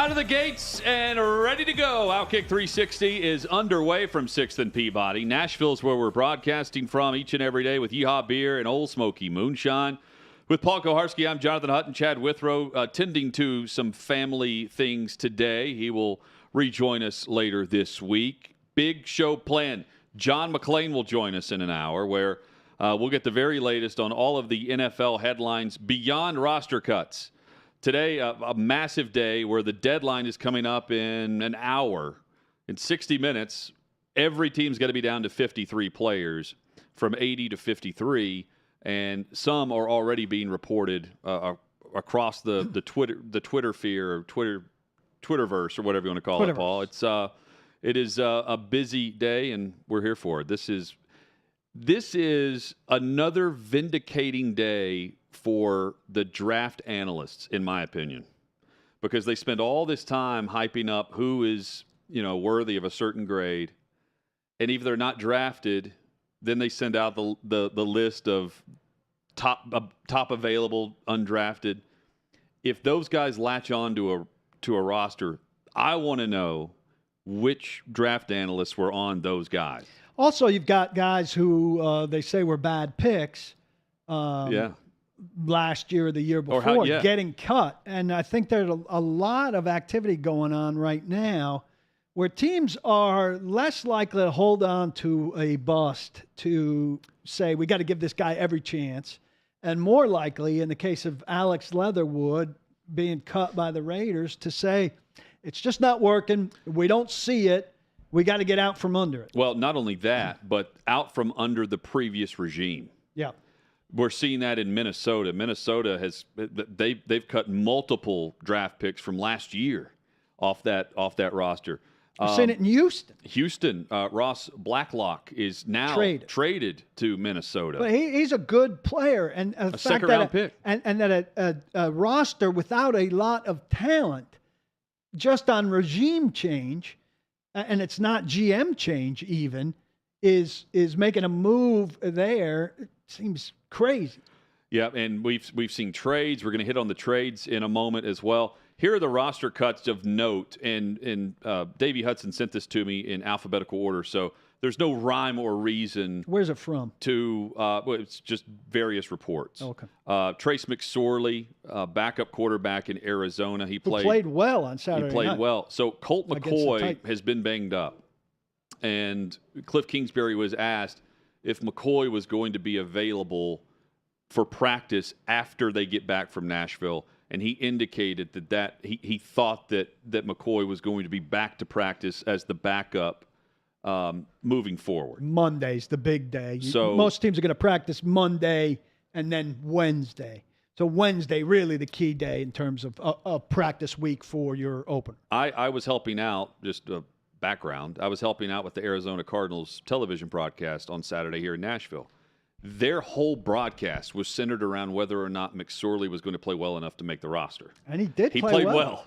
Out of the gates and ready to go. OutKick 360 is underway from 6th and Peabody. Nashville's where we're broadcasting from each and every day with Yeehaw Beer and Old Smoky Moonshine. With Paul Koharski, I'm Jonathan Hutton. Chad Withrow tending to some family things today. He will rejoin us later this week. Big show planned. John McClain will join us in an hour where we'll get the very latest on all of the NFL headlines beyond roster cuts. Today, a massive day where the deadline is coming up in an hour. In 60 minutes, every team's got to be down to 53 players from 80 to 53, and some are already being reported across the Twitter sphere or Twitterverse or whatever you want to call it, Paul. It is a busy day, and we're here for it. This is another vindicating day for the draft analysts, in my opinion, because they spend all this time hyping up who is, worthy of a certain grade, and if they're not drafted, then they send out the list of top available undrafted. If those guys latch on to a roster, I want to know which draft analysts were on those guys. Also, you've got guys who they say were bad picks. Last year or the year before, getting cut. And I think there's a lot of activity going on right now where teams are less likely to hold on to a bust to say, we got to give this guy every chance, and more likely, in the case of Alex Leatherwood being cut by the Raiders, to say, it's just not working. We don't see it. We got to get out from under it. Well, not only that, but out from under the previous regime. Yeah. We're seeing that in Minnesota. Minnesota they've cut multiple draft picks from last year off that roster. We're seeing it in Houston. Houston, Ross Blacklock is now traded to Minnesota. But he's a good player, and a second-round pick, and that a roster without a lot of talent, just on regime change, and it's not GM change even, is making a move there. It seems crazy. Yeah, and we've seen trades. We're going to hit on the trades in a moment as well. Here are the roster cuts of note, and Davey Hudson sent this to me in alphabetical order, so there's no rhyme or reason. Where's it from? It's just various reports. Okay. Trace McSorley, backup quarterback in Arizona. He played well on Saturday night. He played well. So Colt McCoy has been banged up, and Cliff Kingsbury was asked if McCoy was going to be available for practice after they get back from Nashville, and he indicated that he thought that McCoy was going to be back to practice as the backup moving forward. Monday's the big day. So most teams are going to practice Monday and then Wednesday. So Wednesday really the key day in terms of a practice week for your opener. I was helping out, just background, I was helping out with the Arizona Cardinals television broadcast on Saturday here in Nashville. Their whole broadcast was centered around whether or not McSorley was going to play well enough to make the roster. And he did play well. He played well,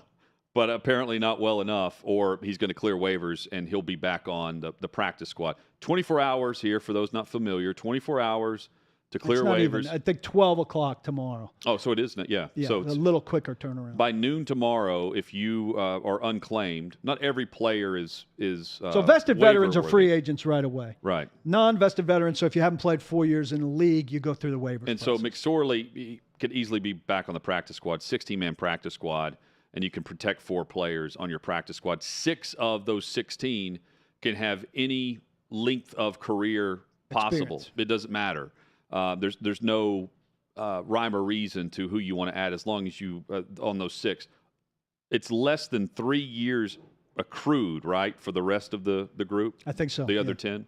but apparently not well enough, or he's going to clear waivers and he'll be back on the practice squad. 24 hours here, for those not familiar, 24 hours to clear waivers. I think 12 o'clock tomorrow. Oh, so it is, yeah. So a little quicker turnaround. By noon tomorrow, if you are unclaimed, not every player is so vested veterans are free agents right away. Right. Non-vested veterans, so if you haven't played 4 years in the league, you go through the waivers And process. so McSorley could easily be back on the practice squad, 16-man practice squad, and you can protect 4 players on your practice squad. 6 of those 16 can have any length of career possible. Experience. It doesn't matter. There's no rhyme or reason to who you want to add as long as you on those 6. It's less than 3 years accrued, right, for the rest of the group? I think so. The other 10.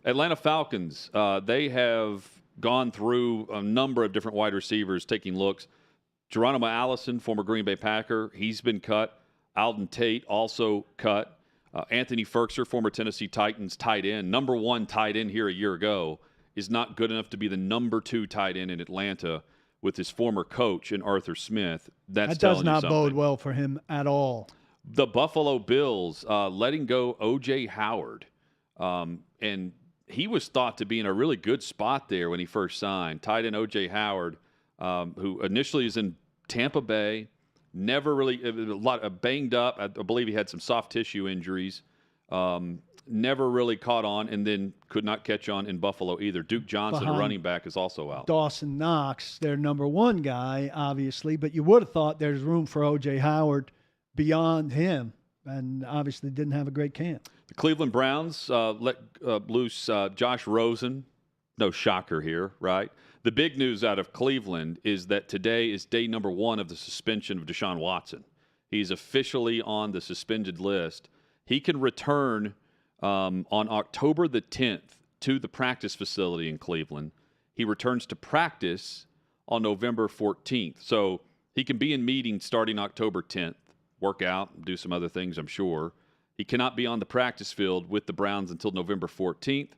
Atlanta Falcons, they have gone through a number of different wide receivers taking looks. Geronimo Allison, former Green Bay Packer, he's been cut. Alden Tate also cut. Anthony Ferkser, former Tennessee Titans tight end, number 1 tight end here a year ago, is not good enough to be the number 2 tight end in Atlanta with his former coach in Arthur Smith. That does not bode well for him at all. The Buffalo Bills letting go O.J. Howard. And he was thought to be in a really good spot there when he first signed. Tight end O.J. Howard, who initially is in Tampa Bay, Never really a lot of banged up. I believe he had some soft tissue injuries. Never really caught on, and then could not catch on in Buffalo either. Duke Johnson, a running back, is also out. Dawson Knox, their number one guy, obviously, but you would have thought there's room for O.J. Howard beyond him, and obviously didn't have a great camp. The Cleveland Browns let loose Josh Rosen. No shocker here, right? The big news out of Cleveland is that today is day number 1 of the suspension of Deshaun Watson. He's officially on the suspended list. He can return on October the 10th to the practice facility in Cleveland. He returns to practice on November 14th. So he can be in meetings starting October 10th, work out, do some other things, I'm sure. He cannot be on the practice field with the Browns until November 14th.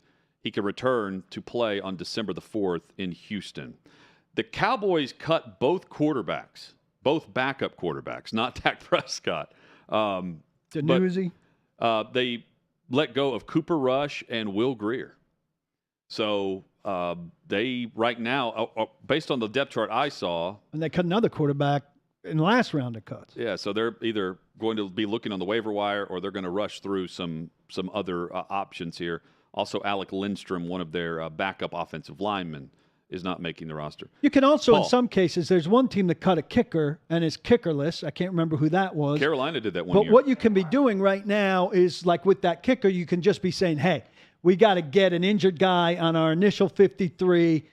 He can return to play on December the 4th in Houston. The Cowboys cut both quarterbacks, both backup quarterbacks, not Dak Prescott. Newsy. They let go of Cooper Rush and Will Grier. So they right now, based on the depth chart I saw. And they cut another quarterback in the last round of cuts. Yeah, so they're either going to be looking on the waiver wire or they're going to rush through some other options here. Also, Alec Lindstrom, one of their backup offensive linemen, is not making the roster. You can also, in some cases, there's one team that cut a kicker and is kickerless. I can't remember who that was. Carolina did that one year. But what you can be doing right now is, like with that kicker, you can just be saying, hey, we got to get an injured guy on our initial 53,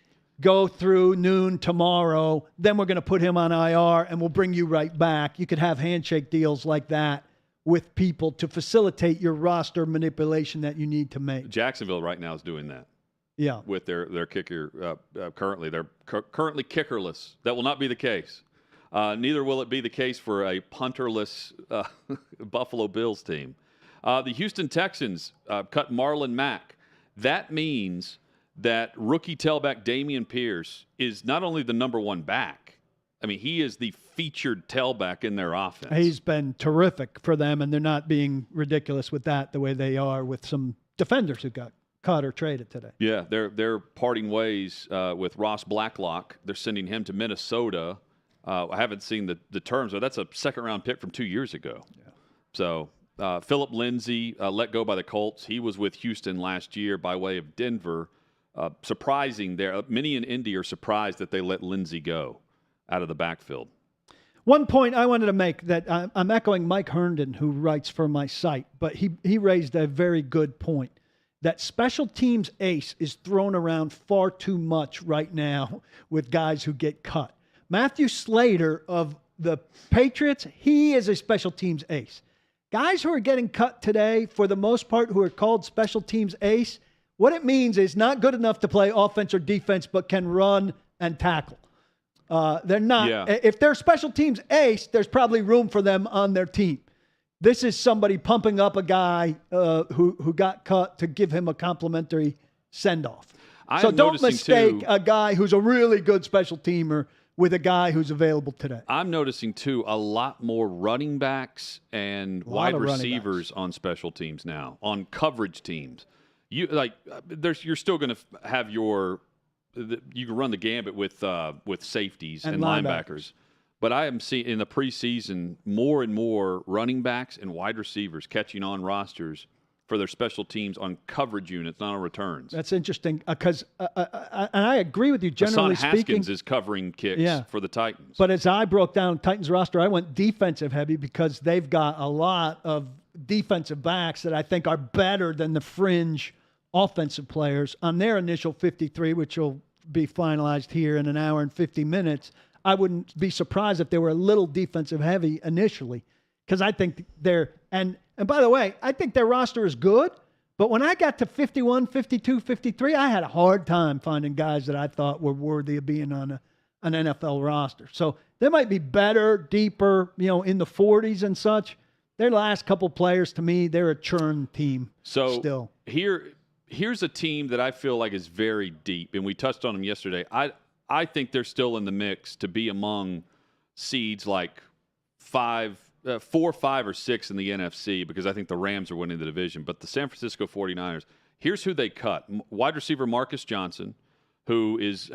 go through noon tomorrow, then we're going to put him on IR, and we'll bring you right back. You could have handshake deals like that with people to facilitate your roster manipulation that you need to make. Jacksonville right now is doing that. Yeah, with their kicker currently. They're currently kickerless. That will not be the case. Neither will it be the case for a punterless Buffalo Bills team. The Houston Texans cut Marlon Mack. That means that rookie tailback Damien Pierce is not only the number 1 back, I mean, he is the featured tailback in their offense. He's been terrific for them, and they're not being ridiculous with that the way they are with some defenders who got cut or traded today. Yeah, they're parting ways with Ross Blacklock. They're sending him to Minnesota. I haven't seen the terms, but that's a second-round pick from 2 years ago. Yeah. So Philip Lindsay let go by the Colts. He was with Houston last year by way of Denver. Surprising there. Many in Indy are surprised that they let Lindsay go out of the backfield. One point I wanted to make that I'm echoing Mike Herndon, who writes for my site, but he raised a very good point. That special teams ace is thrown around far too much right now with guys who get cut. Matthew Slater of the Patriots, he is a special teams ace. Guys who are getting cut today, for the most part, who are called special teams ace, what it means is not good enough to play offense or defense, but can run and tackle. They're not. Yeah. If they're special teams ace, there's probably room for them on their team. This is somebody pumping up a guy who got cut to give him a complimentary send-off. So don't mistake a guy who's a really good special teamer with a guy who's available today. I'm noticing, too, a lot more running backs and wide receivers on special teams now, on coverage teams. You're still going to have you can run the gambit with safeties and linebackers. But I am seeing in the preseason more and more running backs and wide receivers catching on rosters for their special teams on coverage units, not on returns. That's interesting because and I agree with you generally Hassan speaking. Haskins is covering kicks for the Titans. But as I broke down Titans roster, I went defensive heavy because they've got a lot of defensive backs that I think are better than the fringe offensive players on their initial 53, which will be finalized here in an hour and 50 minutes. I wouldn't be surprised if they were a little defensive heavy initially because I think they're – and by the way, I think their roster is good, but when I got to 51, 52, 53, I had a hard time finding guys that I thought were worthy of being on an NFL roster. So they might be better, deeper, in the 40s and such. Their last couple players, to me, they're a churn team still. Here's a team that I feel like is very deep, and we touched on them yesterday. I think they're still in the mix to be among seeds like 4, 5, or 6 in the NFC because I think the Rams are winning the division. But the San Francisco 49ers, here's who they cut. Wide receiver Marcus Johnson, who is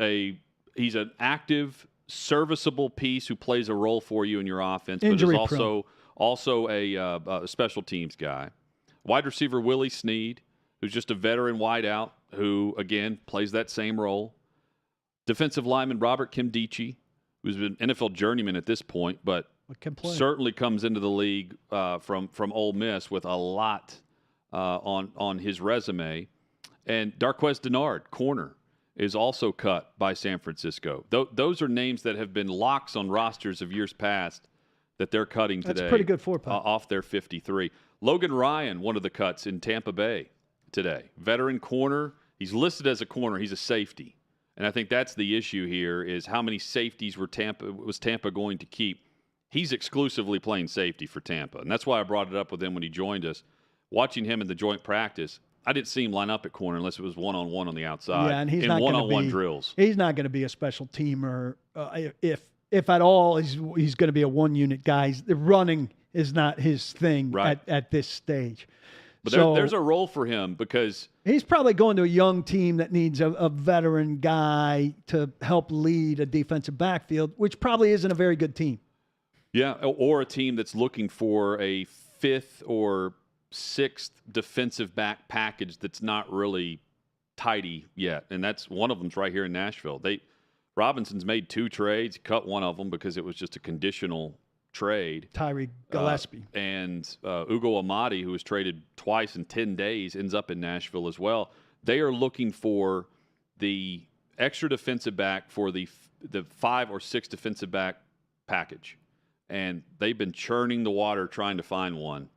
he's an active serviceable piece who plays a role for you in your offense, Injury but is also a special teams guy. Wide receiver Willie Snead, who's just a veteran wideout who, again, plays that same role. Defensive lineman Robert Kimdichie, who's been NFL journeyman at this point, but certainly comes into the league from Ole Miss with a lot on his resume. And Darqueze Dennard, corner, is also cut by San Francisco. Those are names that have been locks on rosters of years past that they're cutting today. That's pretty good off their 53. Logan Ryan, one of the cuts in Tampa Bay today. Veteran corner. He's listed as a corner. He's a safety. And I think that's the issue here is how many safeties was Tampa going to keep. He's exclusively playing safety for Tampa. And that's why I brought it up with him when he joined us. Watching him in the joint practice, I didn't see him line up at corner unless it was one-on-one on the outside. Yeah, and he's in not one-on-one drills. He's not going to be a special teamer. If at all, he's going to be a one-unit guy. The running is not his thing at this stage. But there's a role for him because he's probably going to a young team that needs a veteran guy to help lead a defensive backfield, which probably isn't a very good team. Yeah, or a team that's looking for a fifth or sixth defensive back package that's not really tidy yet. And that's one of them's right here in Nashville. Robinson's made 2 trades, cut one of them because it was just a conditional trade. Tyree Gillespie. And Ugo Amadi, who was traded twice in 10 days, ends up in Nashville as well. They are looking for the extra defensive back for the 5 or 6 defensive back package. And they've been churning the water trying to find one.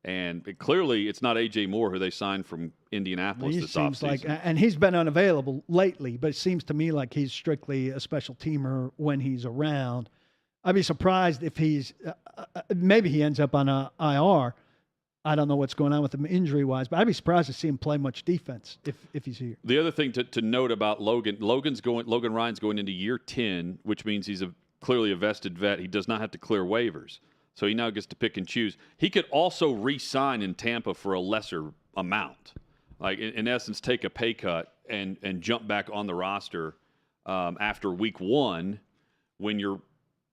And clearly it's not A.J. Moore, who they signed from Indianapolis this offseason. And he's been unavailable lately, but it seems to me like he's strictly a special teamer when he's around. I'd be surprised if he's maybe he ends up on a IR. I don't know what's going on with him injury-wise, but I'd be surprised to see him play much defense if he's here. The other thing to note about Logan Ryan's going into year 10, which means he's clearly a vested vet. He does not have to clear waivers, so he now gets to pick and choose. He could also re-sign in Tampa for a lesser amount, like in essence take a pay cut and jump back on the roster after week 1 when your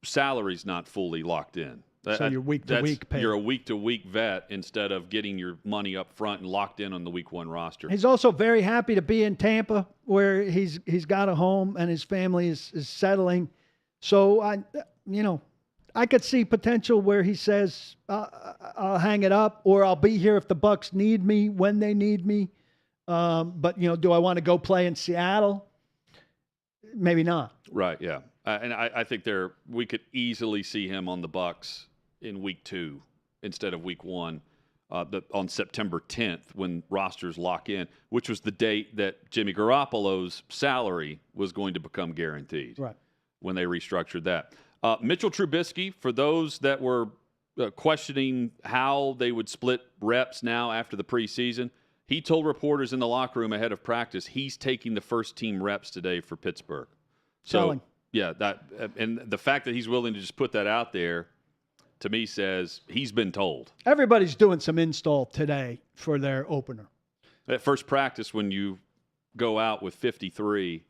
salary's not fully locked in. So you're week-to-week pay. You're a week-to-week vet instead of getting your money up front and locked in on the week 1 roster. He's also very happy to be in Tampa, where he's got a home and his family is settling. So I could see potential where he says, "I'll hang it up," or "I'll be here if the Bucs need me when they need me." But do I want to go play in Seattle? Maybe not. Right. Yeah. And I think we could easily see him on the Bucs in week 2 instead of week 1 on September 10th when rosters lock in, which was the date that Jimmy Garoppolo's salary was going to become guaranteed. Right. When they restructured that. Mitchell Trubisky, for those that were questioning how they would split reps now after the preseason, he told reporters in the locker room ahead of practice he's taking the first team reps today for Pittsburgh. Selling. Yeah, and the fact that he's willing to just put that out there, to me, says he's been told. Everybody's doing some install today for their opener. At first practice, when you go out with 53,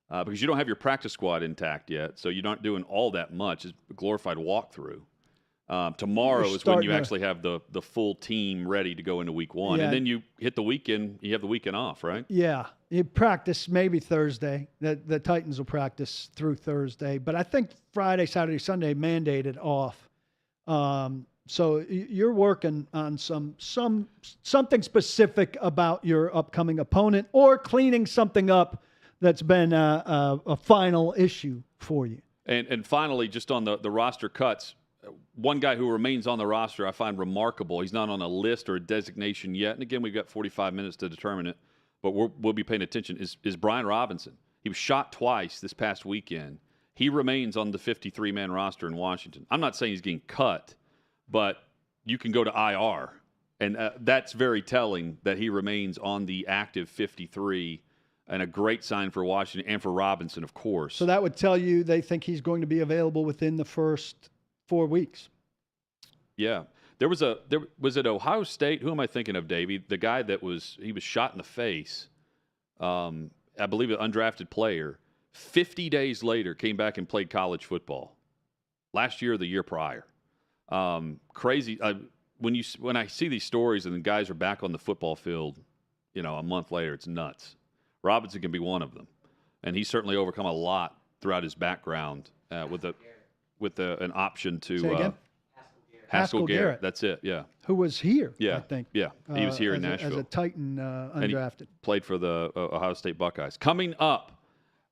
because you don't have your practice squad intact yet, so you're not doing all that much. It's a glorified walkthrough. Tomorrow is when you actually have the full team ready to go into week 1. Yeah. And then you hit the weekend. You have the weekend off, right? Yeah. You practice maybe Thursday. The Titans will practice through Thursday. But I think Friday, Saturday, Sunday mandated off. So you're working on something specific about your upcoming opponent or cleaning something up that's been a final issue for you. And finally, just on the roster cuts, one guy who remains on the roster I find remarkable. He's not on a list or a designation yet. And again, we've got 45 minutes to determine it, but we'll be paying attention, is Brian Robinson. He was shot twice this past weekend. He remains on the 53-man roster in Washington. I'm not saying he's getting cut, but you can go to IR. And that's very telling that he remains on the active 53, and a great sign for Washington and for Robinson, of course. So that would tell you they think he's going to be available within the first 4 weeks. Yeah. Was it Ohio State? Who am I thinking of, Davey? The guy he was shot in the face, I believe an undrafted player, 50 days later, came back and played college football. Last year or the year prior. Crazy. When I see these stories and the guys are back on the football field, a month later, it's nuts. Robinson can be one of them. And he's certainly overcome a lot throughout his background with an option to Haskell Garrett. That's it, yeah. Who was here, I think. Yeah, he was here in Nashville. As a Titan undrafted. And he played for the Ohio State Buckeyes. Coming up,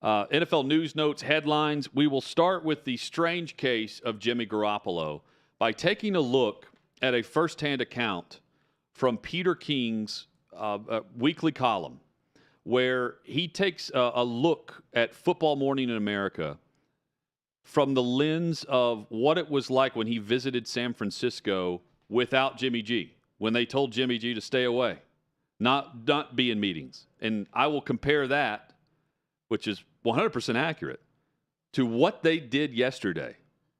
NFL news notes, headlines. We will start with the strange case of Jimmy Garoppolo by taking a look at a firsthand account from Peter King's weekly column, where he takes a look at football morning in America from the lens of what it was like when he visited San Francisco without Jimmy G, when they told Jimmy G to stay away, not be in meetings. And I will compare that, which is 100% accurate, to what they did yesterday,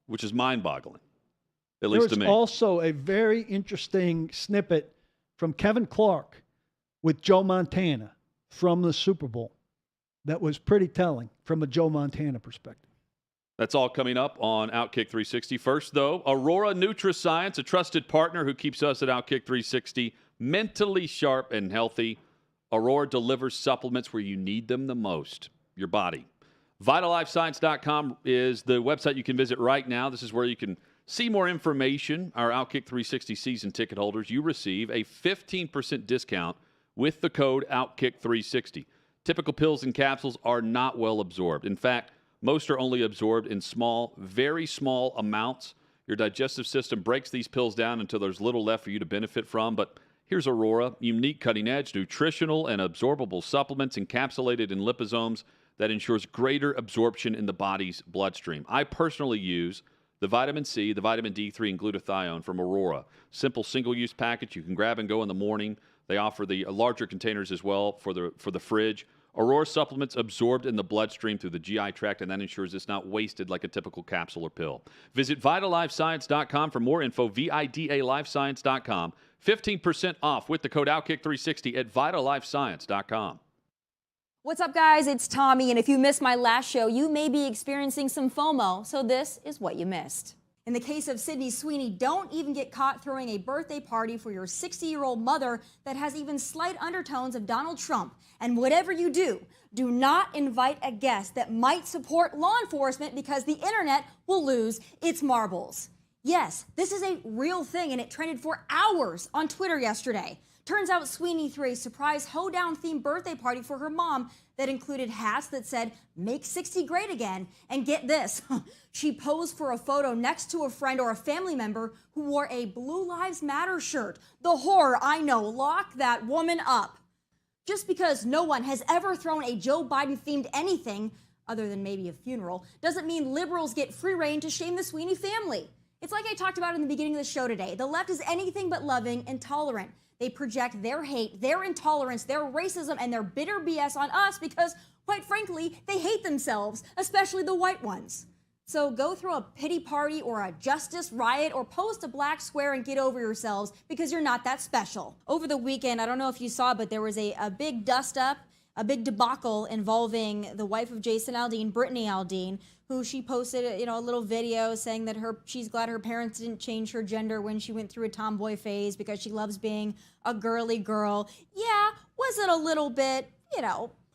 which is mind-boggling, at least to me. There was also a very interesting snippet from Kevin Clark with Joe Montana from the Super Bowl that was pretty telling from a Joe Montana perspective. That's all coming up on OutKick 360. First, though, Aurora NutriScience, a trusted partner who keeps us at OutKick 360 mentally sharp and healthy. Aurora delivers supplements where you need them the most, your body. VitalLifeScience.com is the website you can visit right now. This is where you can see more information. Our OutKick 360 season ticket holders, you receive a 15% discount with the code OutKick360. Typical pills and capsules are not well absorbed. In fact, most are only absorbed in small, very small amounts. Your digestive system breaks these pills down until there's little left for you to benefit from. But here's Aurora, unique cutting-edge nutritional and absorbable supplements encapsulated in liposomes that ensures greater absorption in the body's bloodstream. I personally use the vitamin C, the vitamin D3, and glutathione from Aurora. Simple single-use package you can grab and go in the morning. They offer the larger containers as well for the fridge. Aurora supplements absorbed in the bloodstream through the GI tract, and that ensures it's not wasted like a typical capsule or pill. Visit VitalLifeScience.com for more info, VidaLifeScience.com. 15% off with the code OutKick360 at VitalLifeScience.com. What's up, guys? It's Tommy, and if you missed my last show, you may be experiencing some FOMO, so this is what you missed. In the case of Sydney Sweeney, don't even get caught throwing a birthday party for your 60-year-old mother that has even slight undertones of Donald Trump. And whatever you do, do not invite a guest that might support law enforcement because the internet will lose its marbles. Yes, this is a real thing, and it trended for hours on Twitter yesterday. Turns out Sweeney threw a surprise hoedown-themed birthday party for her mom that included hats that said, "Make 60 great again." And get this, she posed for a photo next to a friend or a family member who wore a Blue Lives Matter shirt. The horror, I know, lock that woman up. Just because no one has ever thrown a Joe Biden-themed anything, other than maybe a funeral, doesn't mean liberals get free rein to shame the Sweeney family. It's like I talked about in the beginning of the show today. The left is anything but loving and tolerant. They project their hate, their intolerance, their racism, and their bitter BS on us because, quite frankly, they hate themselves, especially the white ones. So go throw a pity party or a justice riot or post a black square and get over yourselves because you're not that special. Over the weekend, I don't know if you saw, but there was a big dust-up, a big debacle involving the wife of Jason Aldean, Brittany Aldean, who she posted a little video saying that she's glad her parents didn't change her gender when she went through a tomboy phase because she loves being a girly girl. Yeah, was it a little bit,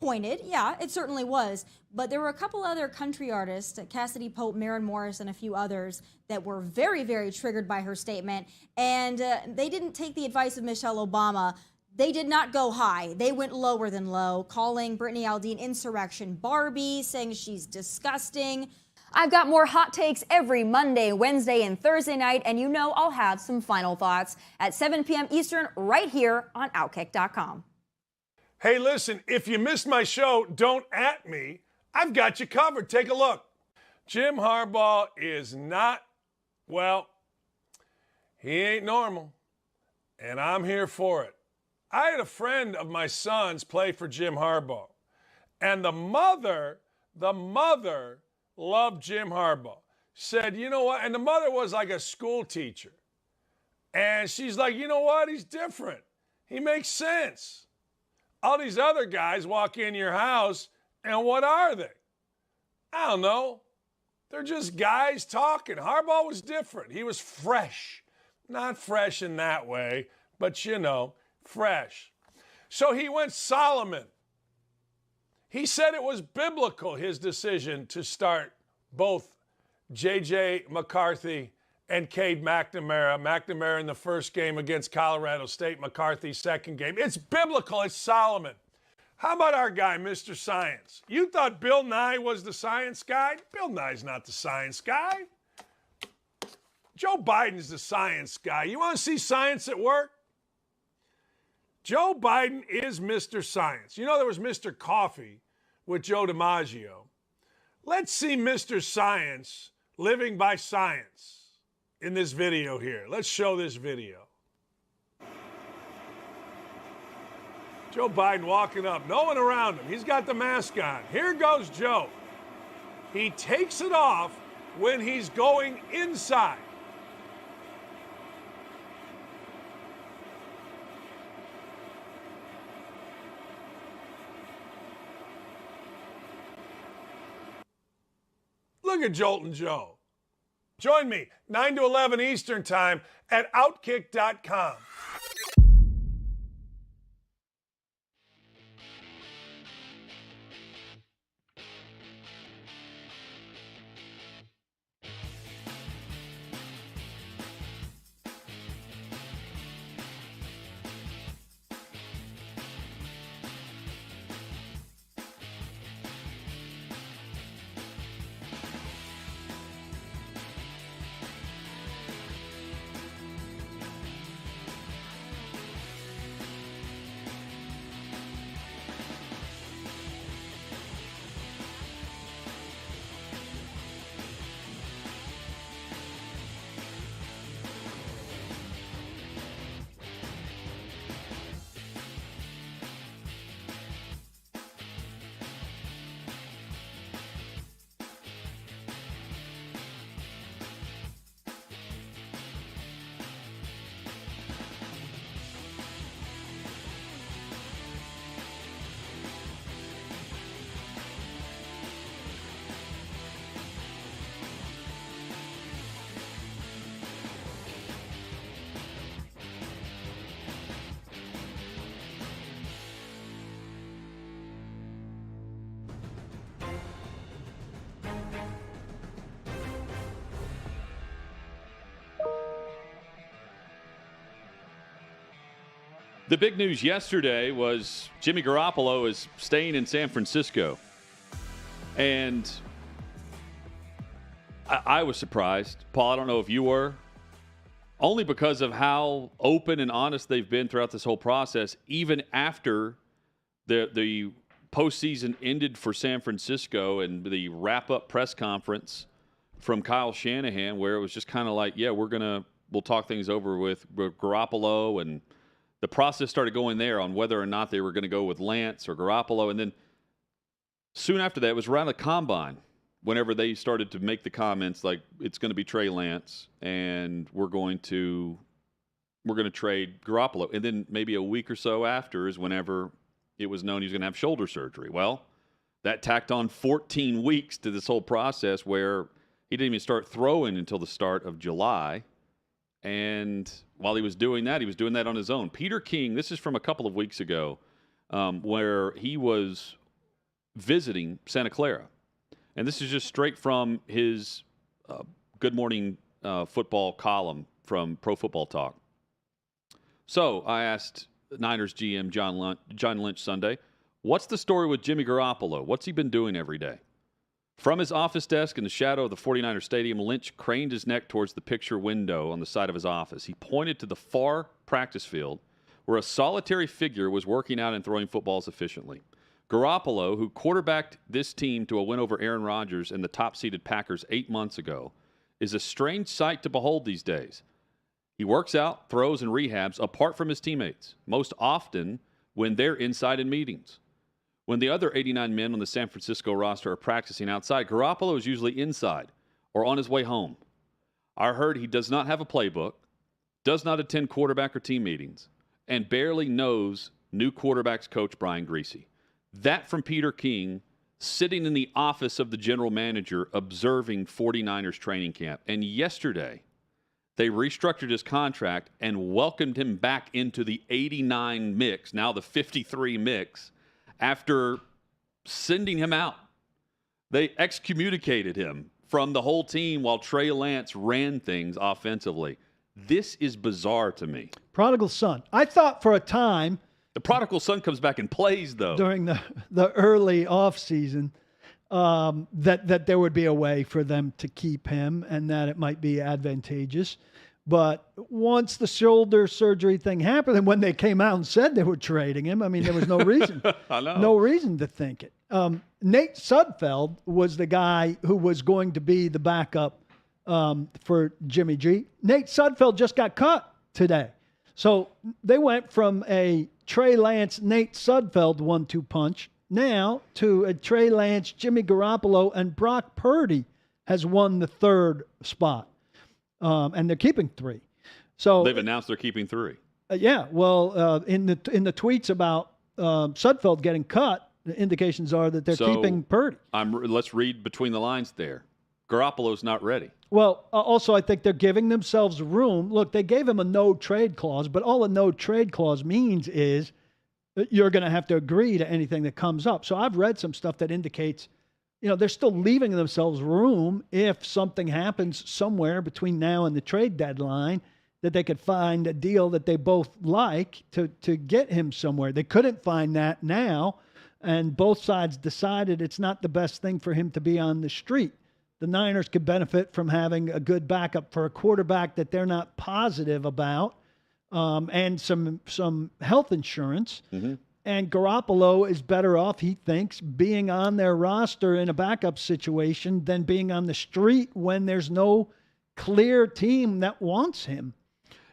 pointed? Yeah, it certainly was. But there were a couple other country artists, Cassidy Pope, Maren Morris, and a few others that were very, very triggered by her statement. And they didn't take the advice of Michelle Obama. They did not go high. They went lower than low, calling Brittany Aldean Insurrection Barbie, saying she's disgusting. I've got more hot takes every Monday, Wednesday, and Thursday night, and I'll have some final thoughts at 7 p.m. Eastern right here on OutKick.com. Hey, listen, if you missed my show, don't at me. I've got you covered. Take a look. Jim Harbaugh is not, he ain't normal, and I'm here for it. I had a friend of my son's play for Jim Harbaugh, and the mother loved Jim Harbaugh. Said, you know what? And the mother was like a school teacher. And she's like, you know what? He's different. He makes sense. All these other guys walk in your house, and what are they? I don't know. They're just guys talking. Harbaugh was different. He was fresh. Not fresh in that way, but fresh. So he went Solomon. He said it was biblical, his decision to start both J.J. McCarthy and Cade McNamara. McNamara in the first game against Colorado State, McCarthy's second game. It's biblical. It's Solomon. How about our guy, Mr. Science? You thought Bill Nye was the science guy? Bill Nye's not the science guy. Joe Biden's the science guy. You want to see science at work? Joe Biden is Mr. Science. You know there was Mr. Coffee with Joe DiMaggio. Let's see Mr. Science living by science in this video here. Let's show this video. Joe Biden walking up, no one around him. He's got the mask on. Here goes Joe. He takes it off when he's going inside. Look at Joltin' Joe. Join me, 9 to 11 Eastern Time at OutKick.com. The big news yesterday was Jimmy Garoppolo is staying in San Francisco. And I was surprised. Paul, I don't know if you were. Only because of how open and honest they've been throughout this whole process, even after the postseason ended for San Francisco and the wrap-up press conference from Kyle Shanahan, where it was just kind of like, yeah, we'll talk things over with Garoppolo, and the process started going there on whether or not they were going to go with Lance or Garoppolo. And then soon after that, it was around the combine whenever they started to make the comments like it's going to be Trey Lance and we're going to trade Garoppolo. And then maybe a week or so after is whenever it was known he was going to have shoulder surgery. Well, that tacked on 14 weeks to this whole process where he didn't even start throwing until the start of July. And while he was doing that on his own. Peter King, this is from a couple of weeks ago, where he was visiting Santa Clara. And this is just straight from his Good Morning Football column from Pro Football Talk. So I asked Niners GM John Lynch Sunday, what's the story with Jimmy Garoppolo? What's he been doing every day? From his office desk in the shadow of the 49er stadium, Lynch craned his neck towards the picture window on the side of his office. He pointed to the far practice field where a solitary figure was working out and throwing footballs efficiently. Garoppolo, who quarterbacked this team to a win over Aaron Rodgers and the top-seeded Packers 8 months ago, is a strange sight to behold these days. He works out, throws, and rehabs apart from his teammates, most often when they're inside in meetings. When the other 89 men on the San Francisco roster are practicing outside, Garoppolo is usually inside or on his way home. I heard he does not have a playbook, does not attend quarterback or team meetings, and barely knows new quarterbacks coach Brian Griese. That from Peter King sitting in the office of the general manager observing 49ers training camp. And yesterday, they restructured his contract and welcomed him back into the 89 mix, now the 53 mix, after sending him out. They excommunicated him from the whole team while Trey Lance ran things offensively. This is bizarre to me. Prodigal son. I thought for a time... The prodigal son comes back and plays, though. During the early offseason, that there would be a way for them to keep him and that it might be advantageous. But once the shoulder surgery thing happened, and when they came out and said they were trading him, I mean, there was no reason. I know. No reason to think it. Nate Sudfeld was the guy who was going to be the backup for Jimmy G. Nate Sudfeld just got cut today. So they went from a Trey Lance, Nate Sudfeld 1-2 punch now to a Trey Lance, Jimmy Garoppolo, and Brock Purdy has won the third spot. And they're keeping 3. So they've announced they're keeping 3. Yeah. Well, in the tweets about Sudfeld getting cut, the indications are that they're keeping Purdy. Let's read between the lines there. Garoppolo's not ready. Well, also, I think they're giving themselves room. Look, they gave him a no-trade clause, but all a no-trade clause means is that you're going to have to agree to anything that comes up. So I've read some stuff that indicates, they're still leaving themselves room if something happens somewhere between now and the trade deadline that they could find a deal that they both like to get him somewhere. They couldn't find that now, and both sides decided it's not the best thing for him to be on the street. The Niners could benefit from having a good backup for a quarterback that they're not positive about, and some health insurance. Mm-hmm. And Garoppolo is better off, he thinks, being on their roster in a backup situation than being on the street when there's no clear team that wants him.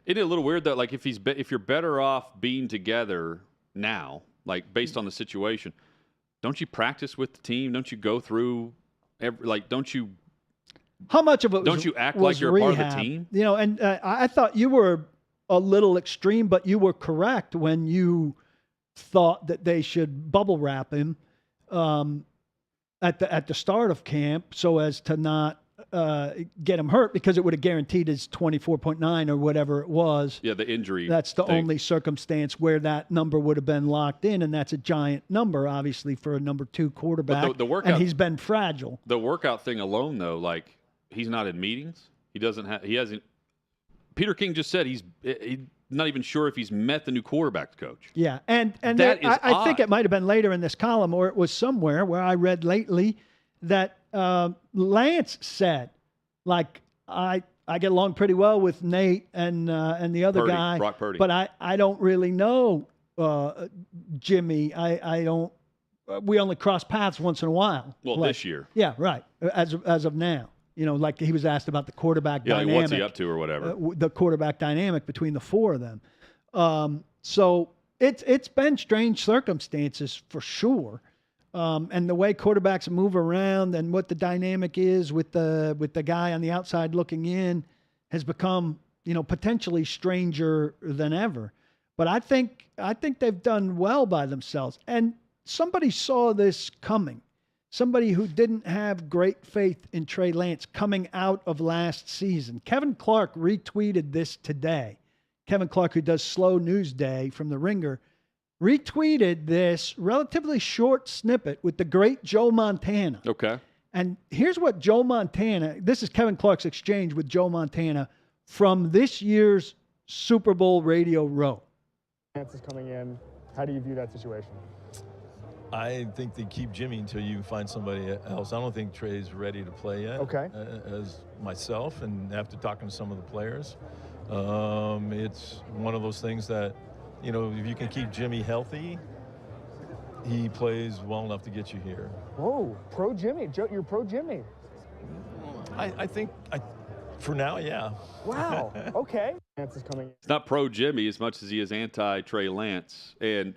Isn't it a little weird that, like, if you're better off being together now, like based on the situation, don't you practice with the team? Don't you go through? Don't you? How much of it? Don't you act like you're rehab? A part of the team? And I thought you were a little extreme, but you were correct when you thought that they should bubble wrap him at the start of camp so as to not get him hurt, because it would have guaranteed his 24.9 or whatever it was. Yeah, the injury. That's the only circumstance where that number would have been locked in, and that's a giant number, obviously, for a number 2 quarterback. But the workout, and he's been fragile. The workout thing alone, though, like, he's not in meetings. He hasn't. Peter King just said he's not even sure if he's met the new quarterback coach. Yeah, and that is I think it might have been later in this column, or it was somewhere where I read lately that Lance said, like, I get along pretty well with Nate and the other Purdy, guy, Brock Purdy. but I don't really know Jimmy. I don't. We only cross paths once in a while. Well, this year. Yeah, right. As of now, like he was asked about the quarterback dynamic. Like what's he up to or whatever. The quarterback dynamic between the 4 of them. So it's been strange circumstances for sure. And the way quarterbacks move around and what the dynamic is with the guy on the outside looking in has become, potentially stranger than ever. But I think they've done well by themselves. And somebody saw this coming. Somebody who didn't have great faith in Trey Lance coming out of last season. Kevin Clark retweeted this today. Kevin Clark, who does Slow News Day from The Ringer, retweeted this relatively short snippet with the great Joe Montana. Okay. And here's what Joe Montana, this is Kevin Clark's exchange with Joe Montana from this year's Super Bowl Radio Row. Lance is coming in. How do you view that situation? I think they keep Jimmy until you find somebody else. I don't think Trey's ready to play yet. Okay. As myself, and after talking to some of the players, it's one of those things that, if you can keep Jimmy healthy, he plays well enough to get you here. Whoa, pro Jimmy. Joe, you're pro Jimmy. I think, for now, yeah. Wow, okay. Lance is coming in. It's not pro Jimmy as much as he is anti-Trey Lance. And,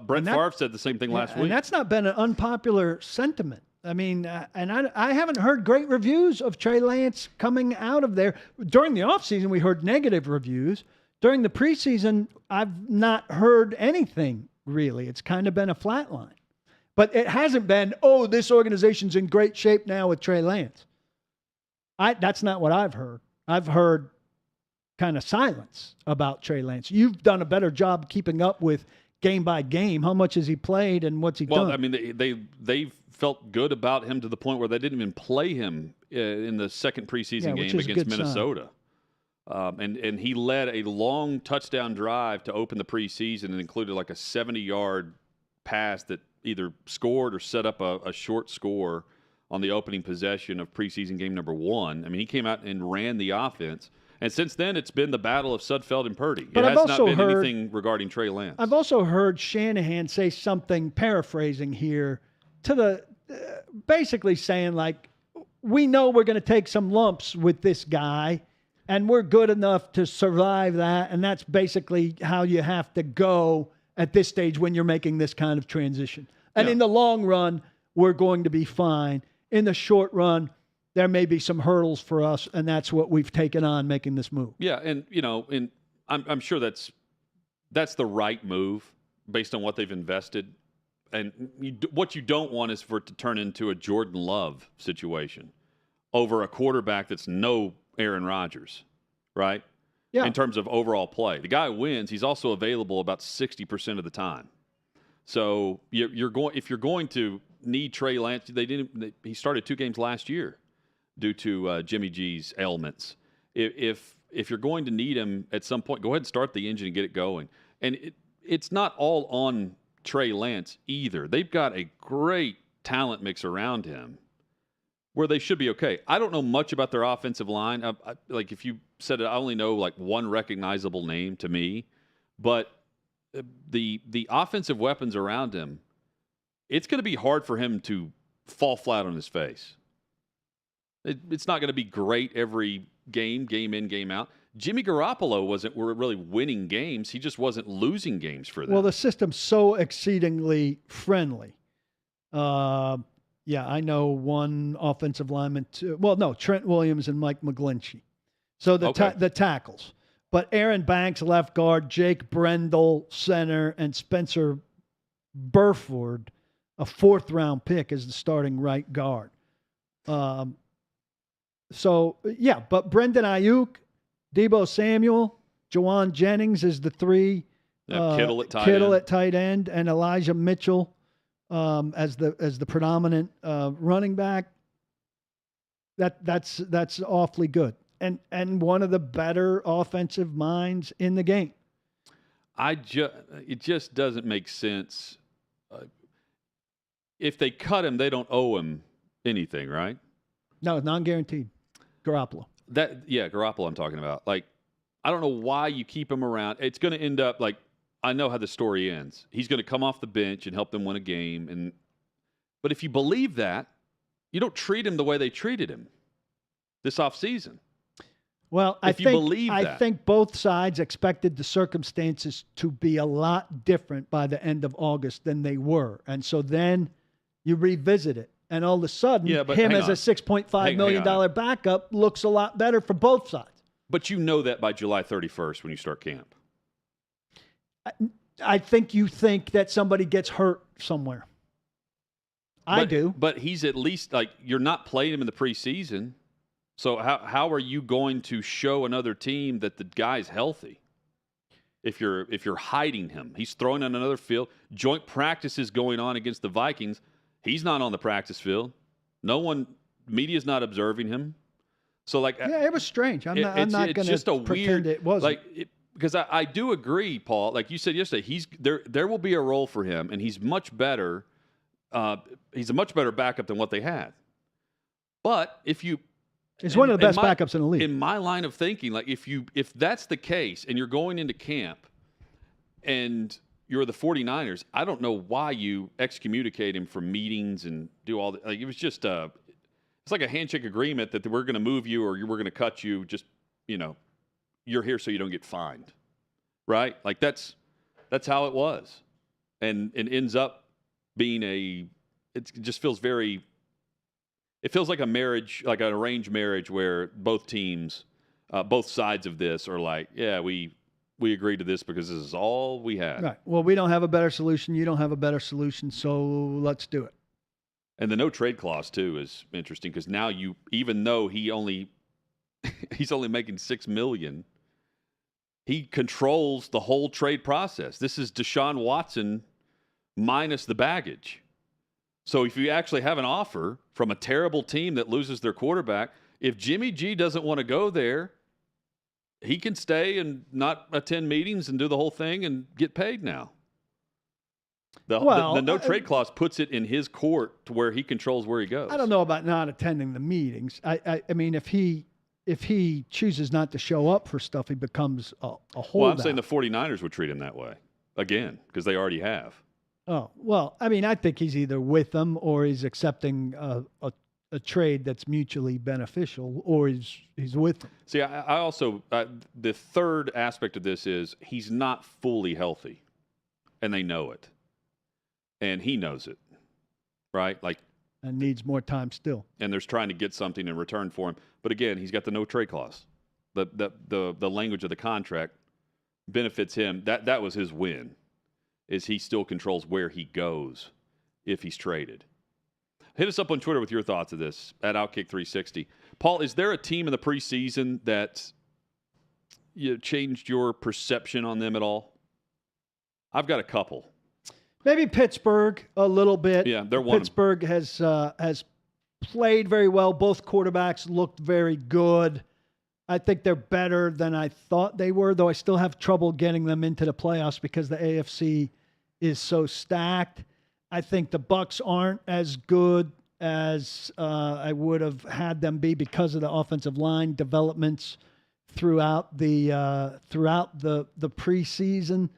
Brett Favre said the same thing last week. And that's not been an unpopular sentiment. I mean, and I haven't heard great reviews of Trey Lance coming out of there. During the offseason, we heard negative reviews. During the preseason, I've not heard anything, really. It's kind of been a flat line. But it hasn't been, oh, this organization's in great shape now with Trey Lance. That's not what I've heard. I've heard kind of silence about Trey Lance. You've done a better job keeping up with game by game. How much has he played and what's he done? Well, I mean, they felt good about him to the point where they didn't even play him in the second preseason game against Minnesota. And he led a long touchdown drive to open the preseason and included like a 70-yard pass that either scored or set up a short score on the opening possession of preseason game number 1. I mean, he came out and ran the offense. And since then, it's been the battle of Sudfeld and Purdy. But it has not been anything regarding Trey Lance. I've also heard Shanahan say something, paraphrasing here, to the basically saying, like, we know we're going to take some lumps with this guy, and we're good enough to survive that. And that's basically how you have to go at this stage when you're making this kind of transition. And in the long run, we're going to be fine. In the short run, there may be some hurdles for us, and that's what we've taken on making this move. Yeah, and I'm sure that's the right move based on what they've invested. And what you don't want is for it to turn into a Jordan Love situation over a quarterback that's no Aaron Rodgers, right? Yeah. In terms of overall play, the guy wins. He's also available about 60% of the time. So if you're going to need Trey Lance, he started 2 games last year due to Jimmy G's ailments. If you're going to need him at some point, go ahead and start the engine and get it going. And it's not all on Trey Lance either. They've got a great talent mix around him where they should be okay. I don't know much about their offensive line. Like if you said it, I only know like one recognizable name to me. But the offensive weapons around him, it's going to be hard for him to fall flat on his face. It's not going to be great every game in, game out. Jimmy Garoppolo wasn't really winning games. He just wasn't losing games for them. Well, the system's so exceedingly friendly. Yeah, I know one offensive lineman. Trent Williams and Mike McGlinchey. So the tackles. But Aaron Banks, left guard, Jake Brendel, center, and Spencer Burford, a 4th-round pick, is the starting right guard. But Brendan Ayuk, Deebo Samuel, Jawan Jennings is the 3. Kittle at tight end, and Elijah Mitchell as the predominant running back. That's awfully good, and one of the better offensive minds in the game. It just doesn't make sense. If they cut him, they don't owe him anything, right? No, non-guaranteed. Garoppolo. Garoppolo I'm talking about. Like, I don't know why you keep him around. It's going to end up like, I know how the story ends. He's going to come off the bench and help them win a game. But if you believe that, you don't treat him the way they treated him this offseason. Well, I think both sides expected the circumstances to be a lot different by the end of August than they were. And so then you revisit it. And all of a sudden, him as a $6.5 million backup looks a lot better for both sides. But you know that by July 31st when you start camp. I think you think that somebody gets hurt somewhere. I do. But he's at least, like, you're not playing him in the preseason. So how are you going to show another team that the guy's healthy? If you're hiding him, he's throwing on another field. Joint practices going on against the Vikings. He's not on the practice field. Media's not observing him. So it was strange. I'm not going to pretend it wasn't. Because I do agree, Paul. Like you said yesterday, there will be a role for him, and he's much better. He's a much better backup than what they had. But he's one of the best backups in the league. In my line of thinking, like if that's the case, and you're going into camp, and you're the 49ers, I don't know why you excommunicate him from meetings and do all that. Like, it was just it's like a handshake agreement that we're going to move you or we're going to cut you. Just, you're here so you don't get fined, right? Like that's how it was, and it ends up being it just feels very. It feels like a marriage, like an arranged marriage, where both teams, both sides of this are like, yeah, we we agreed to this because this is all we had. Right. Well, we don't have a better solution. You don't have a better solution, so let's do it. And the no trade clause too is interesting because now even though he's only making $6 million, he controls the whole trade process. This is Deshaun Watson minus the baggage. So if you actually have an offer from a terrible team that loses their quarterback, if Jimmy G doesn't want to go there, he can stay and not attend meetings and do the whole thing and get paid now. The no trade clause puts it in his court to where he controls where he goes. I don't know about not attending the meetings. I mean, if he chooses not to show up for stuff, he becomes a holdout. Well, I'm saying the 49ers would treat him that way again because they already have. Oh, well, I mean, I think he's either with them or he's accepting a trade that's mutually beneficial, or he's with them. See, I also the third aspect of this is he's not fully healthy, and they know it, and he knows it, right? Like, and needs more time still. And there's trying to get something in return for him, but again, he's got the no trade clause. The language of the contract benefits him. That was his win, is he still controls where he goes if he's traded. Hit us up on Twitter with your thoughts of this at OutKick 360. Paul, is there a team in the preseason that changed your perception on them at all? I've got a couple. Maybe Pittsburgh a little bit. Yeah, they're one. Pittsburgh has played very well. Both quarterbacks looked very good. I think they're better than I thought they were, though I still have trouble getting them into the playoffs because the AFC is so stacked. I think the Bucs aren't as good as I would have had them be because of the offensive line developments throughout the preseason.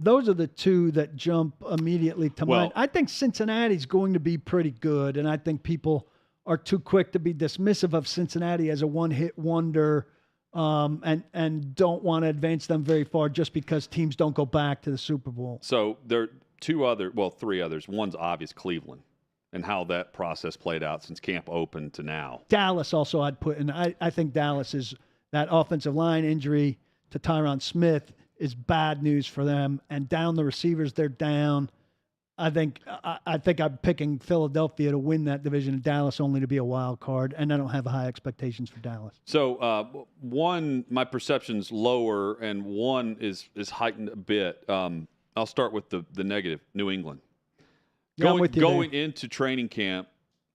Those are the two that jump immediately to mind. I think Cincinnati's going to be pretty good, and I think people are too quick to be dismissive of Cincinnati as a one-hit wonder and don't want to advance them very far just because teams don't go back to the Super Bowl. So there are three others. One's obvious, Cleveland, and how that process played out since camp opened to now. Dallas also I'd put in. I think Dallas is that offensive line injury to Tyron Smith is bad news for them. And down the receivers, they're down. I think I'm picking Philadelphia to win that division and Dallas only to be a wild card, and I don't have high expectations for Dallas. So one, my perception's lower, and one is heightened a bit. I'll start with the negative, New England. Going into training camp,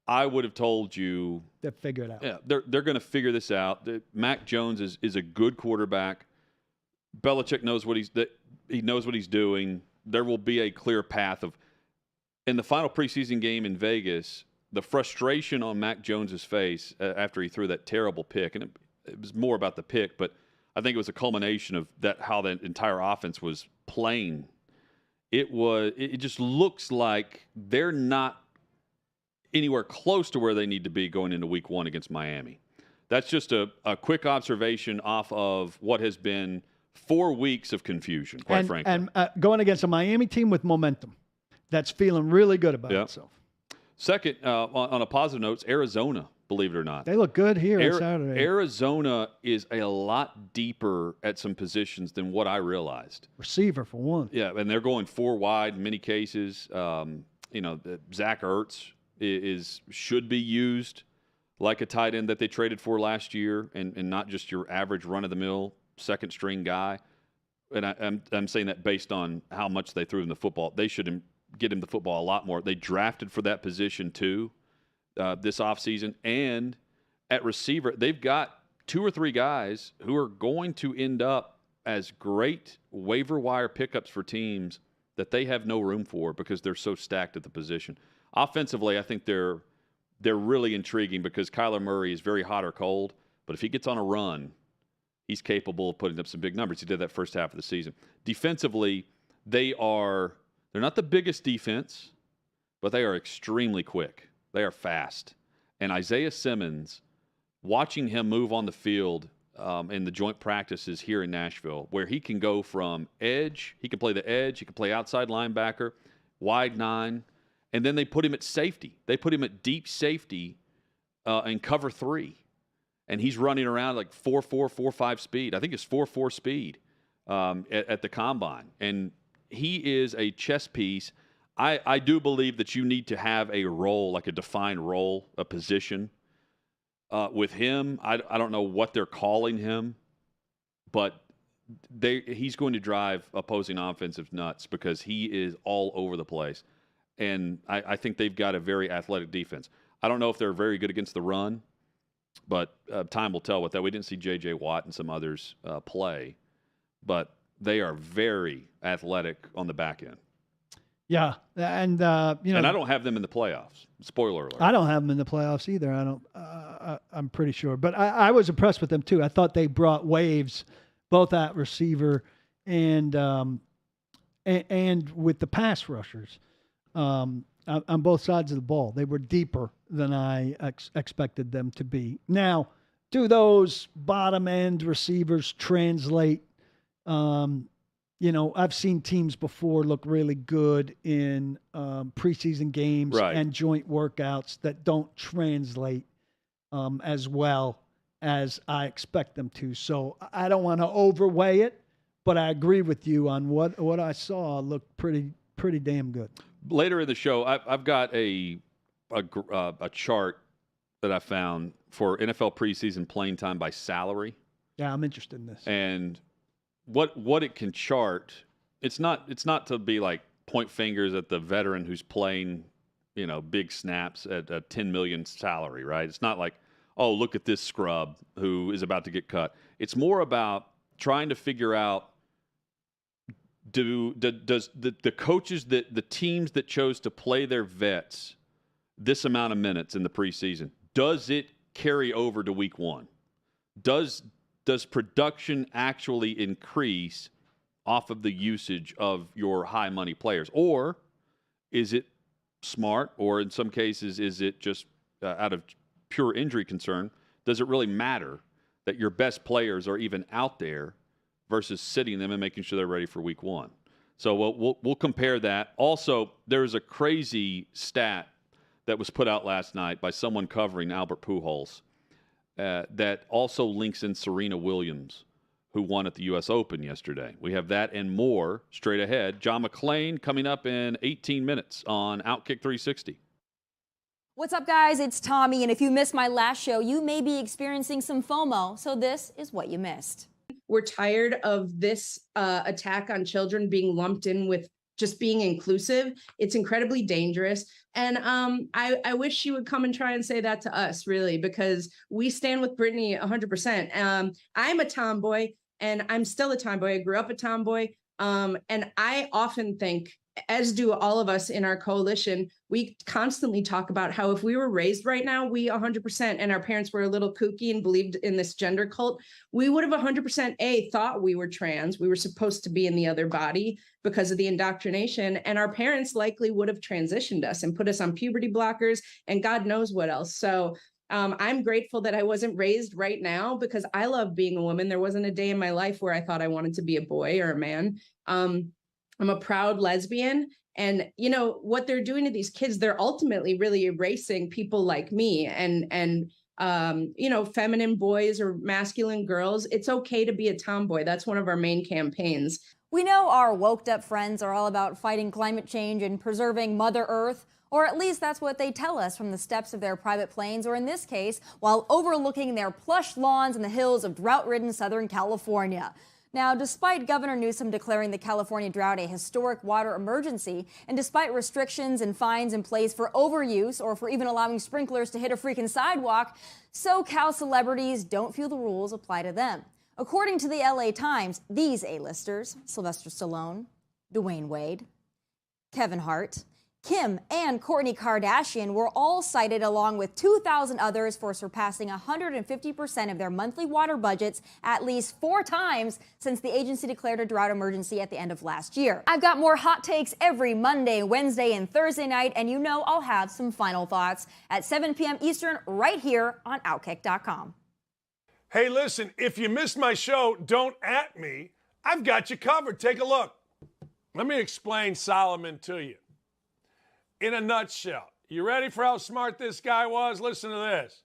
I would have told you they'll figure it out. Yeah, they're going to figure this out. Mac Jones is a good quarterback. Belichick knows he knows what he's doing. There will be a clear path of. In the final preseason game in Vegas, the frustration on Mac Jones's face after he threw that terrible pick, and it was more about the pick, but I think it was a culmination of how the entire offense was playing. It just looks like they're not anywhere close to where they need to be going into week one against Miami. That's just a quick observation off of what has been 4 weeks of confusion, quite frankly. And going against a Miami team with momentum that's feeling really good about itself. Second, on a positive note, Arizona, believe it or not. They look good here on Saturday. Arizona is a lot deeper at some positions than what I realized. Receiver, for one. Yeah, and they're going 4 wide in many cases. Zach Ertz should be used like a tight end that they traded for last year and not just your average run-of-the-mill second-string guy. And I'm saying that based on how much they threw him the football. They should get him the football a lot more. They drafted for that position too this offseason. And at receiver, they've got 2 or 3 guys who are going to end up as great waiver wire pickups for teams that they have no room for because they're so stacked at the position. Offensively, I think they're really intriguing because Kyler Murray is very hot or cold, but if he gets on a run, he's capable of putting up some big numbers. He did that first half of the season. Defensively, they're not the biggest defense, but they are extremely quick. They are fast. And Isaiah Simmons, watching him move on the field in the joint practices here in Nashville, where he can go from edge, he can play the edge, he can play outside linebacker, wide 9, and then they put him at safety. They put him at deep safety and cover 3. And he's running around like 4.4, 4.5 speed. I think it's 4.4 speed. at the combine. And he is a chess piece. I do believe that you need to have a role, like a defined role, a position. With him, I don't know what they're calling him, but he's going to drive opposing offensive nuts because he is all over the place. And I think they've got a very athletic defense. I don't know if they're very good against the run, but time will tell with that. We didn't see J.J. Watt and some others play, but they are very athletic on the back end. Yeah, and and I don't have them in the playoffs. Spoiler alert. I don't have them in the playoffs either. I'm pretty sure, but I was impressed with them too. I thought they brought waves, both at receiver and with the pass rushers, on both sides of the ball. They were deeper than I expected them to be. Now, do those bottom end receivers translate? I've seen teams before look really good in preseason games and joint workouts that don't translate as well as I expect them to. So I don't want to overweigh it, but I agree with you on what I saw looked pretty damn good. Later in the show, I've got a chart that I found for NFL preseason playing time by salary. Yeah, I'm interested in this. And what it can chart, it's not to be like point fingers at the veteran who's playing, big snaps at a $10 million salary, right? It's not like, oh, look at this scrub who is about to get cut. It's more about trying to figure out does the coaches that the teams that chose to play their vets this amount of minutes in the preseason, does it carry over to week one? Does production actually increase off of the usage of your high money players? Or is it smart, or in some cases, is it just out of pure injury concern? Does it really matter that your best players are even out there versus sitting them and making sure they're ready for week one? So we'll compare that. Also, there's a crazy stat that was put out last night by someone covering Albert Pujols that also links in Serena Williams, who won at the U.S. Open yesterday. We have that and more straight ahead. John McClain coming up in 18 minutes on OutKick 360. What's up, guys? It's Tommy, and if you missed my last show, you may be experiencing some FOMO, so this is what you missed. We're tired of this attack on children being lumped in with just being inclusive. It's incredibly dangerous. And I wish she would come and try and say that to us, really, because we stand with Brittany 100%. I'm a tomboy, and I'm still a tomboy. I grew up a tomboy. And I often think, as do all of us in our coalition, we constantly talk about how if we were raised right now, we 100%, and our parents were a little kooky and believed in this gender cult, we would have 100% thought we were trans. We were supposed to be in the other body because of the indoctrination. And our parents likely would have transitioned us and put us on puberty blockers and God knows what else. So I'm grateful that I wasn't raised right now, because I love being a woman. There wasn't a day in my life where I thought I wanted to be a boy or a man. I'm a proud lesbian, and what they're doing to these kids, they're ultimately really erasing people like me and feminine boys or masculine girls. It's okay to be a tomboy. That's one of our main campaigns. We know our woked up friends are all about fighting climate change and preserving Mother Earth, or at least that's what they tell us from the steps of their private planes, or in this case, while overlooking their plush lawns in the hills of drought-ridden Southern California. Now, despite Governor Newsom declaring the California drought a historic water emergency, and despite restrictions and fines in place for overuse or for even allowing sprinklers to hit a freaking sidewalk, SoCal celebrities don't feel the rules apply to them. According to the LA Times, these A-listers, Sylvester Stallone, Dwayne Wade, Kevin Hart, Kim and Kourtney Kardashian were all cited along with 2,000 others for surpassing 150% of their monthly water budgets at least 4 times since the agency declared a drought emergency at the end of last year. I've got more hot takes every Monday, Wednesday, and Thursday night, and I'll have some final thoughts at 7 p.m. Eastern right here on OutKick.com. Hey, listen, if you missed my show, don't at me. I've got you covered. Take a look. Let me explain Solomon to you. In a nutshell, you ready for how smart this guy was? Listen to this.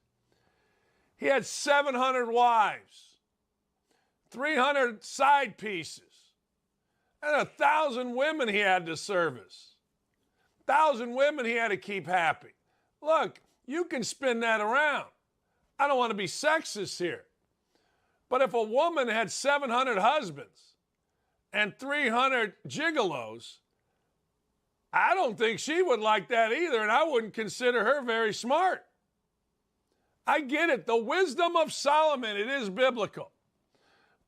He had 700 wives, 300 side pieces, And 1,000 women he had to service. 1,000 women he had to keep happy. Look, you can spin that around. I don't want to be sexist here. But if a woman had 700 husbands and 300 gigolos, I don't think she would like that either, and I wouldn't consider her very smart. I get it. The wisdom of Solomon, it is biblical.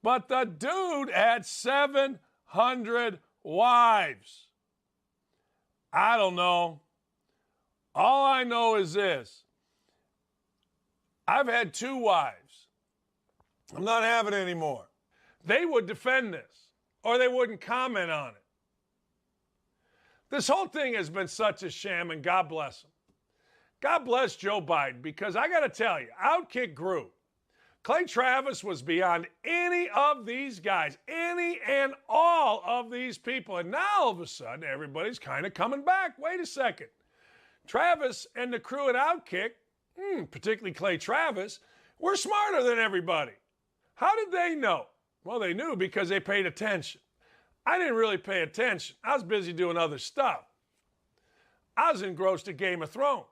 But the dude had 700 wives. I don't know. All I know is this. I've had 2 wives. I'm not having any more. They would defend this, or they wouldn't comment on it. This whole thing has been such a sham, and God bless him. God bless Joe Biden, because I got to tell you, OutKick grew. Clay Travis was beyond any of these guys, any and all of these people. And now all of a sudden, everybody's kind of coming back. Wait a second. Travis and the crew at OutKick, particularly Clay Travis, were smarter than everybody. How did they know? Well, they knew because they paid attention. I didn't really pay attention. I was busy doing other stuff. I was engrossed in Game of Thrones.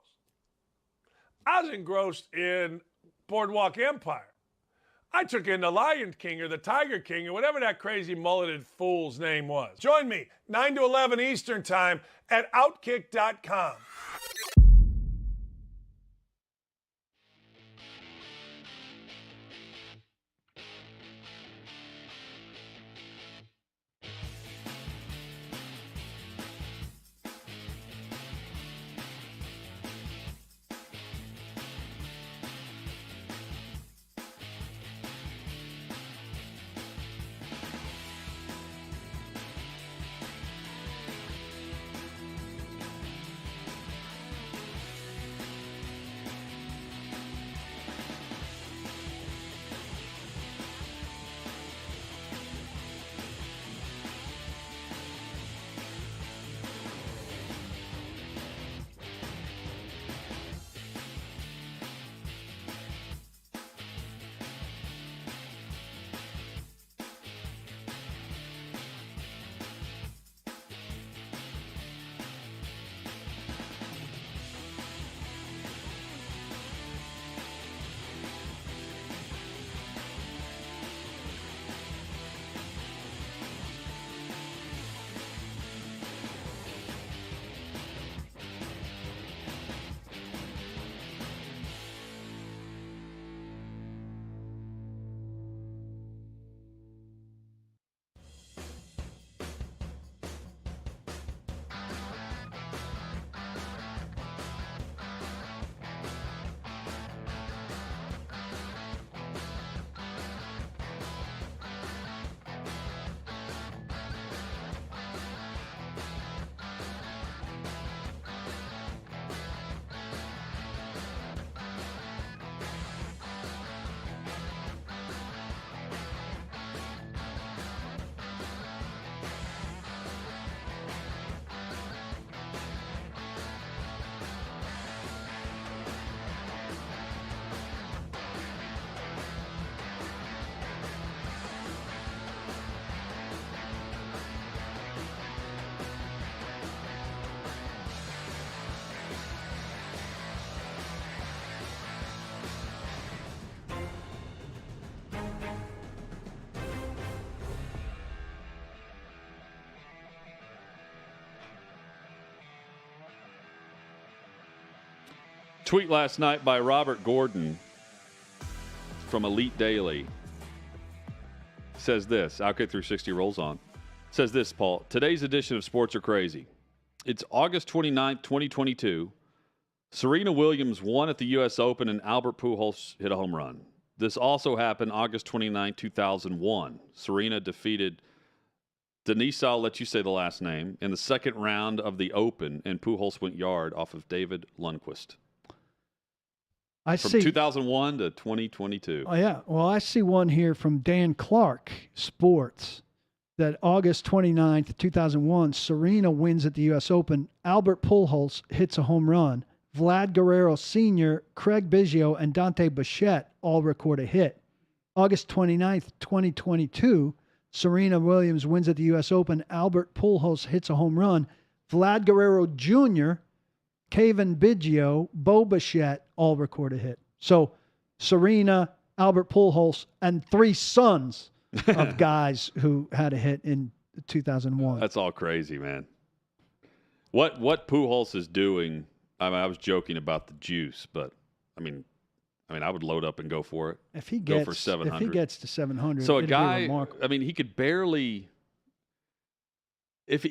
I was engrossed in Boardwalk Empire. I took in the Lion King or the Tiger King or whatever that crazy mulleted fool's name was. Join me 9 to 11 Eastern Time at OutKick.com. Tweet last night by Robert Gordon from Elite Daily says this. OutKick 360 rolls on. Says this, Paul. Today's edition of Sports Are Crazy. It's August 29th, 2022. Serena Williams won at the U.S. Open and Albert Pujols hit a home run. This also happened August 29, 2001. Serena defeated Denise, I'll let you say the last name, in the second round of the Open, and Pujols went yard off of David Lundquist. From 2001 to 2022. Oh, yeah. Well, I see one here from Dan Clark, Sports, that August 29th, 2001, Serena wins at the U.S. Open. Albert Pujols hits a home run. Vlad Guerrero Sr., Craig Biggio, and Dante Bichette all record a hit. August 29th, 2022, Serena Williams wins at the U.S. Open. Albert Pujols hits a home run. Vlad Guerrero Jr., Kevin Biggio, Bo Bichette all record a hit. So Serena, Albert Pujols, and 3 sons of guys who had a hit in 2001. That's all crazy, man. What Pujols is doing, I was joking about the juice, but I mean, I would load up and go for it. If he go for 700. If he gets to 700, so a it'd guy, be remarkable. I mean, he could barely. If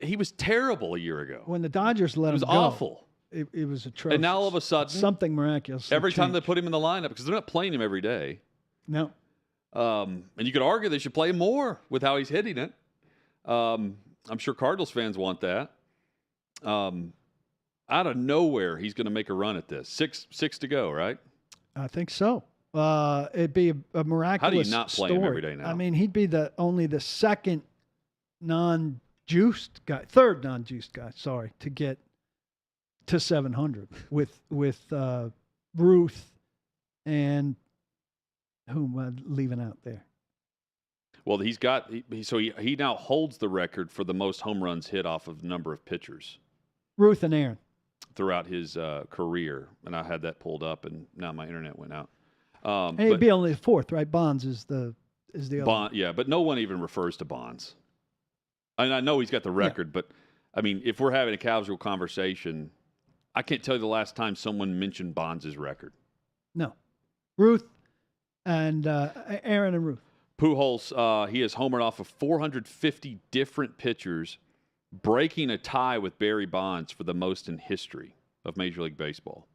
he was terrible a year ago. When the Dodgers let him go, it was awful. It was atrocious. And now all of a sudden, something miraculous. Every time they put him in the lineup, because they're not playing him every day. No. And you could argue they should play him more with how he's hitting it. I'm sure Cardinals fans want that. Out of nowhere, he's going to make a run at this. Six to go, right? I think so. It'd be a miraculous How do you not play story. him every day now? I mean, he'd be only the second non-juiced guy, third non-juiced guy, sorry, to get to 700 with Ruth and whom am I leaving out there? Well, he now holds the record for the most home runs hit off of number of pitchers. Ruth and Aaron. Throughout his career, and I had that pulled up, and now my internet went out. And he'd be only the 4th, right? Bonds is the other. Bond, yeah, but no one even refers to Bonds. I know he's got the record, but I mean, if we're having a casual conversation, I can't tell you the last time someone mentioned Bonds' record. No, Ruth and Aaron and Ruth. Pujols, he has homered off of 450 different pitchers, breaking a tie with Barry Bonds for the most in history of Major League Baseball.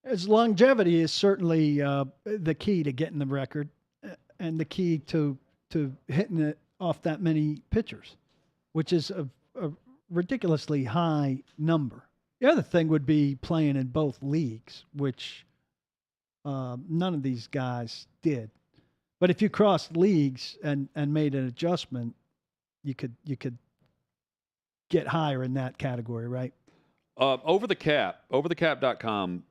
His longevity is certainly the key to getting the record and the key to hitting it off that many pitchers, which is a ridiculously high number. The other thing would be playing in both leagues, which none of these guys did. But if you crossed leagues and made an adjustment, you could get higher in that category, right? Overthecap.com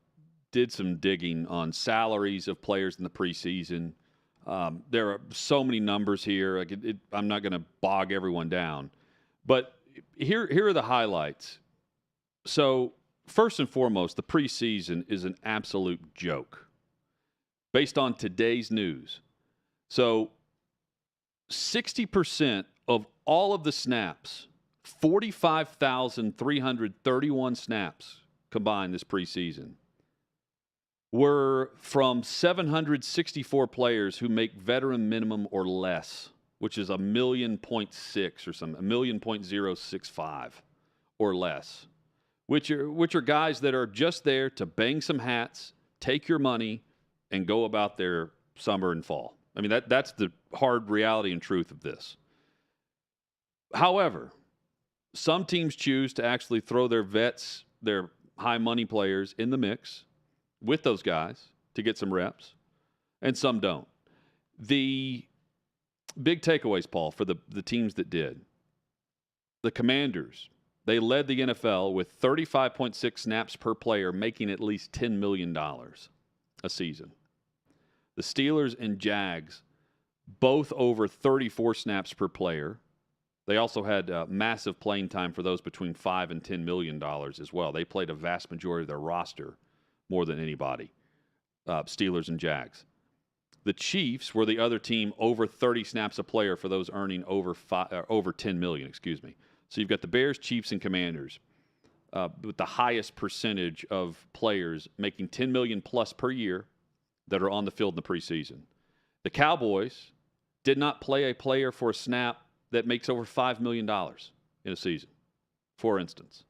did some digging on salaries of players in the preseason. There are so many numbers here. I'm not going to bog everyone down. But here are the highlights. So, first and foremost, the preseason is an absolute joke based on today's news. So, 60% of all of the snaps, 45,331 snaps combined this preseason, were from 764 players who make veteran minimum or less, which is 1.6 million or something, 1.065 or less, which are guys that are just there to bang some hats, take your money, and go about their summer and fall. I mean, that's the hard reality and truth of this. However, some teams choose to actually throw their vets, their high money players in the mix with those guys to get some reps, and some don't. The big takeaways, Paul, for the teams that did. The Commanders, they led the NFL with 35.6 snaps per player, making at least $10 million a season. The Steelers and Jags, both over 34 snaps per player. They also had massive playing time for those between $5 and $10 million as well. They played a vast majority of their roster more than anybody, Steelers and Jags. The Chiefs were the other team over 30 snaps a player for those earning over $10 million, excuse me. So you've got the Bears, Chiefs, and Commanders with the highest percentage of players making $10 million plus per year that are on the field in the preseason. The Cowboys did not play a player for a snap that makes over $5 million in a season, for instance.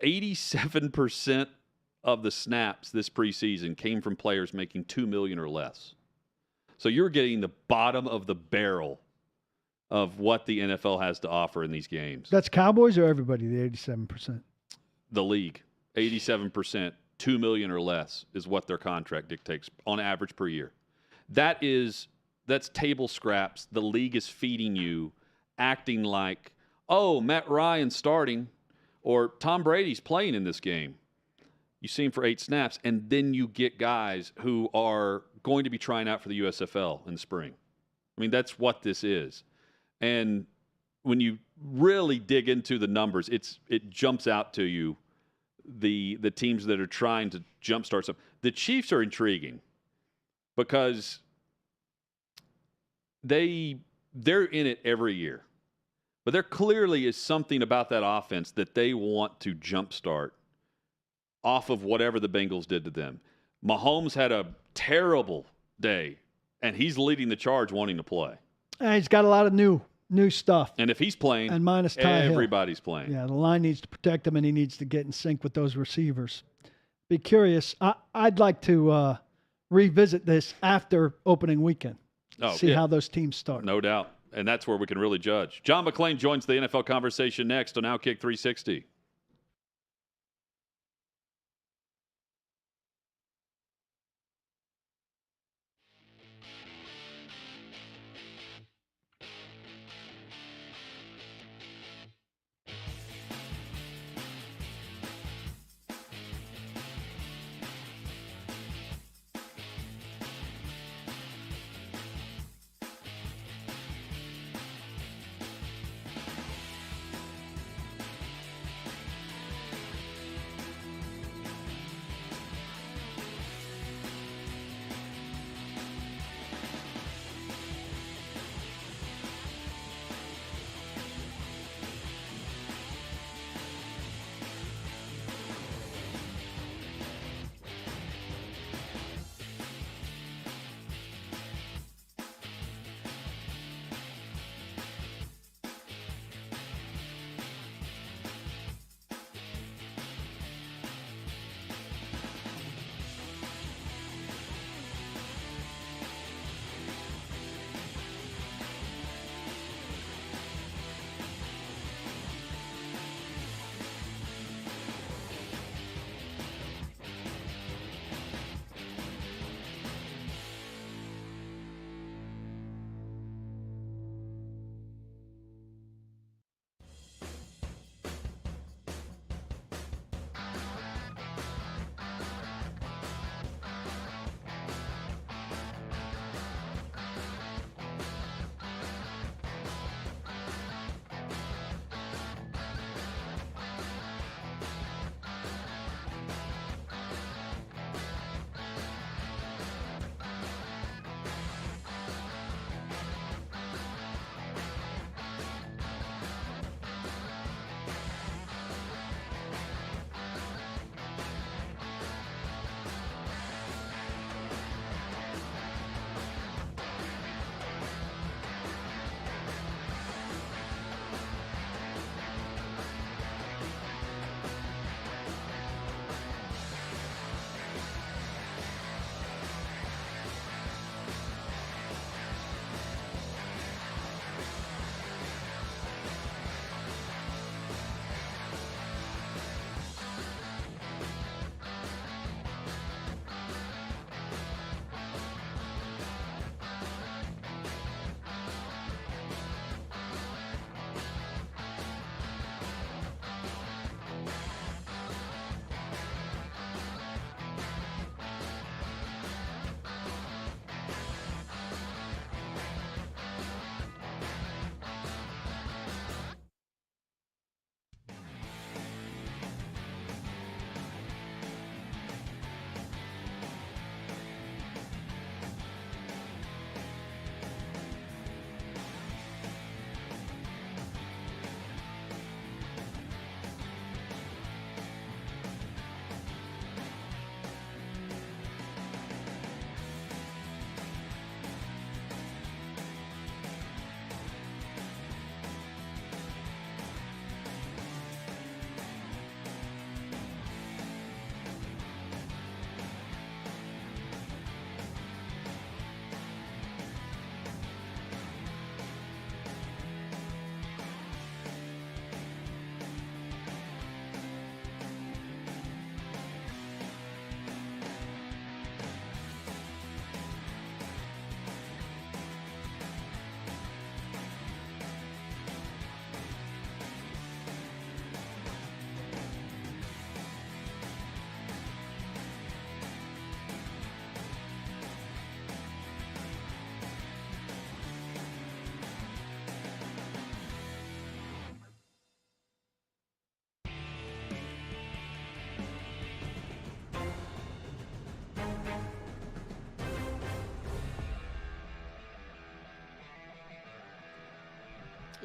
87% of the snaps this preseason came from players making $2 million or less. So you're getting the bottom of the barrel of what the NFL has to offer in these games. That's Cowboys or everybody, the 87%? The league, 87%, $2 million or less is what their contract dictates on average per year. That's table scraps. The league is feeding you, acting like, oh, Matt Ryan's starting or Tom Brady's playing in this game. You see him for 8 snaps, and then you get guys who are going to be trying out for the USFL in the spring. I mean, that's what this is. And when you really dig into the numbers, it jumps out to you the teams that are trying to jumpstart something. The Chiefs are intriguing because they're in it every year. But there clearly is something about that offense that they want to jumpstart off of whatever the Bengals did to them. Mahomes had a terrible day, and he's leading the charge wanting to play. He's got a lot of new stuff. And if he's playing, and minus Ty everybody's Hill. playing. Yeah, the line needs to protect him, and he needs to get in sync with those receivers. Be curious. I'd like to revisit this after opening weekend. See how those teams start. No doubt. And that's where we can really judge. John McClain joins the NFL conversation next on OutKick 360.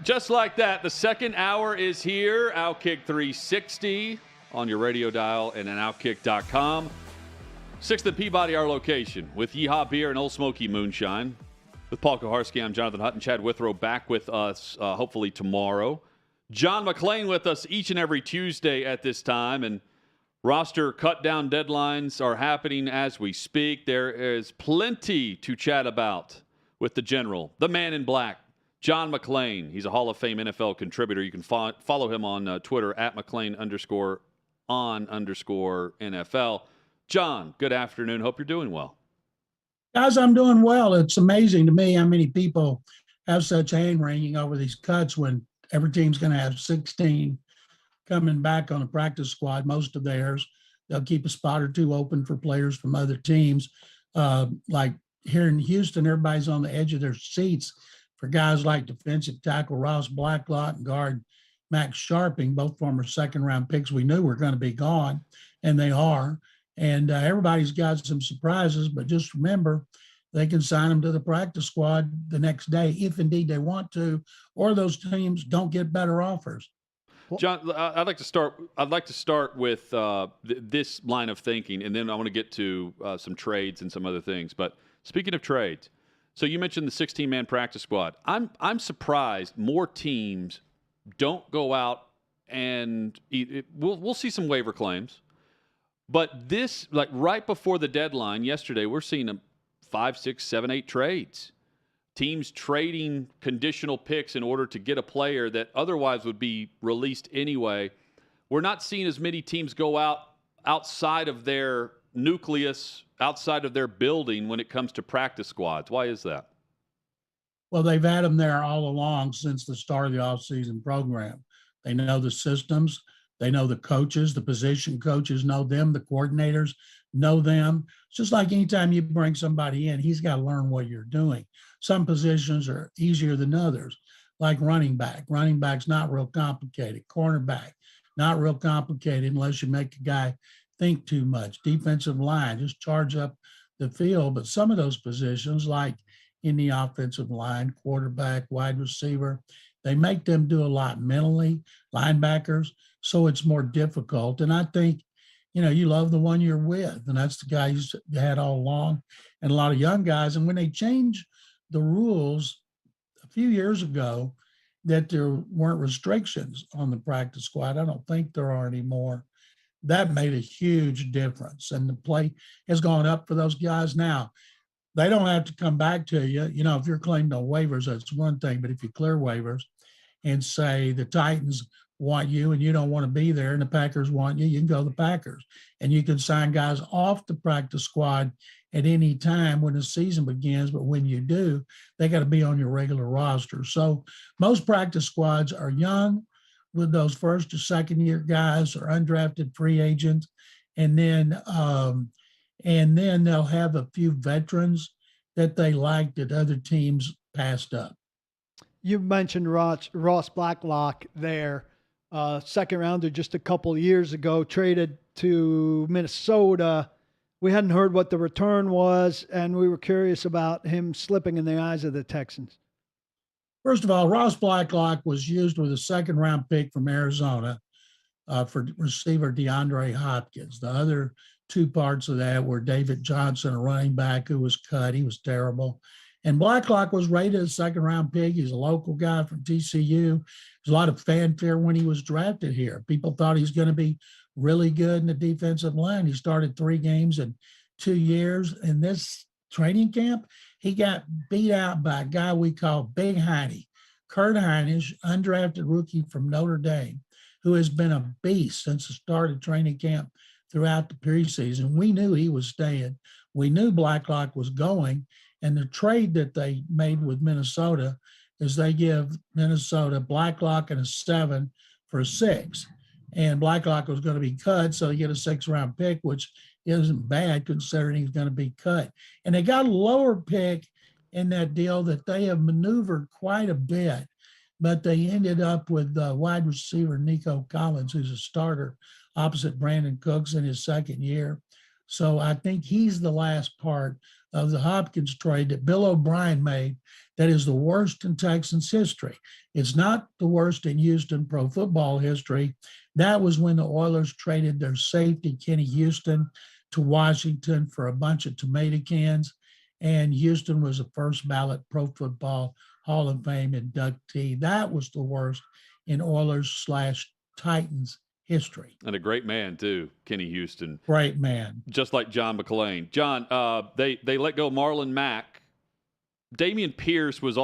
Just like that, the second hour is here. OutKick 360 on your radio dial and at OutKick.com. 6th and Peabody, our location, with Yeehaw Beer and Old Smoky Moonshine. With Paul Koharski, I'm Jonathan Hutton. Chad Withrow back with us hopefully tomorrow. John McClain with us each and every Tuesday at this time. And roster cut-down deadlines are happening as we speak. There is plenty to chat about with the general, the man in black, John McClain. He's a Hall of Fame NFL contributor. You can follow him on Twitter at McClain_on_NFL. John, good afternoon. Hope you're doing well. Guys, I'm doing well. It's amazing to me how many people have such hand-wringing over these cuts when every team's going to have 16 coming back on a practice squad, most of theirs. They'll keep a spot or two open for players from other teams. Like here in Houston, everybody's on the edge of their seats for guys like defensive tackle Ross Blacklock and guard Max Sharping, both former second-round picks we knew were going to be gone, and they are. And everybody's got some surprises, but just remember, they can sign them to the practice squad the next day, if indeed they want to, or those teams don't get better offers. John, I'd like to start with this line of thinking, and then I want to get to some trades and some other things. But speaking of trades, so you mentioned the 16-man practice squad. I'm surprised more teams don't go out and we'll see some waiver claims. But this, like right before the deadline yesterday, we're seeing 5, 6, 7, 8 trades. Teams trading conditional picks in order to get a player that otherwise would be released anyway. We're not seeing as many teams go outside of their nucleus, outside of their building when it comes to practice squads. Why is that? Well, they've had them there all along since the start of the offseason program. They know the systems. They know the coaches, the position coaches know them, the coordinators know them. It's just like anytime you bring somebody in, he's got to learn what you're doing. Some positions are easier than others, like running back. Running back's not real complicated. Cornerback, not real complicated unless you make a guy think too much. Defensive line, just charge up the field. But some of those positions, like in the offensive line, quarterback, wide receiver, they make them do a lot mentally, linebackers, so it's more difficult. And I think, you love the one you're with, and that's the guy you had all along, and a lot of young guys. And when they changed the rules a few years ago that there weren't restrictions on the practice squad, I don't think there are anymore. That made a huge difference, and the play has gone up for those guys now. They don't have to come back to you. If you're claimed on waivers, that's one thing, but if you clear waivers and say the Titans want you and you don't want to be there and the Packers want you, you can go to the Packers. And you can sign guys off the practice squad at any time when the season begins, but when you do, they got to be on your regular roster. So most practice squads are young with those first or second year guys or undrafted free agents. And then they'll have a few veterans that they like that other teams passed up. You mentioned Ross Blacklock there, second rounder just a couple of years ago, traded to Minnesota. We hadn't heard what the return was, and we were curious about him slipping in the eyes of the Texans. First of all, Ross Blacklock was used with a second-round pick from Arizona for receiver DeAndre Hopkins. The other two parts of that were David Johnson, a running back who was cut. He was terrible. And Blacklock was rated a second-round pick. He's a local guy from TCU. There's a lot of fanfare when he was drafted here. People thought he was going to be really good in the defensive line. He started 3 games in 2 years. In this training camp, he got beat out by a guy we call Big Heine, Kurt Heinisch, undrafted rookie from Notre Dame, who has been a beast since the start of training camp throughout the preseason. We knew he was staying. We knew Blacklock was going. And the trade that they made with Minnesota is they give Minnesota Blacklock and a 7 for a 6. And Blacklock was going to be cut, so they get a 6th-round pick, which isn't bad considering he's going to be cut. And they got a lower pick in that deal that they have maneuvered quite a bit, but they ended up with wide receiver Nico Collins, who's a starter opposite Brandon Cooks in his second year. So I think he's the last part of the Hopkins trade that Bill O'Brien made that is the worst in Texans history. It's not the worst in Houston pro football history. That was when the Oilers traded their safety, Kenny Houston, to Washington for a bunch of tomato cans. And Houston was a first ballot Pro Football Hall of Fame inductee. That was the worst in Oilers/Titans history. And a great man, too, Kenny Houston. Great man. Just like John McClain. John, they let go Marlon Mack. Damien Pierce was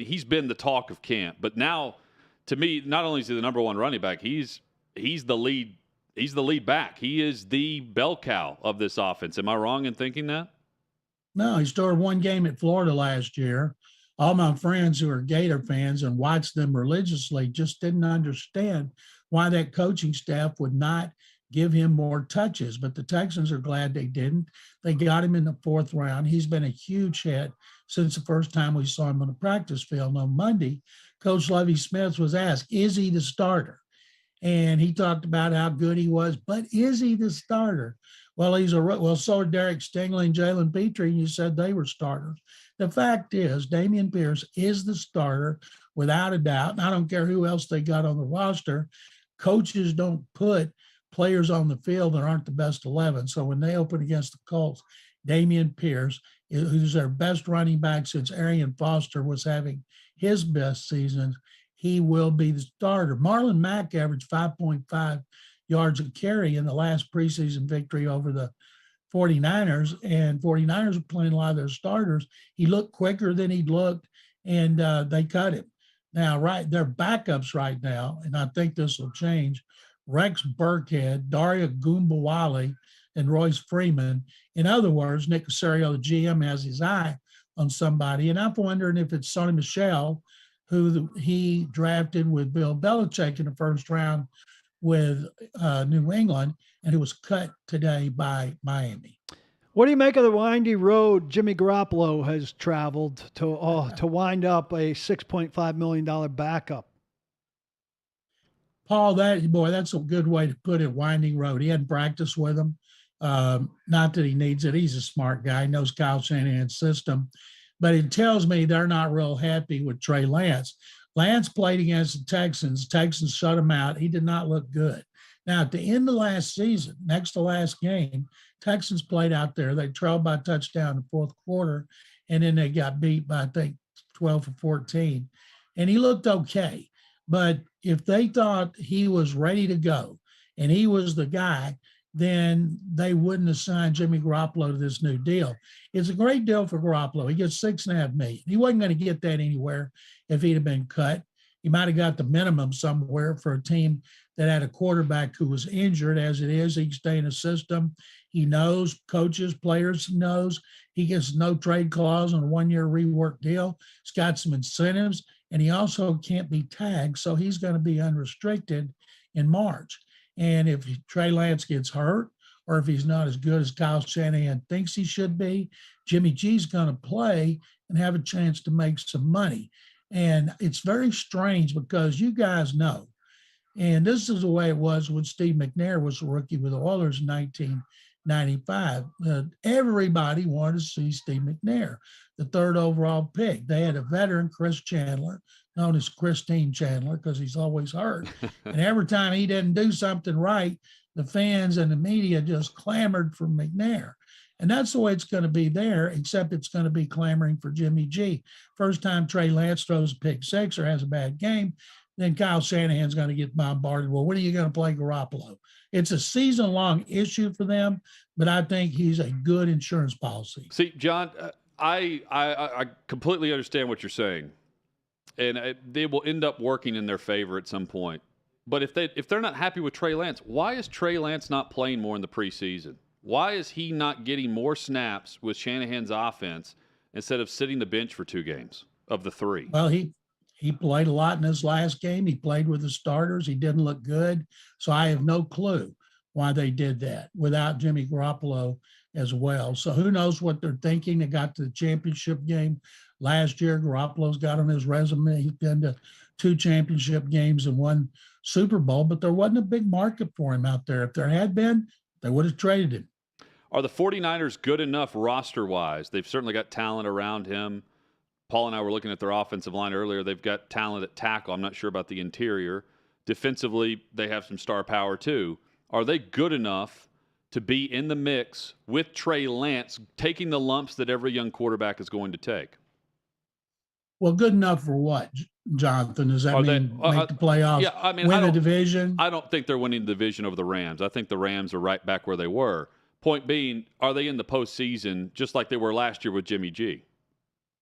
he's been the talk of camp. But now, to me, not only is he the number one running back, he's the lead. He's the lead back. He is the bell cow of this offense. Am I wrong in thinking that? No, he started one game at Florida last year. All my friends who are Gator fans and watched them religiously just didn't understand why that coaching staff would not give him more touches. But the Texans are glad they didn't. They got him in the 4th round. He's been a huge hit since the first time we saw him on the practice field on Monday. Coach Lovie Smith was asked, is he the starter? And he talked about how good he was, but is he the starter? Well, so are Derek Stingley and Jalen Petrie, and you said they were starters. The fact is, Damien Pierce is the starter without a doubt. And I don't care who else they got on the roster. Coaches don't put players on the field that aren't the best 11. So when they open against the Colts, Damien Pierce, who's their best running back since Arian Foster was having his best season, he will be the starter. Marlon Mack averaged 5.5 yards a carry in the last preseason victory over the 49ers, and 49ers are playing a lot of their starters. He looked quicker than he'd looked, and they cut him. Now, they're backups right now, and I think this will change. Rex Burkhead, Daria Goombawale, and Royce Freeman. In other words, Nick Caserio, the GM, has his eye on somebody, and I'm wondering if it's Sonny Michel, who he drafted with Bill Belichick in the 1st round with New England, and who was cut today by Miami. What do you make of the windy road Jimmy Garoppolo has traveled to wind up a $6.5 million backup? Paul, that's a good way to put it, winding road. He hadn't practiced with him. Not that he needs it. He's a smart guy. He knows Kyle Shanahan's system. But it tells me they're not real happy with Trey Lance. Lance played against the Texans. Texans shut him out. He did not look good. Now, at the end of last season, next to last game, Texans played out there. They trailed by a touchdown in the 4th quarter, and then they got beat by, I think, 12 or 14. And he looked okay. But if they thought he was ready to go and he was the guy, then they wouldn't have signed Jimmy Garoppolo to this new deal. It's a great deal for Garoppolo. He gets $6.5 million. He wasn't going to get that anywhere if he'd have been cut. He might have got the minimum somewhere for a team that had a quarterback who was injured. As it is, he can stay in the system. He knows coaches, players, he knows. He gets no trade clause on a 1-year rework deal. He's got some incentives, and he also can't be tagged, so he's going to be unrestricted in March. And if Trey Lance gets hurt, or if he's not as good as Kyle Shanahan thinks he should be, Jimmy G's going to play and have a chance to make some money. And it's very strange because you guys know, and this is the way it was when Steve McNair was a rookie with the Oilers in 1995. Everybody wanted to see Steve McNair, the 3rd overall pick. They had a veteran, Chris Chandler, known as Christine Chandler, because he's always hurt. And every time he didn't do something right, the fans and the media just clamored for McNair. And that's the way it's going to be there, except it's going to be clamoring for Jimmy G. First time Trey Lance throws a pick 6 or has a bad game, then Kyle Shanahan's going to get bombarded. Well, when are you going to play Garoppolo? It's a season-long issue for them, but I think he's a good insurance policy. See, John, I completely understand what you're saying. And they will end up working in their favor at some point. But if they're not happy with Trey Lance, why is Trey Lance not playing more in the preseason? Why is he not getting more snaps with Shanahan's offense instead of sitting the bench for 2 games of the 3? Well, he played a lot in his last game. He played with the starters. He didn't look good. So I have no clue why they did that without Jimmy Garoppolo as well. So who knows what they're thinking. They got to the championship game last year. Garoppolo's got on his resume. He's been to 2 championship games and 1 Super Bowl, but there wasn't a big market for him out there. If there had been, they would have traded him. Are the 49ers good enough roster-wise? They've certainly got talent around him. Paul and I were looking at their offensive line earlier. They've got talent at tackle. I'm not sure about the interior. Defensively, they have some star power too. Are they good enough to be in the mix with Trey Lance taking the lumps that every young quarterback is going to take? Well, good enough for what, Jonathan? Does that mean make the playoffs, yeah, I mean, win the division? I don't think they're winning the division over the Rams. I think the Rams are right back where they were. Point being, are they in the postseason just like they were last year with Jimmy G?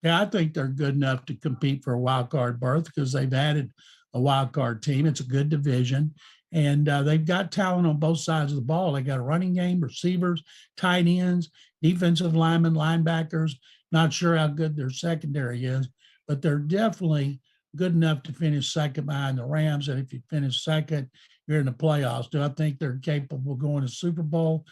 Yeah, I think they're good enough to compete for a wild card berth because they've added a wild card team. It's a good division, and they've got talent on both sides of the ball. They got a running game, receivers, tight ends, defensive linemen, linebackers. Not sure how good their secondary is, but they're definitely good enough to finish second behind the Rams. And if you finish second, you're in the playoffs. Do I think they're capable of going to Super Bowl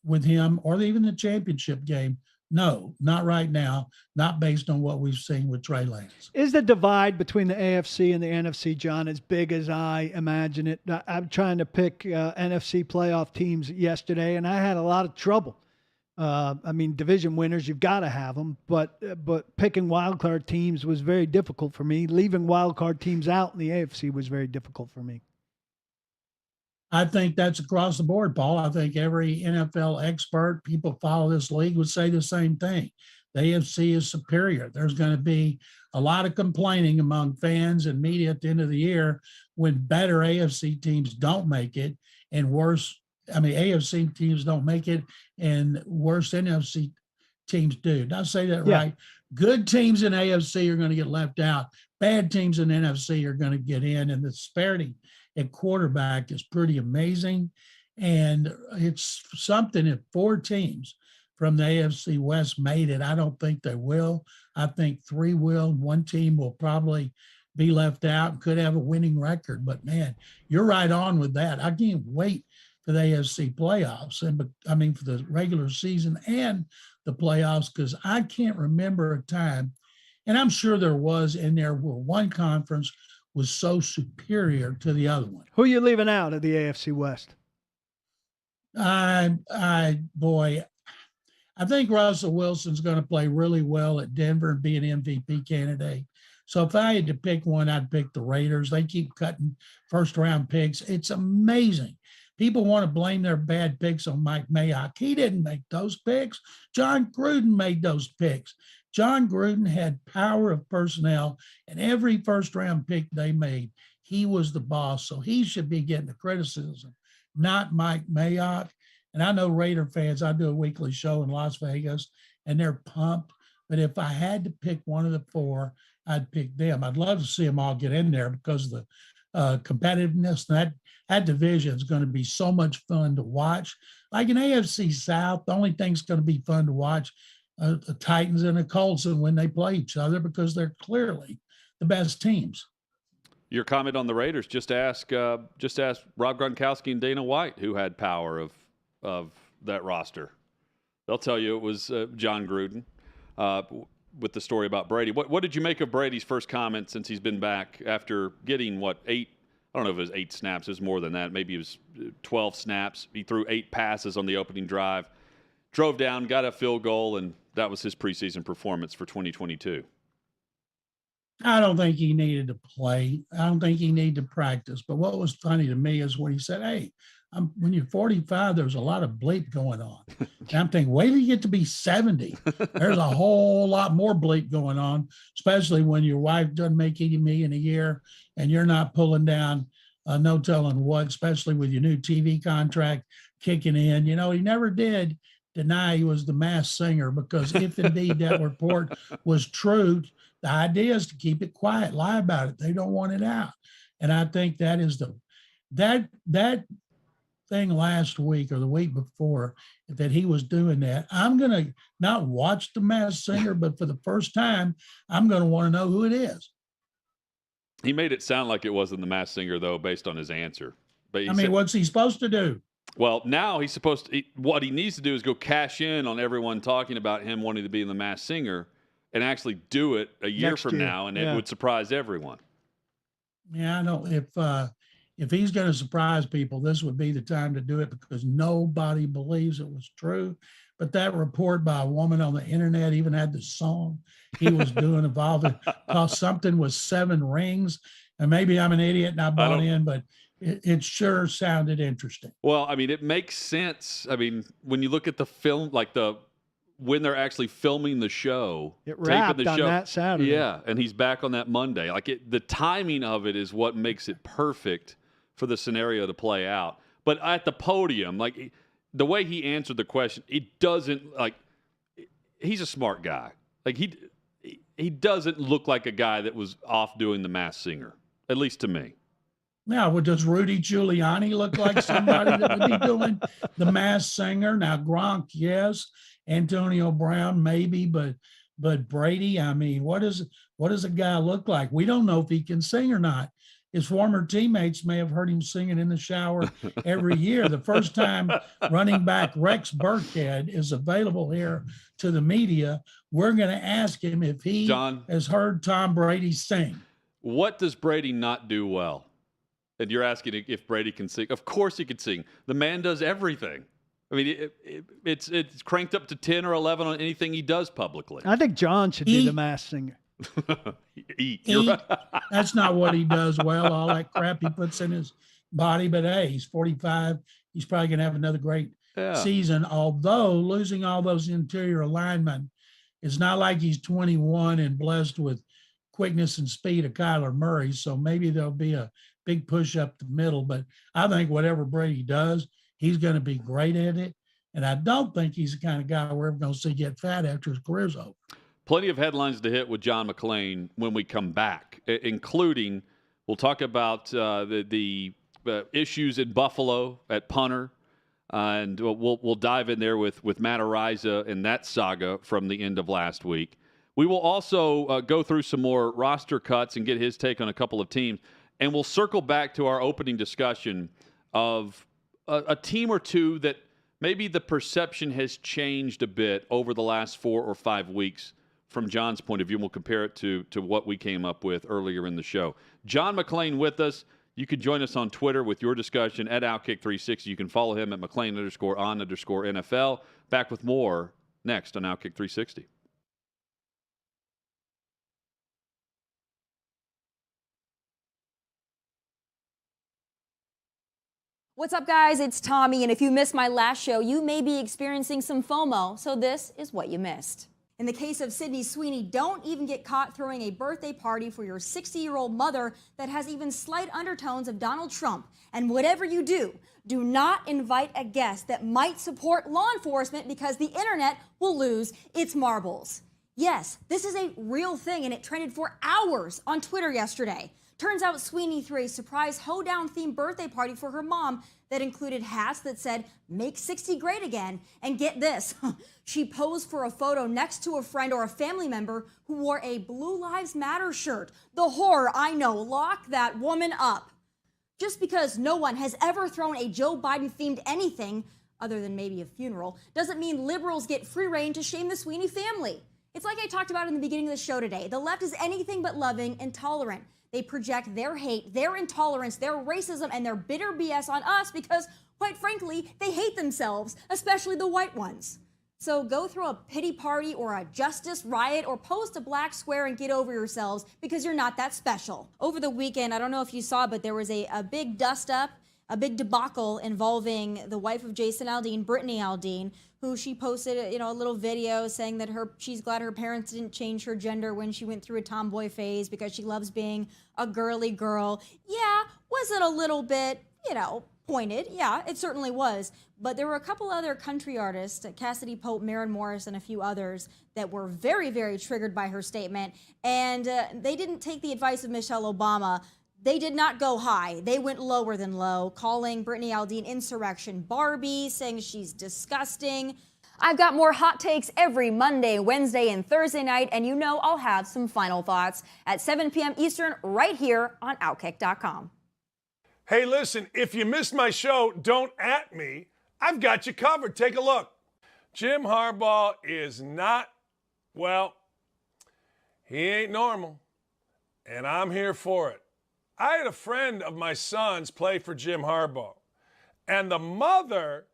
with him or even the championship game? No, not right now, not based on what we've seen with Trey Lance. Is the divide between the AFC and the NFC, John, as big as I imagine it? I'm trying to pick NFC playoff teams yesterday, and I had a lot of trouble. I mean, division winners, you've got to have them, but picking wild card teams was very difficult for me. Leaving wild card teams out in the AFC was very difficult for me. I think that's across the board, Paul. I think every NFL expert, people follow this league, would say the same thing. The AFC is superior. There's going to be a lot of complaining among fans and media at the end of the year when better AFC teams don't make it and AFC teams don't make it and worse NFC teams do. Did I say that right? Good teams in AFC are going to get left out. Bad teams in NFC are going to get in, and the disparity at quarterback is pretty amazing. And it's something if 4 teams from the AFC West made it. I don't think they will. I think 3 will. 1 team will probably be left out and could have a winning record. But, man, you're right on with that. I can't wait for the AFC playoffs, for the regular season and the playoffs, because I can't remember a time, and I'm sure there was in there where one conference was so superior to the other one. Who are you leaving out of the AFC West? I think Russell Wilson's going to play really well at Denver and be an MVP candidate. So if I had to pick one, I'd pick the Raiders. They keep cutting first-round picks. It's amazing. People want to blame their bad picks on Mike Mayock. He didn't make those picks. John Gruden made those picks. John Gruden had power of personnel, and every first-round pick they made, he was the boss. So he should be getting the criticism, not Mike Mayock. And I know Raider fans, I do a weekly show in Las Vegas, and they're pumped. But if I had to pick one of the 4, I'd pick them. I'd love to see them all get in there because of the competitiveness. That division is going to be so much fun to watch. Like in AFC South, the only thing's going to be fun to watch the Titans and the Colts and when they play each other, because they're clearly the best teams. Your comment on the Raiders, just ask Rob Gronkowski and Dana White who had power of that roster. They'll tell you it was John Gruden with the story about Brady. What did you make of Brady's first comment since he's been back after getting, 8? I don't know if it was 8 snaps. It was more than that. Maybe it was 12 snaps. He threw 8 passes on the opening drive, drove down, got a field goal, and that was his preseason performance for 2022. I don't think he needed to play. I don't think he needed to practice. But what was funny to me is when he said, hey, when you're 45, there's a lot of bleep going on. And I'm thinking, wait till you get to be 70. There's a whole lot more bleep going on, especially when your wife doesn't make $80 million a year and you're not pulling down no telling what, especially with your new TV contract kicking in. He never did deny he was the Masked Singer, because if indeed that report was true, the idea is to keep it quiet, lie about it. They don't want it out. And I think that is that thing last week or the week before that he was doing that. I'm going to not watch the Masked Singer, but for the first time, I'm going to want to know who it is. He made it sound like it wasn't the Masked Singer, though, based on his answer. But what's he supposed to do? Well, now he's supposed to. What he needs to do is go cash in on everyone talking about him wanting to be in the Masked Singer, and actually do it a year from now, and it would surprise everyone. Yeah, I know. if he's going to surprise people, this would be the time to do it because nobody believes it was true. But that report by a woman on the internet even had the song he was doing involved because something was 7 rings. And maybe I'm an idiot and I bought in, but it sure sounded interesting. Well, I mean, it makes sense. I mean, when you look at the film, like when they're actually filming the show, it wrapped on that Saturday. Yeah, and he's back on that Monday. Like the timing of it is what makes it perfect for the scenario to play out. But at the podium, like the way he answered the question, it doesn't like he's a smart guy. Like he doesn't look like a guy that was off doing the Masked Singer, at least to me. Now, does Rudy Giuliani look like somebody that would be doing the Masked Singer? Now, Gronk, yes. Antonio Brown, maybe, but Brady, I mean, what does a guy look like? We don't know if he can sing or not. His former teammates may have heard him singing in the shower every year. The first time running back Rex Burkhead is available here to the media, we're going to ask him if he has heard Tom Brady sing. What does Brady not do well? And you're asking if Brady can sing. Of course he can sing. The man does everything. I mean, it's cranked up to 10 or 11 on anything he does publicly. I think John should be the Masked Singer. Eat. That's not what he does well, all that crap he puts in his body. But, hey, he's 45. He's probably going to have another great season, although losing all those interior linemen, it's not like he's 21 and blessed with quickness and speed of Kyler Murray, so maybe there'll be a big push up the middle. But I think whatever Brady does, he's going to be great at it. And I don't think he's the kind of guy we're ever going to see get fat after his career's over. Plenty of headlines to hit with John McClain when we come back, including we'll talk about the issues in Buffalo at punter, and we'll dive in there with Matt Araiza and that saga from the end of last week. We will also go through some more roster cuts and get his take on a couple of teams, and we'll circle back to our opening discussion of a team or two that maybe the perception has changed a bit over the last 4 or 5 weeks from John's point of view. We'll compare it to what we came up with earlier in the show. John McClain with us. You can join us on Twitter with your discussion at OutKick360. You can follow him at McClain_on_NFL. Back with more next on OutKick 360. What's up, guys? It's Tommy, and if you missed my last show, you may be experiencing some FOMO, so this is what you missed. In the case of Sydney Sweeney, don't even get caught throwing a birthday party for your 60-year-old mother that has even slight undertones of Donald Trump. And whatever you do, do not invite a guest that might support law enforcement because the internet will lose its marbles. Yes, this is a real thing, and it trended for hours on Twitter yesterday. Turns out Sweeney threw a surprise hoedown themed birthday party for her mom that included hats that said, "Make 60 great again." And get this, she posed for a photo next to a friend or a family member who wore a Blue Lives Matter shirt. The horror, I know, lock that woman up. Just because no one has ever thrown a Joe Biden themed anything, other than maybe a funeral, doesn't mean liberals get free reign to shame the Sweeney family. It's like I talked about in the beginning of the show today. The left is anything but loving and tolerant. They project their hate, their intolerance, their racism, and their bitter BS on us because, quite frankly, they hate themselves, especially the white ones. So go throw a pity party or a justice riot or post a black square and get over yourselves because you're not that special. Over the weekend, I don't know if you saw, but there was a big dust-up, a big debacle involving the wife of Jason Aldean, Brittany Aldean, who she posted a little video saying that she's glad her parents didn't change her gender when she went through a tomboy phase because she loves being a girly girl. Yeah, was it a little bit, pointed? Yeah, it certainly was. But there were a couple other country artists, Cassidy Pope, Maren Morris, and a few others that were very, very triggered by her statement. And they didn't take the advice of Michelle Obama. They did not go high. They went lower than low, calling Brittany Aldean Insurrection Barbie, saying she's disgusting. I've got more hot takes every Monday, Wednesday, and Thursday night, and I'll have some final thoughts at 7 p.m. Eastern right here on OutKick.com. Hey, listen, if you missed my show, don't at me. I've got you covered. Take a look. Jim Harbaugh is not, he ain't normal, and I'm here for it. I had a friend of my son's play for Jim Harbaugh, and the mother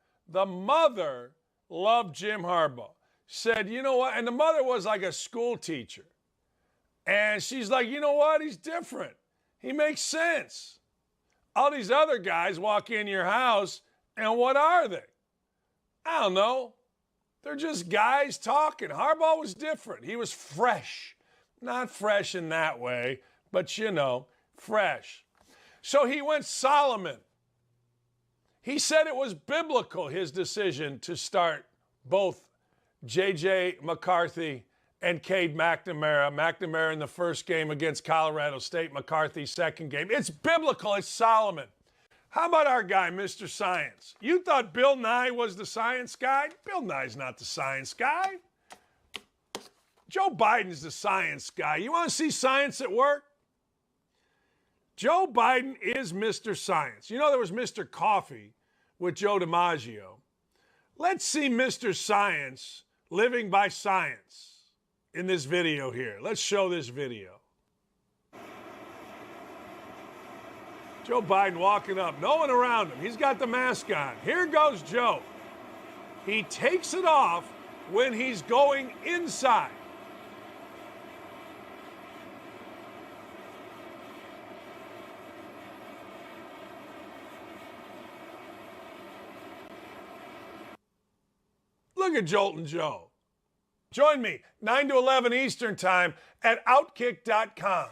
loved Jim Harbaugh. Said, you know what? And the mother was like a school teacher. And she's like, you know what? He's different. He makes sense. All these other guys walk in your house, and what are they? I don't know. They're just guys talking. Harbaugh was different. He was fresh. Not fresh in that way, but, you know, fresh. So he went Solomon. He said it was biblical, his decision to start both J.J. McCarthy and Cade McNamara. McNamara in the first game against Colorado State, McCarthy second game. It's biblical. It's Solomon. How about our guy, Mr. Science? You thought Bill Nye was the science guy? Bill Nye's not the science guy. Joe Biden's the science guy. You want to see science at work? Joe Biden is Mr. Science. You know there was Mr. Coffee with Joe DiMaggio. Let's see Mr. Science living by science in this video here. Let's show this video. Joe Biden walking up, no one around him. He's got the mask on. Here goes Joe. He takes it off when he's going inside. Look at Joltin' Joe. Join me 9 to 11 Eastern Time at OutKick.com.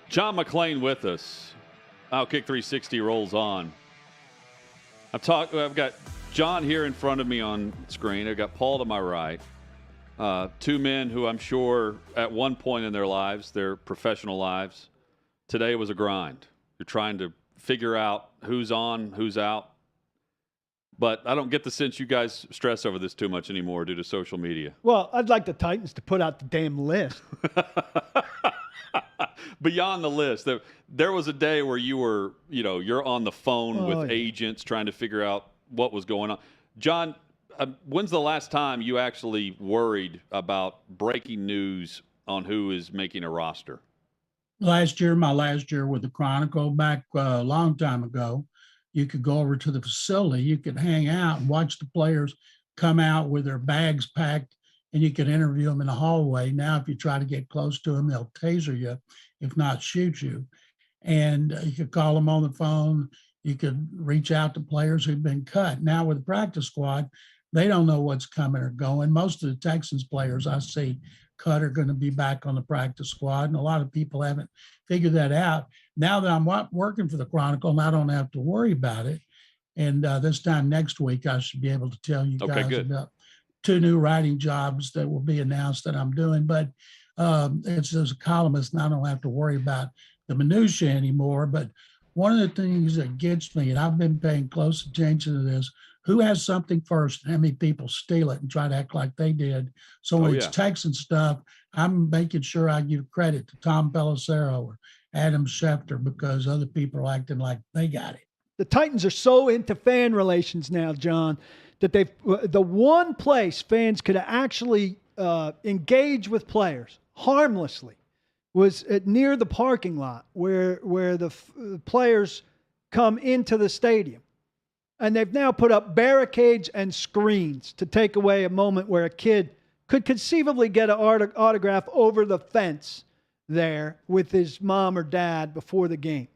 John McClain with us. OutKick 360 rolls on. I've got John here in front of me on screen. I've got Paul to my right. Two men who I'm sure at one point in their lives, their professional lives, today was a grind. You're trying to figure out who's on, who's out. But I don't get the sense you guys stress over this too much anymore due to social media. Well, I'd like the Titans to put out the damn list. Beyond the list, there was a day where you were, you're on the phone with agents trying to figure out what was going on. John, when's the last time you actually worried about breaking news on who is making a roster? My last year with the Chronicle, back a long time ago, you could go over to the facility, you could hang out and watch the players come out with their bags packed, and you could interview them in the hallway. Now, if you try to get close to them, they'll taser you, if not shoot you. And you could call them on the phone. You could reach out to players who've been cut. Now, with the practice squad, they don't know what's coming or going. Most of the Texans players I see cut are going to be back on the practice squad, and a lot of people haven't figured that out. Now that I'm working for the Chronicle, and I don't have to worry about it, and this time next week, I should be able to tell you guys about 2 new writing jobs that will be announced that I'm doing. But it's as a columnist, and I don't have to worry about the minutia anymore. But one of the things that gets me, and I've been paying close attention to this, who has something first and how many people steal it and try to act like they did. So when it's Texan stuff, I'm making sure I give credit to Tom Pelissero or Adam Schefter because other people are acting like they got it. The Titans are so into fan relations now, John, that the one place fans could actually engage with players harmlessly was near the parking lot where the players come into the stadium. And they've now put up barricades and screens to take away a moment where a kid could conceivably get an autograph over the fence there with his mom or dad before the game.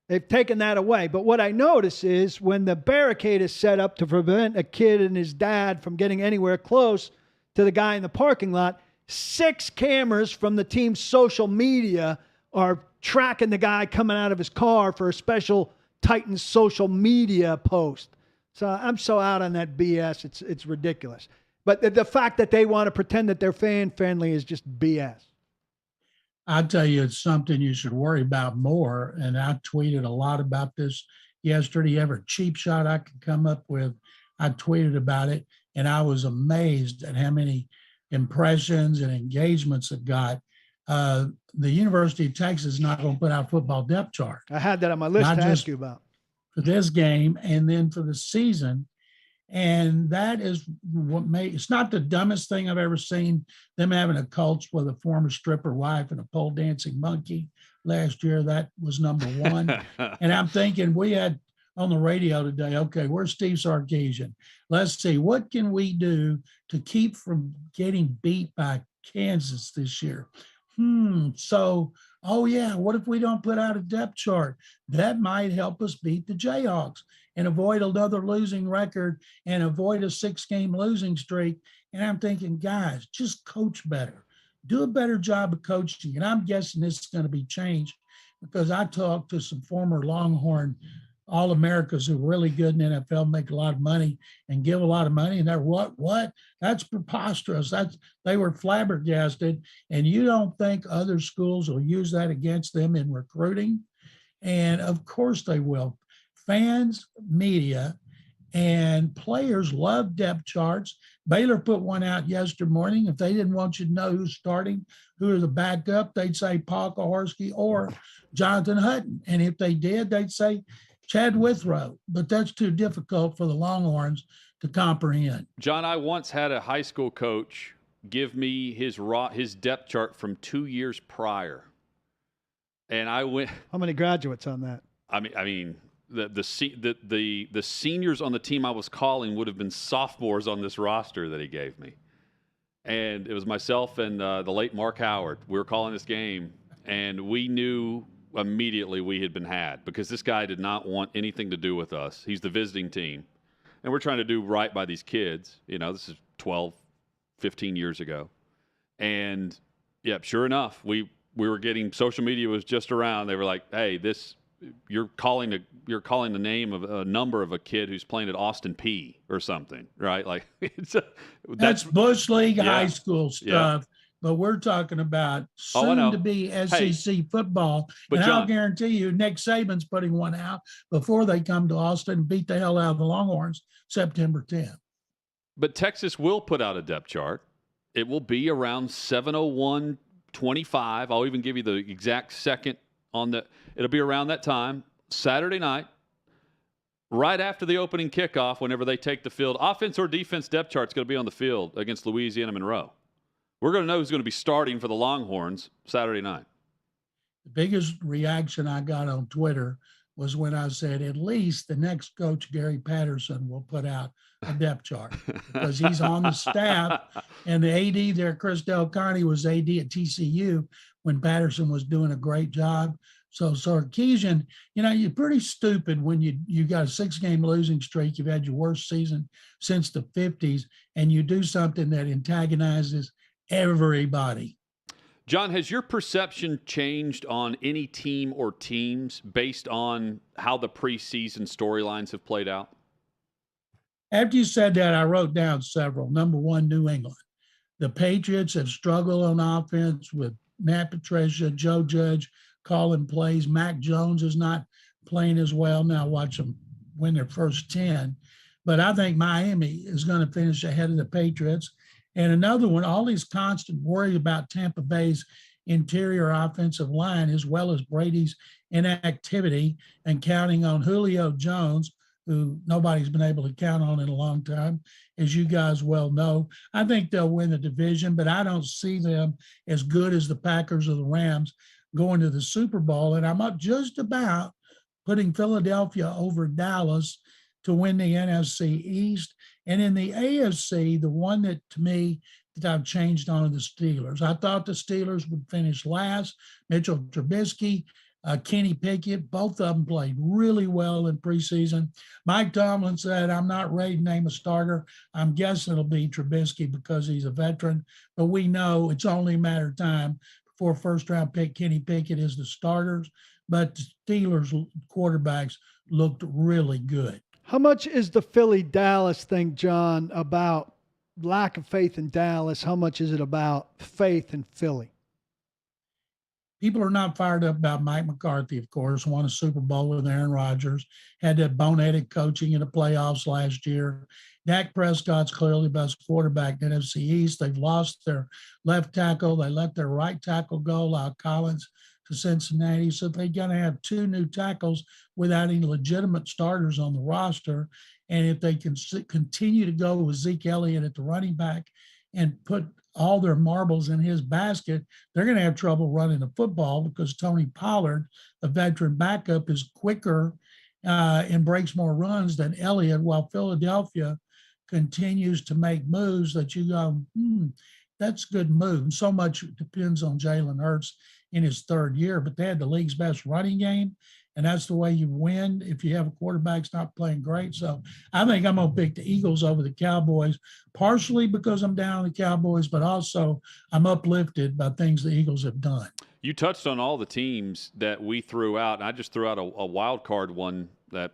They've taken that away. But what I notice is when the barricade is set up to prevent a kid and his dad from getting anywhere close to the guy in the parking lot, 6 cameras from the team's social media are tracking the guy coming out of his car for a special Titans social media post. So I'm so out on that BS. It's ridiculous. But the fact that they want to pretend that they're fan-friendly is just BS. I'll tell you, it's something you should worry about more. And I tweeted a lot about this yesterday. Every cheap shot I could come up with, I tweeted about it. And I was amazed at how many impressions and engagements it got. The University of Texas is not going to put out football depth chart. I had that on my list to ask you about. For this game and then for the season. And that is what it's not the dumbest thing I've ever seen, them having a Colts with a former stripper wife and a pole dancing monkey last year. That was number one. And I'm thinking, we had on the radio today, okay, where's Steve Sarkisian? Let's see, what can we do to keep from getting beat by Kansas this year? So, oh yeah, what if we don't put out a depth chart? That might help us beat the Jayhawks and avoid another losing record and avoid a 6-game losing streak. And I'm thinking, guys, just coach better. Do a better job of coaching. And I'm guessing this is going to be changed because I talked to some former Longhorn All-Americans who are really good in the NFL, make a lot of money and give a lot of money. And they're what? That's preposterous. They were flabbergasted. And you don't think other schools will use that against them in recruiting? And of course they will. Fans, media, and players love depth charts. Baylor put one out yesterday morning. If they didn't want you to know who's starting, who is the backup, they'd say Paul Kaharski or Jonathan Hutton. And if they did, they'd say Chad Withrow. But that's too difficult for the Longhorns to comprehend. John, I once had a high school coach give me his depth chart from 2 years prior. And I went. How many graduates on that? I mean, the seniors on the team I was calling would have been sophomores on this roster that he gave me, and it was myself and the late Mark Howard. We were calling this game, and we knew immediately we had been had because this guy did not want anything to do with us. He's the visiting team, and we're trying to do right by these kids. You know, this is 12, 15 years ago, and yeah, sure enough, we were getting social media was just around. They were like, "Hey, you're calling the name of a number of a kid who's playing at Austin P or something, right?" Like that's Bush League high school stuff. But we're talking about soon to be SEC football. But and John, I'll guarantee you, Nick Saban's putting one out before they come to Austin and beat the hell out of the Longhorns September 10th. But Texas will put out a depth chart. It will be around 7:01:25. I'll even give you the exact second on the. It'll be around that time, Saturday night, right after the opening kickoff, whenever they take the field. Offense or defense depth chart's going to be on the field against Louisiana Monroe. We're going to know who's going to be starting for the Longhorns Saturday night. The biggest reaction I got on Twitter was when I said, at least the next coach, Gary Patterson, will put out a depth chart because he's on the staff. And the AD there, Chris Del Conte, was AD at TCU when Patterson was doing a great job. So Sarkisian, you're pretty stupid when you got a 6-game losing streak. You've had your worst season since the 50s, and you do something that antagonizes everybody. John, has your perception changed on any team or teams based on how the preseason storylines have played out? After you said that, I wrote down several. Number one, New England. The Patriots have struggled on offense with Matt Patricia, Joe Judge calling plays. Mac Jones is not playing as well. Now watch them win their first 10. But I think Miami is going to finish ahead of the Patriots. And another one, all these constant worry about Tampa Bay's interior offensive line, as well as Brady's inactivity and counting on Julio Jones, who nobody's been able to count on in a long time, as you guys well know. I think they'll win the division, but I don't see them as good as the Packers or the Rams going to the Super Bowl. And I'm up just about putting Philadelphia over Dallas to win the NFC East. And in the AFC, the one that to me that I've changed on are the Steelers. I thought the Steelers would finish last. Mitchell Trubisky, Kenny Pickett, both of them played really well in preseason. Mike Tomlin said, I'm not ready to name a starter. I'm guessing it'll be Trubisky because he's a veteran, but we know it's only a matter of time before first-round pick Kenny Pickett is the starters. But the Steelers quarterbacks looked really good. How much is the Philly-Dallas thing, John, about lack of faith in Dallas? How much is it about faith in Philly? People are not fired up about Mike McCarthy, of course, won a Super Bowl with Aaron Rodgers, had that boneheaded coaching in the playoffs last year. Dak Prescott's clearly the best quarterback in the NFC East. They've lost their left tackle. They let their right tackle go, Lyle Collins, to Cincinnati. So they're going to have two new tackles without any legitimate starters on the roster. And if they can continue to go with Zeke Elliott at the running back and put all their marbles in his basket, they're going to have trouble running the football because Tony Pollard, a veteran backup, is quicker and breaks more runs than Elliott, while Philadelphia continues to make moves that you go, that's a good move. And so much depends on Jalen Hurts in his third year, but they had the league's best running game. And that's the way you win if you have a quarterback's not playing great. So I think I'm going to pick the Eagles over the Cowboys, partially because I'm down on the Cowboys, but also I'm uplifted by things the Eagles have done. You touched on all the teams that we threw out, and I just threw out a wild card one that,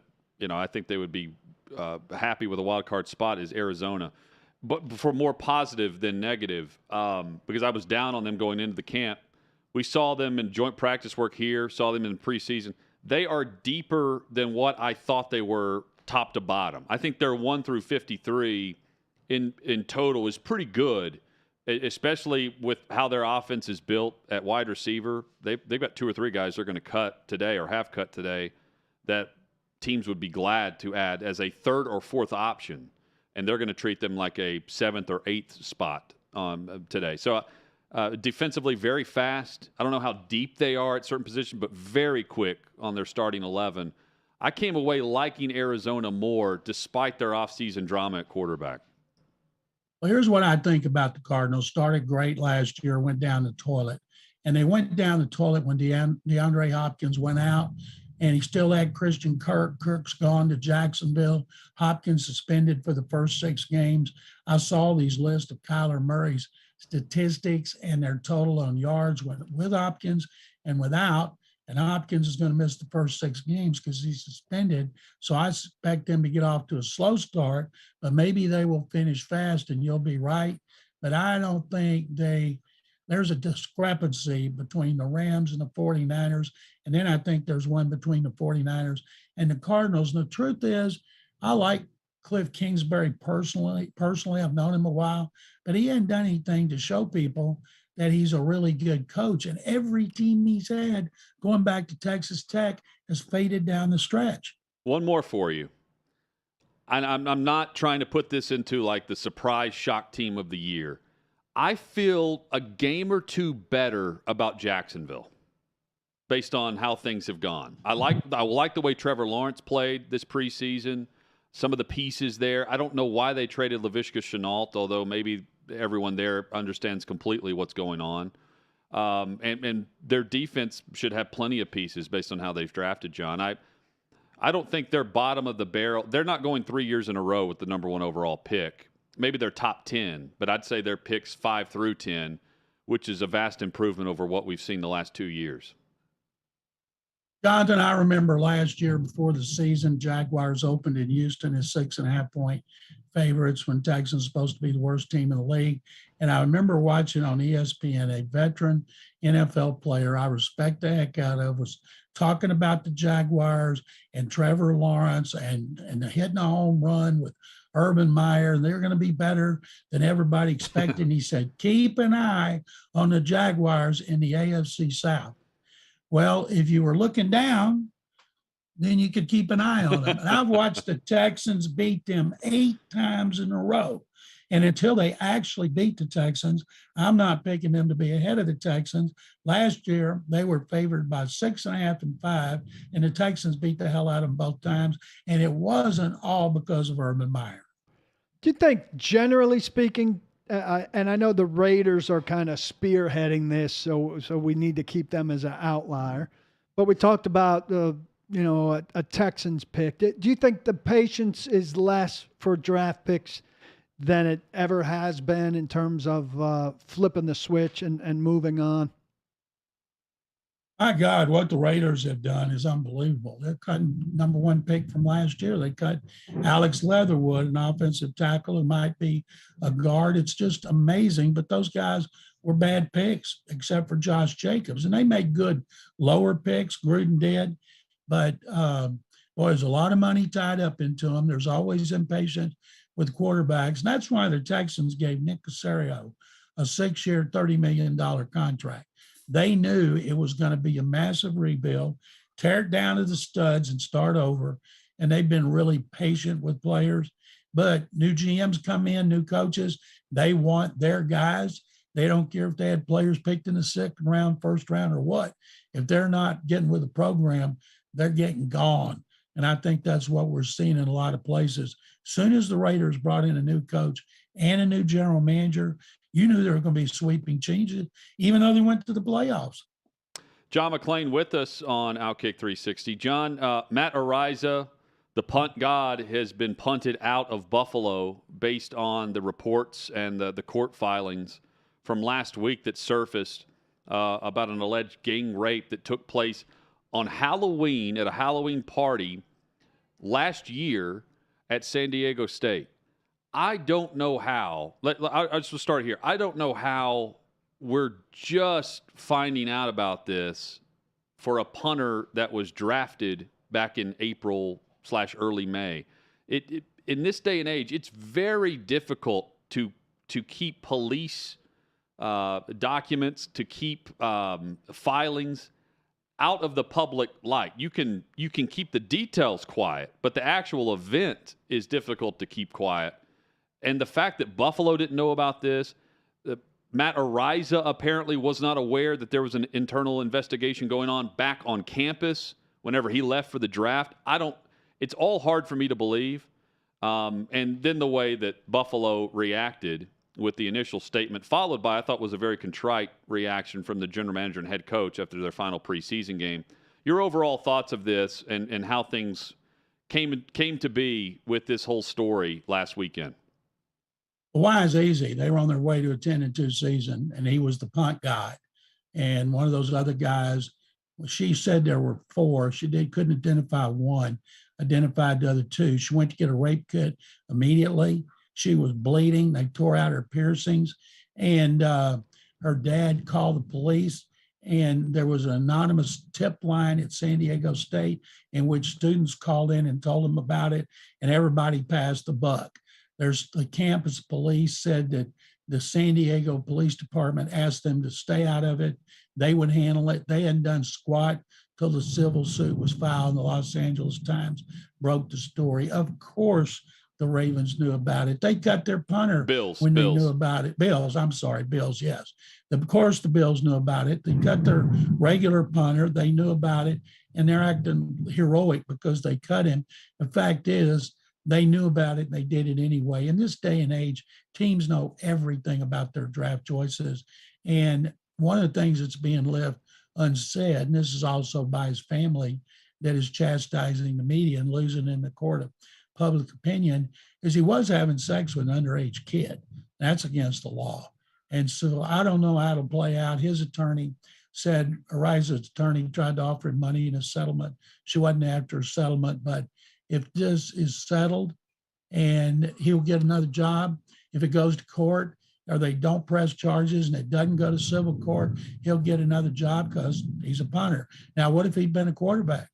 I think they would be happy with a wild card spot is Arizona. But for more positive than negative, because I was down on them going into the camp. We saw them in joint practice work here, saw them in preseason. They are deeper than what I thought they were top to bottom. I think their 1 through 53 in total is pretty good, especially with how their offense is built at wide receiver. They've got 2 or 3 guys they're going to cut today or have cut today that teams would be glad to add as a third or fourth option, and they're going to treat them like a 7th or 8th spot today. So defensively, very fast. I don't know how deep they are at certain positions, but very quick on their starting 11. I came away liking Arizona more despite their offseason drama at quarterback. Well, here's what I think about the Cardinals. Started great last year, went down the toilet. And they went down the toilet when DeAndre Hopkins went out, and he still had Christian Kirk. Kirk's gone to Jacksonville. Hopkins suspended for the first 6 games. I saw these lists of Kyler Murray's statistics and their total on yards with Hopkins and without. And Hopkins is going to miss the first 6 games because he's suspended. So I expect them to get off to a slow start, but maybe they will finish fast, and you'll be right. But I don't think there's a discrepancy between the Rams and the 49ers. And then I think there's one between the 49ers and the Cardinals. And the truth is, I like Cliff Kingsbury personally. I've known him a while, but he hadn't done anything to show people that he's a really good coach. And every team he's had going back to Texas Tech has faded down the stretch. One more for you. I'm not trying to put this into like the surprise shock team of the year. I feel a game or two better about Jacksonville based on how things have gone. I like the way Trevor Lawrence played this preseason. Some of the pieces there. I don't know why they traded Laviska Shenault, although maybe everyone there understands completely what's going on. And their defense should have plenty of pieces based on how they've drafted, John. I don't think they're bottom of the barrel. They're not going 3 years in a row with the number 1 overall pick. Maybe they're top 10, but I'd say they're picks 5 through 10, which is a vast improvement over what we've seen the last 2 years. Jonathan, I remember last year before the season, Jaguars opened in Houston as 6.5-point favorites when Texans supposed to be the worst team in the league. And I remember watching on ESPN a veteran NFL player I respect the heck out of was talking about the Jaguars and Trevor Lawrence and hitting a home run with Urban Meyer, and they're going to be better than everybody expected. And he said, keep an eye on the Jaguars in the AFC South. Well, if you were looking down, then you could keep an eye on them. And I've watched the Texans beat them 8 times in a row. And until they actually beat the Texans, I'm not picking them to be ahead of the Texans. Last year, they were favored by 6.5 and 5, and the Texans beat the hell out of them both times. And it wasn't all because of Urban Meyer. Do you think, generally speaking, and I know the Raiders are kind of spearheading this, so we need to keep them as an outlier, but we talked about a Texans pick. Do you think the patience is less for draft picks than it ever has been in terms of flipping the switch and moving on? My God, what the Raiders have done is unbelievable. They cut number 1 pick from last year. They cut Alex Leatherwood, an offensive tackle who might be a guard. It's just amazing. But those guys were bad picks, except for Josh Jacobs. And they made good lower picks. Gruden did. But, boy, there's a lot of money tied up into them. There's always impatience with quarterbacks. And that's why the Texans gave Nick Caserio a 6-year, $30 million contract. They knew it was going to be a massive rebuild, tear it down to the studs and start over. And they've been really patient with players. But new GMs come in, new coaches, they want their guys. They don't care if they had players picked in the 2nd round, 1st round, or what. If they're not getting with the program, they're getting gone. And I think that's what we're seeing in a lot of places. Soon as the Raiders brought in a new coach and a new general manager, you knew there were going to be sweeping changes, even though they went to the playoffs. John McClain with us on OutKick 360. John, Matt Araiza, the punt god, has been punted out of Buffalo based on the reports and the court filings from last week that surfaced about an alleged gang rape that took place on Halloween at a Halloween party last year at San Diego State. I don't know how. I'll just start here. I don't know how we're just finding out about this for a punter that was drafted back in April/early May. In this day and age, it's very difficult to keep police documents, to keep filings out of the public light. You can keep the details quiet, but the actual event is difficult to keep quiet. And the fact that Buffalo didn't know about this, Matt Araiza apparently was not aware that there was an internal investigation going on back on campus whenever he left for the draft. It's all hard for me to believe. And then the way that Buffalo reacted with the initial statement, followed by, I thought, was a very contrite reaction from the general manager and head coach after their final preseason game. Your overall thoughts of this and how things came to be with this whole story last weekend? Why is easy? They were on their way to a 10-2 season, and he was the punt guy. And one of those other guys, she said there were 4. She couldn't identify one, identified the other 2. She went to get a rape kit immediately. She was bleeding. They tore out her piercings. And her dad called the police. And there was an anonymous tip line at San Diego State in which students called in and told them about it. And everybody passed the buck. The campus police said that the San Diego Police Department asked them to stay out of it. They would handle it. They hadn't done squat till the civil suit was filed. The Los Angeles Times broke the story. Of course, the Ravens knew about it. They cut their punter when they knew about it. Bills, yes. Of course, the Bills knew about it. They cut their regular punter. They knew about it, and they're acting heroic because they cut him. The fact is, they knew about it and they did it anyway. In this day and age, teams know everything about their draft choices. And one of the things that's being left unsaid, and this is also by his family that is chastising the media and losing in the court of public opinion, is he was having sex with an underage kid. That's against the law. And so I don't know how to play out. His attorney said, Araiza's attorney tried to offer him money in a settlement. She wasn't after a settlement, but if this is settled and he'll get another job, if it goes to court or they don't press charges and it doesn't go to civil court, he'll get another job because he's a punter. Now, what if he'd been a quarterback?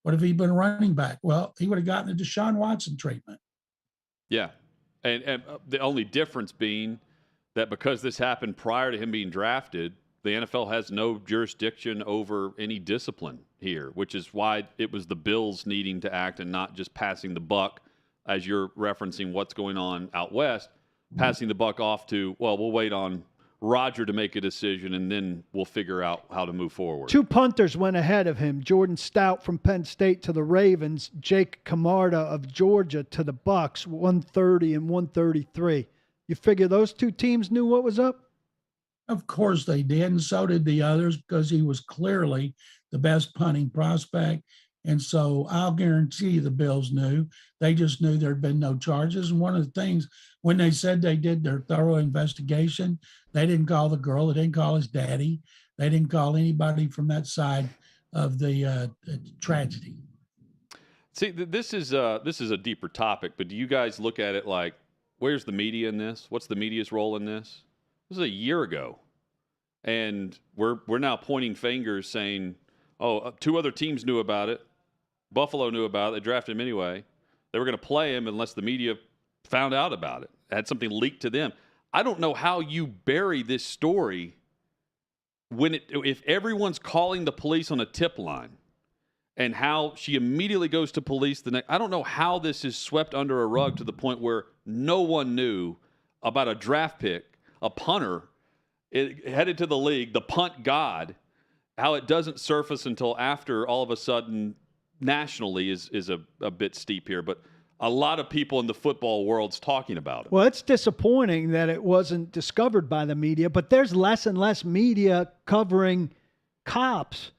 What if he'd been a running back? Well, he would have gotten a Deshaun Watson treatment. Yeah. And the only difference being that because this happened prior to him being drafted, the NFL has no jurisdiction over any discipline here, which is why it was the Bills needing to act and not just passing the buck, as you're referencing what's going on out west, passing the buck off to, well, we'll wait on Roger to make a decision, and then we'll figure out how to move forward. 2 punters went ahead of him. Jordan Stout from Penn State to the Ravens, Jake Camarda of Georgia to the Bucks, 130 and 133. You figure those 2 teams knew what was up? Of course they did, and so did the others, because he was clearly the best punting prospect. And so I'll guarantee you the Bills knew. They just knew there'd been no charges. And one of the things, when they said they did their thorough investigation, they didn't call the girl, they didn't call his daddy, they didn't call anybody from that side of the tragedy. See, this is a deeper topic, but do you guys look at it like, where's the media in this? What's the media's role in this? This is a year ago, and we're now pointing fingers saying, oh, 2 other teams knew about it. Buffalo knew about it. They drafted him anyway. They were going to play him unless the media found out about it, had something leaked to them. I don't know how you bury this story if everyone's calling the police on a tip line, and how she immediately goes to police the next. I don't know how this is swept under a rug to the point where no one knew about a draft pick, a punter, headed to the league, the punt god, how it doesn't surface until after all of a sudden nationally is a bit steep here. But a lot of people in the football world's talking about it. Well, it's disappointing that it wasn't discovered by the media, but there's less and less media covering cops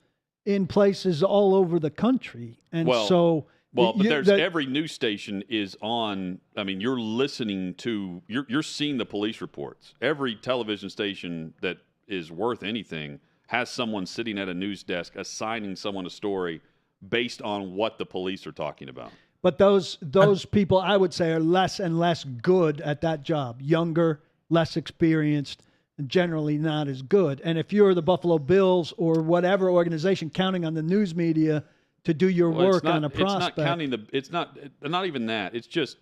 in places all over the country. And every news station is on. I mean, you're listening to, you're seeing the police reports. Every television station that is worth anything has someone sitting at a news desk assigning someone a story based on what the police are talking about. But those people, I would say, are less and less good at that job. Younger, less experienced, and generally not as good. And if you're the Buffalo Bills or whatever organization counting on the news media to do your work on a prospect. It's not even that. It's just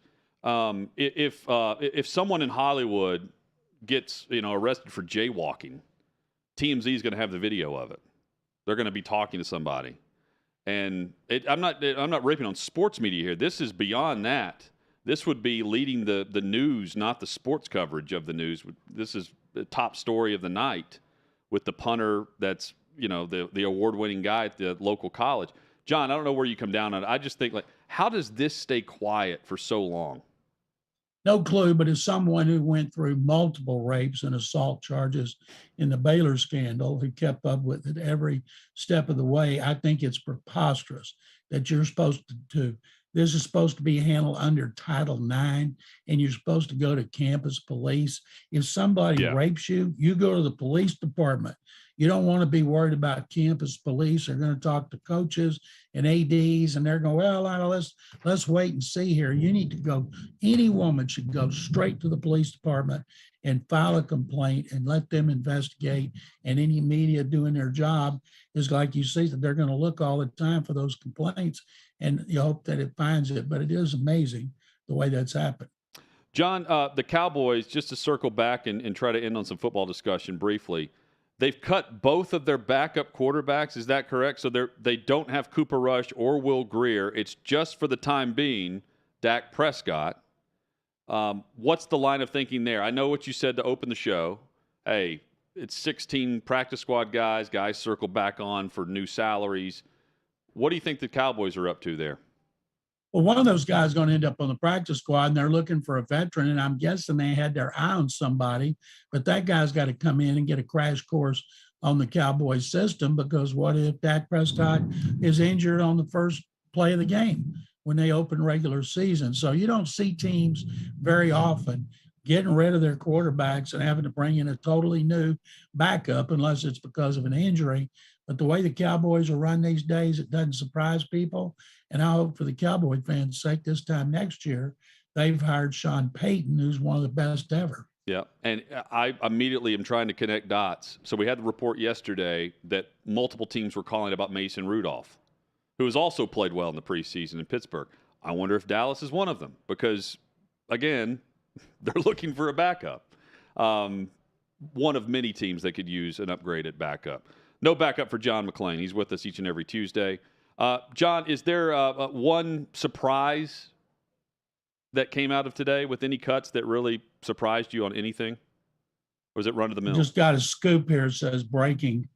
if someone in Hollywood gets arrested for jaywalking, TMZ is going to have the video of it. They're going to be talking to somebody. And I'm not ripping on sports media here. This is beyond that. This would be leading the news, not the sports coverage of the news. This is the top story of the night with the punter that's, the award-winning guy at the local college. John, I don't know where you come down on it. I just think, how does this stay quiet for so long? No clue, but as someone who went through multiple rapes and assault charges in the Baylor scandal, who kept up with it every step of the way, I think it's preposterous that you're supposed to this is supposed to be handled under Title IX, and you're supposed to go to campus police. If somebody rapes you, you go to the police department. You don't want to be worried about campus police. They're going to talk to coaches and ADs, and they're going, well, let's wait and see here. You need to go. Any woman should go straight to the police department and file a complaint and let them investigate. And any media doing their job is, like you see, that they're going to look all the time for those complaints, and you hope that it finds it. But it is amazing the way that's happened. John, the Cowboys, just to circle back and try to end on some football discussion briefly, they've cut both of their backup quarterbacks. Is that correct? So they don't have Cooper Rush or Will Grier. It's just for the time being Dak Prescott. What's the line of thinking there? I know what you said to open the show. Hey, it's 16 practice squad guys circle back on for new salaries. What do you think the Cowboys are up to there? Well, one of those guys is going to end up on the practice squad, and they're looking for a veteran, and I'm guessing they had their eye on somebody, but that guy's got to come in and get a crash course on the Cowboys system, because what if Dak Prescott is injured on the first play of the game when they open regular season? So you don't see teams very often getting rid of their quarterbacks and having to bring in a totally new backup unless it's because of an injury. But the way the Cowboys are run these days, it doesn't surprise people. And I hope for the Cowboy fans' sake, this time next year, they've hired Sean Payton, who's one of the best ever. Yeah, and I immediately am trying to connect dots. So we had the report yesterday that multiple teams were calling about Mason Rudolph, who has also played well in the preseason in Pittsburgh. I wonder if Dallas is one of them because, again, they're looking for a backup. one of many teams that could use an upgraded backup. No backup for John McClain. He's with us each and every Tuesday. John, is there one surprise that came out of today with any cuts that really surprised you on anything? Or was it run to the mill? Just got a scoop here. It says breaking.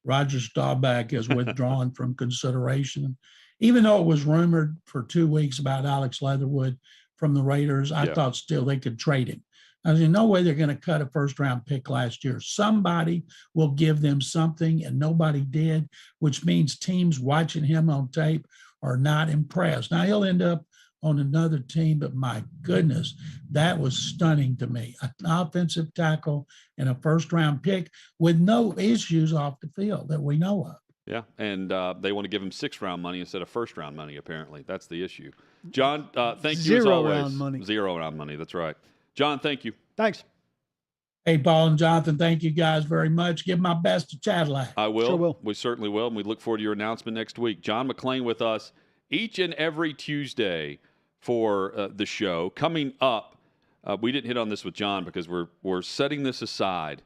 Roger Staubach is withdrawn from consideration. Even though it was rumored for 2 weeks about Alex Leatherwood from the Raiders, I thought still they could trade him. I mean, no way they're going to cut a first-round pick last year. Somebody will give them something, and nobody did, which means teams watching him on tape are not impressed. Now, he'll end up on another team, but my goodness, that was stunning to me. An offensive tackle and a first-round pick with no issues off the field that we know of. Yeah, and they want to give him 6th-round money instead of first-round money, apparently. That's the issue. John, thank you as always. 0-round money. 0-round money, that's right. John, thank you. Thanks. Hey, Paul and Jonathan, thank you guys very much. Give my best to Cadillac. I will. Sure will. We certainly will, and we look forward to your announcement next week. John McClain with us each and every Tuesday for the show. Coming up, we didn't hit on this with John because we're setting this aside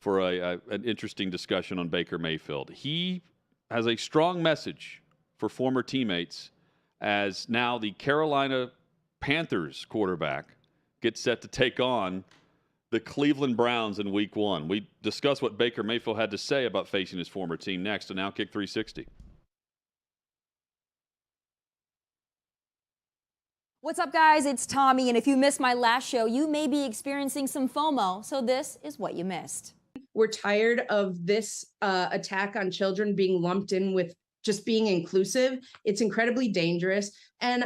for an interesting discussion on Baker Mayfield. He has a strong message for former teammates as now the Carolina Panthers quarterback gets set to take on the Cleveland Browns in Week 1. We discuss what Baker Mayfield had to say about facing his former team next on OutKick 360. What's up, guys? It's Tommy, and if you missed my last show, you may be experiencing some FOMO, so this is what you missed. We're tired of this attack on children being lumped in with just being inclusive. It's incredibly dangerous. And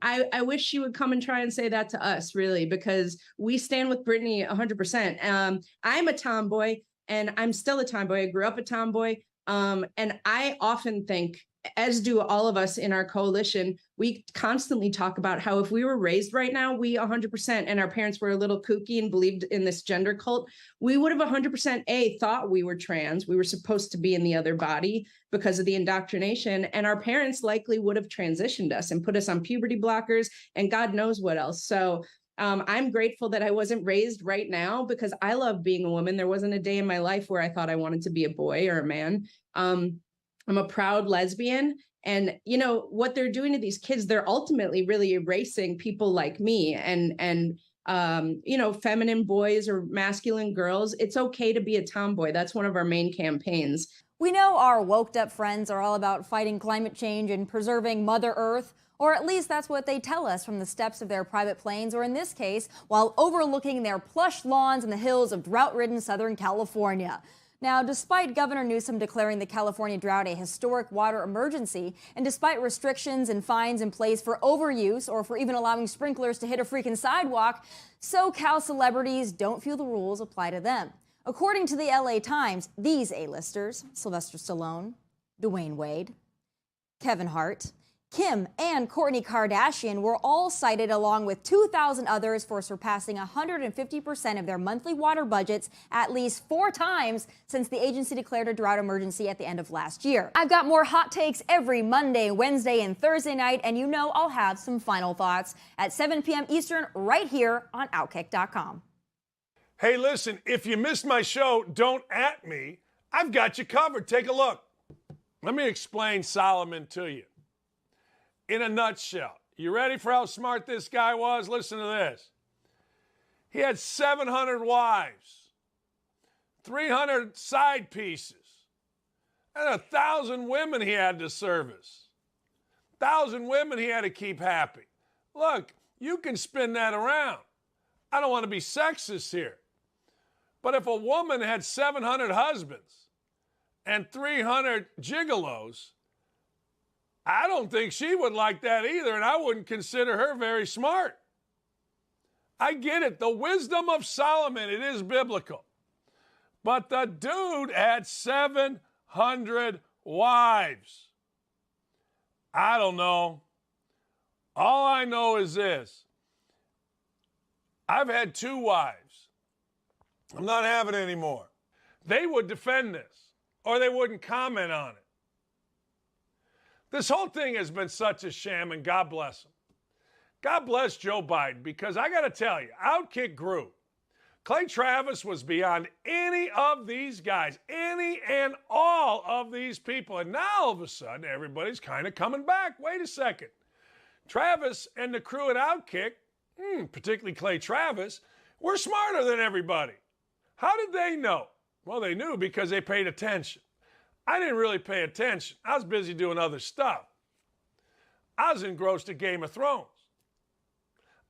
I wish she would come and try and say that to us, really, because we stand with Brittany 100%. I'm a tomboy, and I'm still a tomboy. I grew up a tomboy. And I often think, as do all of us in our coalition, we constantly talk about how if we were raised right now, we 100%, and our parents were a little kooky and believed in this gender cult, we would have 100% thought we were trans. We were supposed to be in the other body because of the indoctrination. And our parents likely would have transitioned us and put us on puberty blockers and God knows what else. So I'm grateful that I wasn't raised right now because I love being a woman. There wasn't a day in my life where I thought I wanted to be a boy or a man. I'm a proud lesbian. And, you know, what they're doing to these kids, they're ultimately really erasing people like me and you know, feminine boys or masculine girls. It's okay to be a tomboy. That's one of our main campaigns. We know our woked up friends are all about fighting climate change and preserving Mother Earth, or at least that's what they tell us from the steps of their private planes, or in this case, while overlooking their plush lawns in the hills of drought-ridden Southern California. Now, despite Governor Newsom declaring the California drought a historic water emergency, and despite restrictions and fines in place for overuse or for even allowing sprinklers to hit a freaking sidewalk, SoCal celebrities don't feel the rules apply to them. According to the LA Times, these A-listers, Sylvester Stallone, Dwayne Wade, Kevin Hart, Kim and Kourtney Kardashian were all cited along with 2,000 others for surpassing 150% of their monthly water budgets at least 4 times since the agency declared a drought emergency at the end of last year. I've got more hot takes every Monday, Wednesday, and Thursday night, and you know I'll have some final thoughts at 7 p.m. Eastern right here on OutKick.com. Hey, listen, if you missed my show, don't at me. I've got you covered. Take a look. Let me explain Solomon to you. In a nutshell, you ready for how smart this guy was? Listen to this. He had 700 wives, 300 side pieces, and 1,000 women he had to service. 1,000 women he had to keep happy. Look, you can spin that around. I don't want to be sexist here. But if a woman had 700 husbands and 300 gigolos, I don't think she would like that either, and I wouldn't consider her very smart. I get it. The wisdom of Solomon, it is biblical. But the dude had 700 wives. I don't know. All I know is this. I've had 2 wives. I'm not having it anymore. They would defend this, or they wouldn't comment on it. This whole thing has been such a sham, and God bless him. God bless Joe Biden, because I got to tell you, OutKick grew. Clay Travis was beyond any of these guys, any and all of these people. And now all of a sudden, everybody's kind of coming back. Wait a second. Travis and the crew at OutKick, particularly Clay Travis, were smarter than everybody. How did they know? Well, they knew because they paid attention. I didn't really pay attention. I was busy doing other stuff. I was engrossed in Game of Thrones.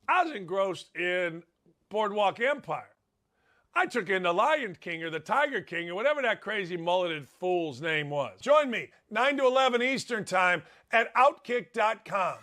I was engrossed in Boardwalk Empire. I took in the Lion King or the Tiger King or whatever that crazy mulleted fool's name was. Join me 9 to 11 Eastern Time at OutKick.com.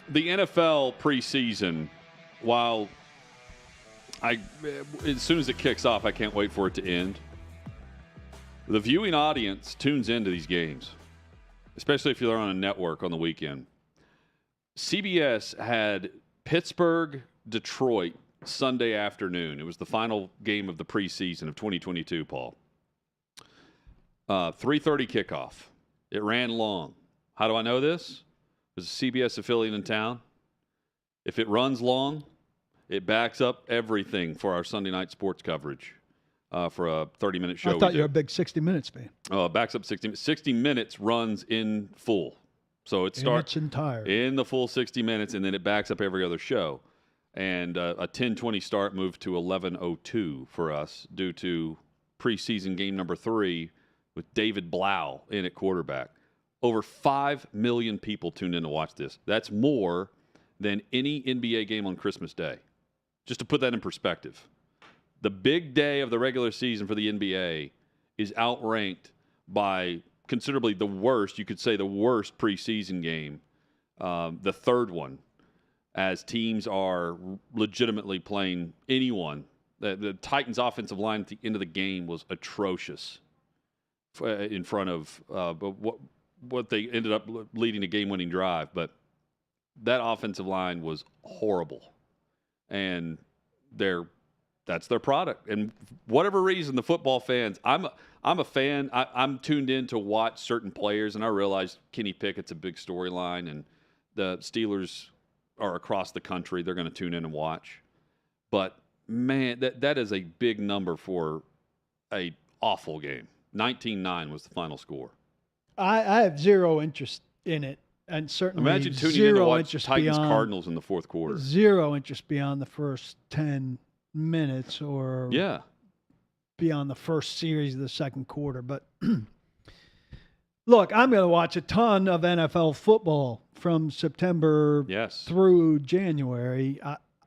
The NFL preseason, while as soon as it kicks off, I can't wait for it to end. The viewing audience tunes into these games, especially if you're on a network on the weekend. CBS had Pittsburgh, Detroit Sunday afternoon. It was the final game of the preseason of 2022, Paul. 3:30 kickoff. It ran long. How do I know this? There's a CBS affiliate in town. If it runs long, it backs up everything for our Sunday night sports coverage for a 30-minute show. I thought you were a big 60 Minutes fan. Oh, it backs up 60 minutes. 60 minutes runs in full. So it starts in the full 60 minutes, and then it backs up every other show. And a 10:20 start moved to 11:02 for us due to preseason game number 3 with David Blau in at quarterback. Over 5 million people tuned in to watch this. That's more than any NBA game on Christmas Day. Just to put that in perspective. The big day of the regular season for the NBA is outranked by considerably the worst, you could say the worst preseason game, the third one, as teams are legitimately playing anyone. The Titans' offensive line at the end of the game was atrocious in front of what they ended up leading a game-winning drive, but that offensive line was horrible, and that's their product. And for whatever reason, the football fans, I'm a fan. I'm tuned in to watch certain players, and I realize Kenny Pickett's a big storyline, and the Steelers are across the country. They're going to tune in and watch, but man, that is a big number for a awful game. 19-9 was the final score. I have zero interest in it, and certainly imagine tuning in to watch Titans beyond, Cardinals in the fourth quarter. Zero interest beyond the first 10 minutes or beyond the first series of the second quarter. But look, I'm going to watch a ton of NFL football from September through January.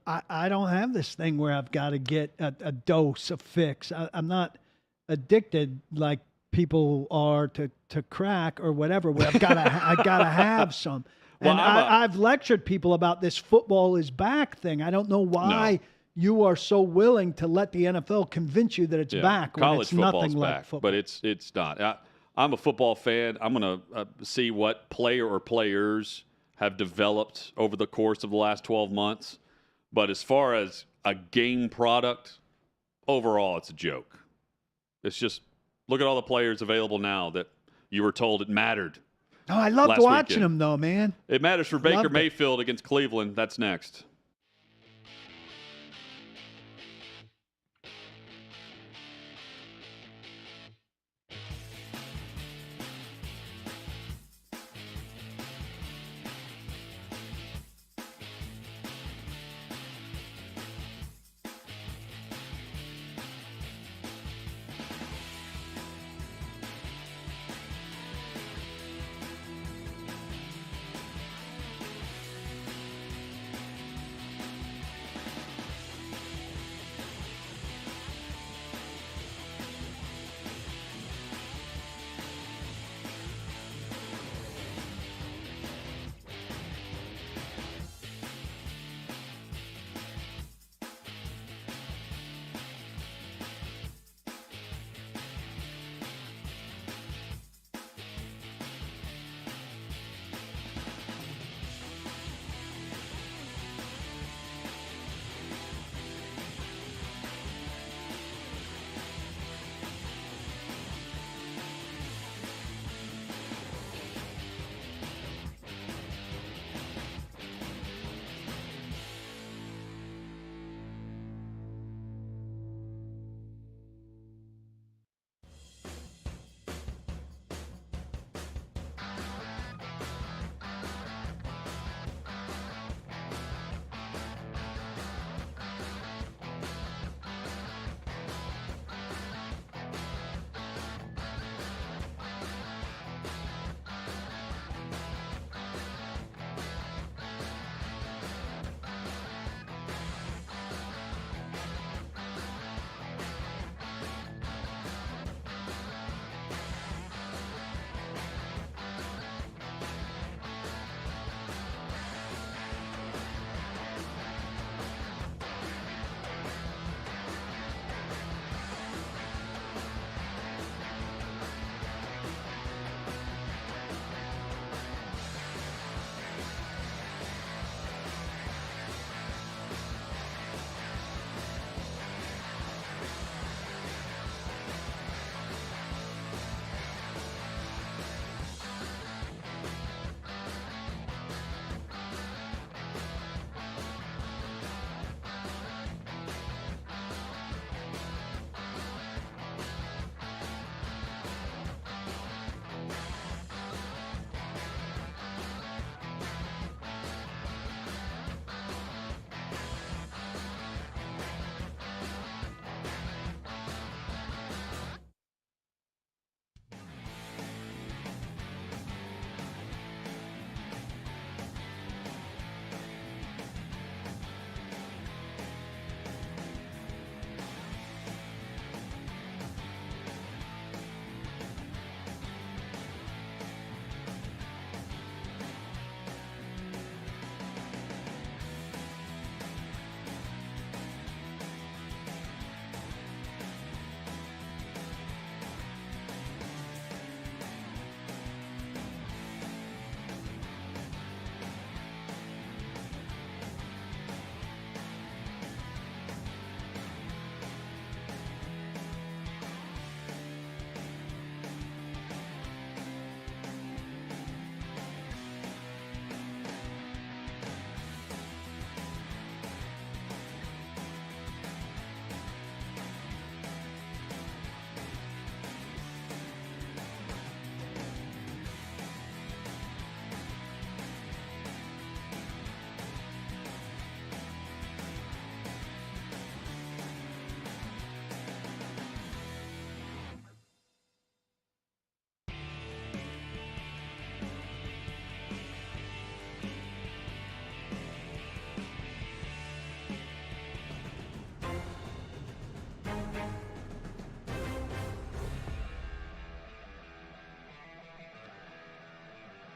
I don't have this thing where I've got to get a dose, a fix. I'm not addicted like people are to crack or whatever. Where I gotta have some. And I've lectured people about this football is back thing. I don't know why you are so willing to let the NFL convince you that it's back when it's nothing like football. But it's not. I'm a football fan. I'm going to see what player or players have developed over the course of the last 12 months. But as far as a game product, overall, it's a joke. It's just, look at all the players available now that you were told it mattered. Oh, I loved watching them, though, man. It matters for Baker Mayfield against Cleveland. That's next.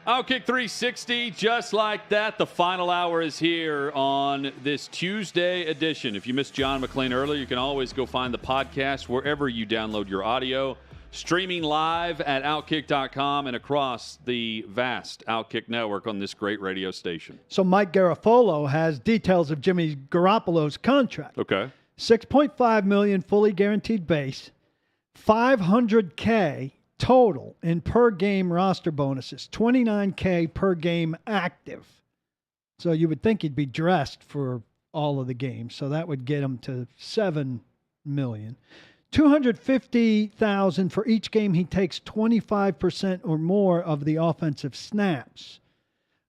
OutKick 360, just like that. The final hour is here on this Tuesday edition. If you missed John McClain earlier, you can always go find the podcast wherever you download your audio. Streaming live at OutKick.com and across the vast OutKick network on this great radio station. So Mike Garoppolo has details of Jimmy Garoppolo's contract. Okay. $6.5 million fully guaranteed base, $500K total in per game roster bonuses, $29K per game active. So you would think he'd be dressed for all of the games. So that would get him to $7 million. $250,000 for each game he takes 25% or more of the offensive snaps.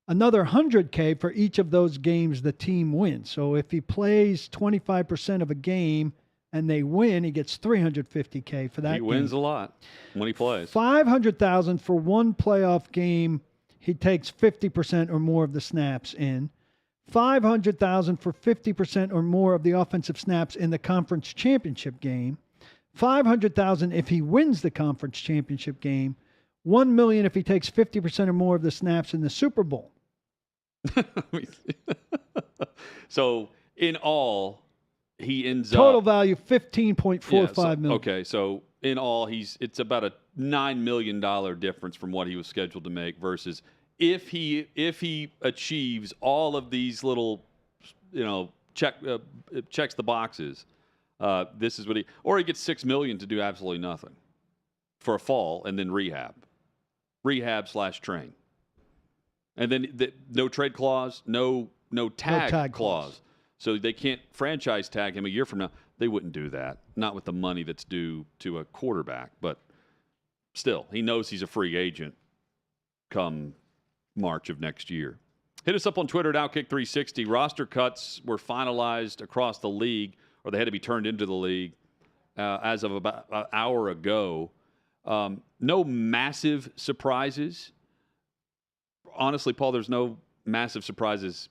Another $100K for each of those games the team wins. So if he plays 25% of a game and they win, he gets $350K for that. He wins a lot when he plays. $500,000 for one playoff game he takes 50% or more of the snaps in. $500,000 for 50% or more of the offensive snaps in the conference championship game. $500,000 if he wins the conference championship game. $1 million if he takes 50% or more of the snaps in the Super Bowl. So in all, he ends total up value $15.45 million. Okay, so in all, it's about a $9 million difference from what he was scheduled to make versus if he achieves all of these little, checks the boxes. This is what he gets $6 million to do absolutely nothing for a fall and then rehab/train, and then no trade clause, no tag clause. So they can't franchise tag him a year from now. They wouldn't do that, not with the money that's due to a quarterback. But still, he knows he's a free agent come March of next year. Hit us up on Twitter at OutKick360. Roster cuts were finalized across the league, or they had to be turned into the league as of about an hour ago. No massive surprises. Honestly, Paul, there's no massive surprises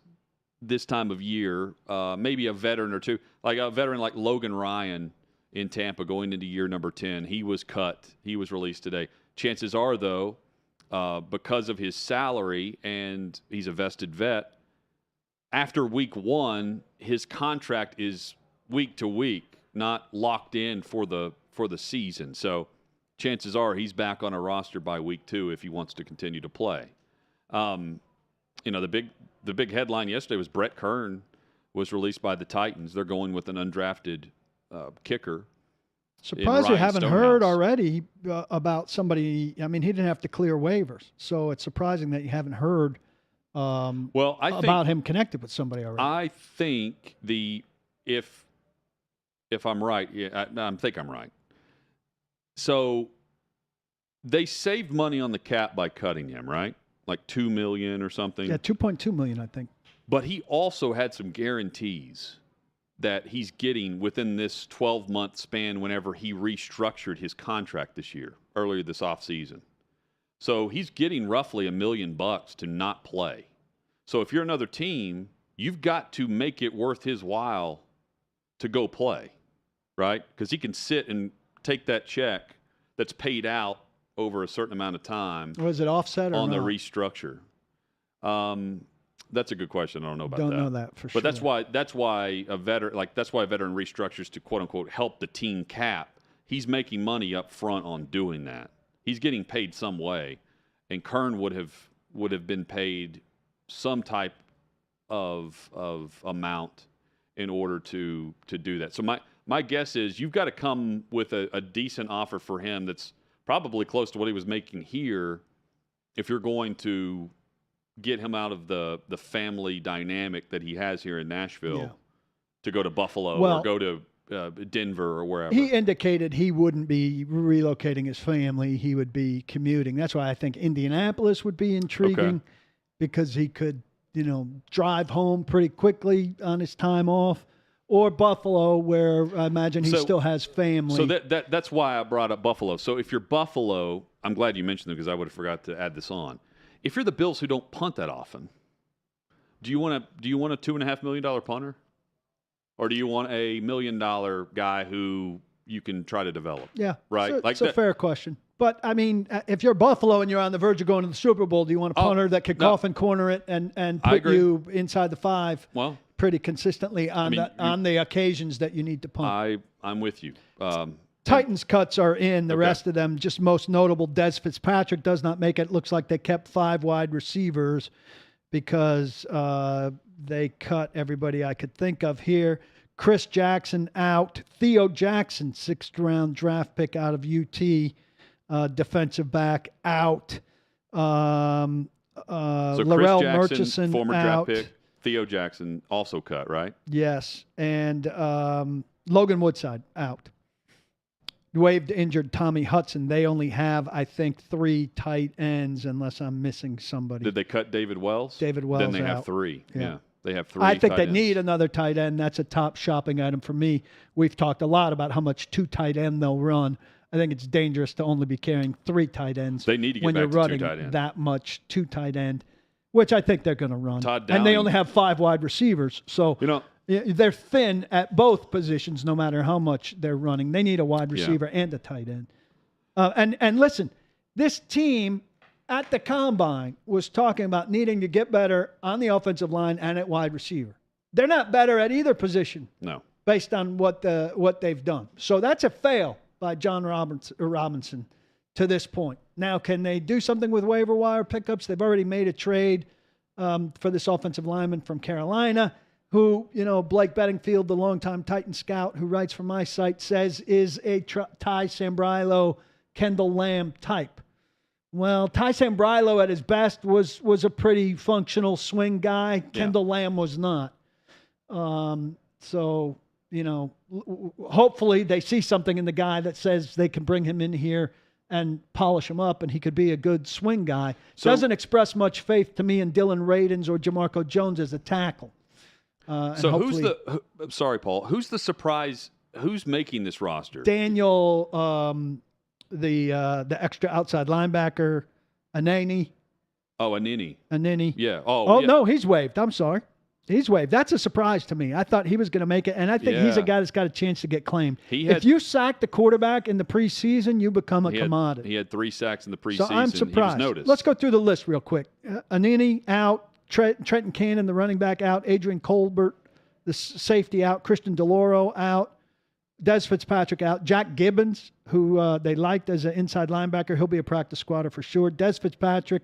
this time of year. Maybe a veteran or two. Like a veteran like Logan Ryan in Tampa going into year number 10. He was cut. He was released today. Chances are, though, because of his salary and he's a vested vet, after week 1, his contract is week to week, not locked in for the season. So chances are he's back on a roster by week 2 if he wants to continue to play. The big headline yesterday was Brett Kern was released by the Titans. They're going with an undrafted kicker. Surprised you haven't heard already about somebody. I mean, he didn't have to clear waivers, so it's surprising that you haven't heard about him connected with somebody already. I think if I'm right, I think I'm right. So they saved money on the cap by cutting him, right? Like $2 million or something. Yeah, $2.2 million, I think. But he also had some guarantees that he's getting within this 12-month span whenever he restructured his contract earlier this offseason. So he's getting roughly $1 million to not play. So if you're another team, you've got to make it worth his while to go play, right? Because he can sit and take that check that's paid out over a certain amount of time. Was it offset or on not? the restructure? That's a good question. I don't know about that. Don't know that for sure. But that's why a veteran restructures to quote unquote help the team cap. He's making money up front on doing that. He's getting paid some way, and Kern would have been paid some type of amount in order to do that. So my guess is you've got to come with a decent offer for him that's probably close to what he was making here if you're going to get him out of the family dynamic that he has here in Nashville to go to Buffalo or go to Denver or wherever. He indicated he wouldn't be relocating his family. He would be commuting. That's why I think Indianapolis would be intriguing because he could, drive home pretty quickly on his time off. Or Buffalo, where I imagine he still has family. So that's why I brought up Buffalo. So if you're Buffalo, I'm glad you mentioned them because I would have forgot to add this on. If you're the Bills who don't punt that often, do you want a $2.5 million punter? Or do you want a $1 million guy who you can try to develop? Yeah. Right? It's a fair question. But, I mean, if you're Buffalo and you're on the verge of going to the Super Bowl, do you want a punter that could cough and corner it and put you inside the 5 pretty consistently on the occasions that you need to punt? I'm with you. Titans cuts are in. The rest of them, just most notable, Des Fitzpatrick does not make it. Looks like they kept 5 wide receivers because they cut everybody I could think of here. Chris Jackson out. Theo Jackson, 6th-round draft pick out of UT. Defensive back out. So Larrell Chris Jackson, Murchison former out. draft pick. Theo Jackson also cut, right? Yes. And Logan Woodside out. Waived injured Tommy Hudson. They only have, I think, 3 tight ends unless I'm missing somebody. Did they cut David Wells? David Wells Then they out. have 3. Yeah. They have 3 I think tight they ends. need another tight end. That's a top shopping item for me. We've talked a lot about how much 2 tight end they'll run. I think it's dangerous to only be carrying 3 tight ends. They need to get when back you're to 2 running tight ends. that much 2 tight end, which I think they're going to run. Todd and they Downing. only have 5 wide receivers, so they're thin at both positions. No matter how much they're running, they need a wide receiver and a tight end. And listen, this team at the combine was talking about needing to get better on the offensive line and at wide receiver. They're not better at either position. No, based on what they've done. So that's a fail by John Robinson to this point. Now, can they do something with waiver wire pickups? They've already made a trade for this offensive lineman from Carolina, who, Blake Bedingfield, the longtime Titan scout who writes for my site, says is a Ty Sambrailo, Kendall Lamb type. Well, Ty Sambrailo at his best was a pretty functional swing guy. Kendall Lamb was not. So, hopefully they see something in the guy that says they can bring him in here and polish him up and he could be a good swing guy. So, doesn't express much faith to me in Dylan Radins or Jamarco Jones as a tackle. So sorry, Paul, who's the surprise? Who's making this roster? Daniel, the extra outside linebacker, Anani. Oh, Anini. Yeah. No, he's waived. I'm sorry. He's waived. That's a surprise to me. I thought he was going to make it, and I think he's a guy that's got a chance to get claimed. If you sack the quarterback in the preseason, you become a commodity. He had 3 sacks in the preseason. So I'm surprised. He was noticed. Let's go through the list real quick. Anini out. Trenton Cannon, the running back, out. Adrian Colbert, the safety, out. Christian DeLauro out. Des Fitzpatrick out. Jack Gibbons, who they liked as an inside linebacker. He'll be a practice squatter for sure. Des Fitzpatrick.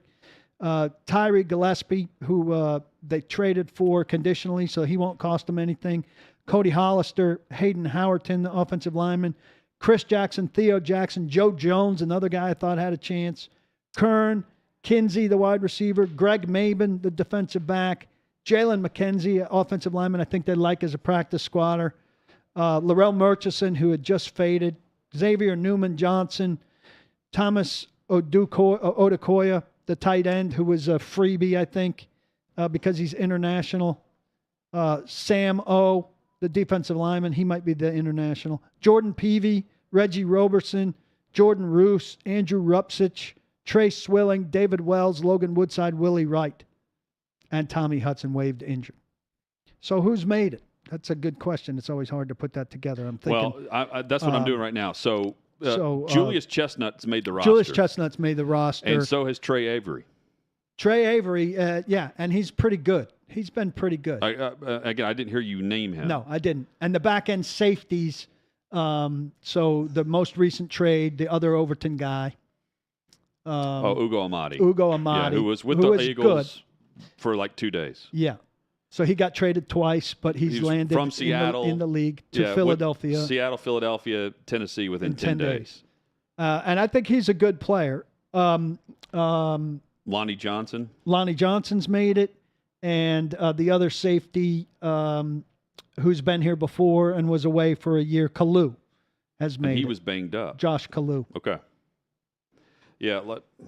Tyree Gillespie, who they traded for conditionally, so he won't cost them anything. Cody Hollister, Hayden Howerton, the offensive lineman. Chris Jackson, Theo Jackson, Joe Jones, another guy I thought had a chance. Kern, Kinsey, the wide receiver. Greg Maben, the defensive back. Jalen McKenzie, offensive lineman, I think they like as a practice squatter. Larrell Murchison, who had just faded. Xavier Newman Johnson. Thomas Odukoya, the tight end, who was a freebie, I think, because he's international. Sam O, the defensive lineman, he might be the international. Jordan Peavy, Reggie Roberson, Jordan Roos, Andrew Rupsich, Trey Swilling, David Wells, Logan Woodside, Willie Wright, and Tommy Hudson waived injured. So who's made it? That's a good question. It's always hard to put that together. I'm thinking. Well, that's what I'm doing right now. So Julius Chestnut's made the roster. Julius Chestnut's made the roster. And so has Trey Avery. Trey Avery, and he's pretty good. He's been pretty good. Again, I didn't hear you name him. No, I didn't. And the back-end safeties, so the most recent trade, the other Overton guy. Ugo Amadi. Yeah, who was with the Eagles for like 2 days. Yeah. So he got traded twice, but he's landed from Seattle in the league to Philadelphia. Seattle, Philadelphia, Tennessee within 10 days. And I think he's a good player. Lonnie Johnson. Lonnie Johnson's made it. And the other safety who's been here before and was away for a year, Kalu, has made it. He was banged up. Josh Kalu. Okay. Yeah,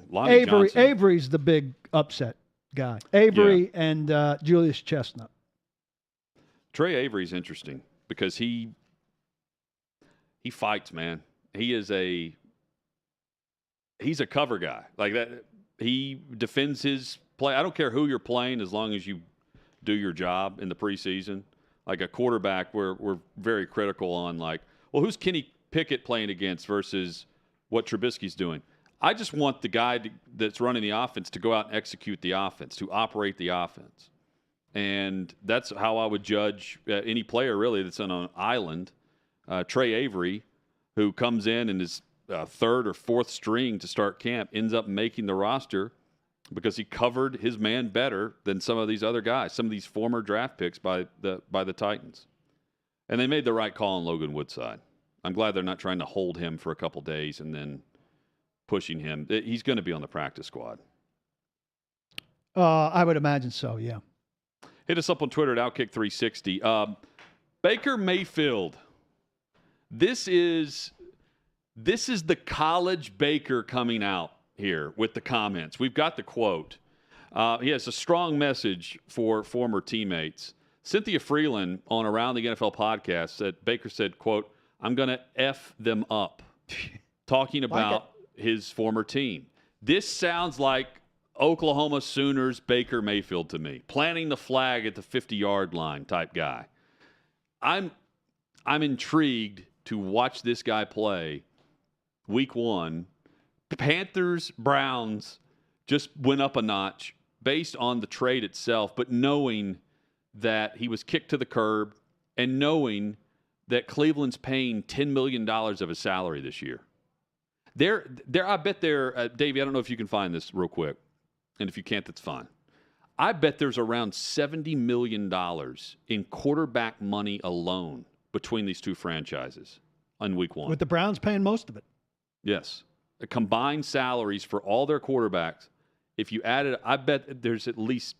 Lonnie Johnson. Avery's the big upset guy. Avery and Julius Chestnut. Trey Avery's interesting because he fights, man. He's a cover guy. Like that, he defends his play. I don't care who you're playing as long as you do your job in the preseason. Like a quarterback, we're very critical on who's Kenny Pickett playing against versus what Trubisky's doing. I just want the guy that's running the offense to go out and execute the offense, to operate the offense. And that's how I would judge any player, really, that's on an island. Trey Avery, who comes in and is third or fourth string to start camp, ends up making the roster because he covered his man better than some of these other guys, some of these former draft picks by the Titans. And they made the right call on Logan Woodside. I'm glad they're not trying to hold him for a couple days and then pushing him. He's going to be on the practice squad. I would imagine so, yeah. Hit us up on Twitter at OutKick360. Baker Mayfield. This is the college Baker coming out here with the comments. We've got the quote. He has a strong message for former teammates. Cynthia Freeland on Around the NFL podcast said, Baker said, quote, "I'm going to F them up," talking about his former team. This sounds like Oklahoma Sooners Baker Mayfield to me, planting the flag at the 50-yard line type guy. I'm intrigued to watch this guy play week one. Panthers, Browns just went up a notch based on the trade itself, but knowing that he was kicked to the curb and knowing that Cleveland's paying $10 million of his salary this year. I bet Davey, I don't know if you can find this real quick. And if you can't, that's fine. I bet there's around $70 million in quarterback money alone between these two franchises on week one. With the Browns paying most of it. Yes. The combined salaries for all their quarterbacks, if you add it, I bet there's at least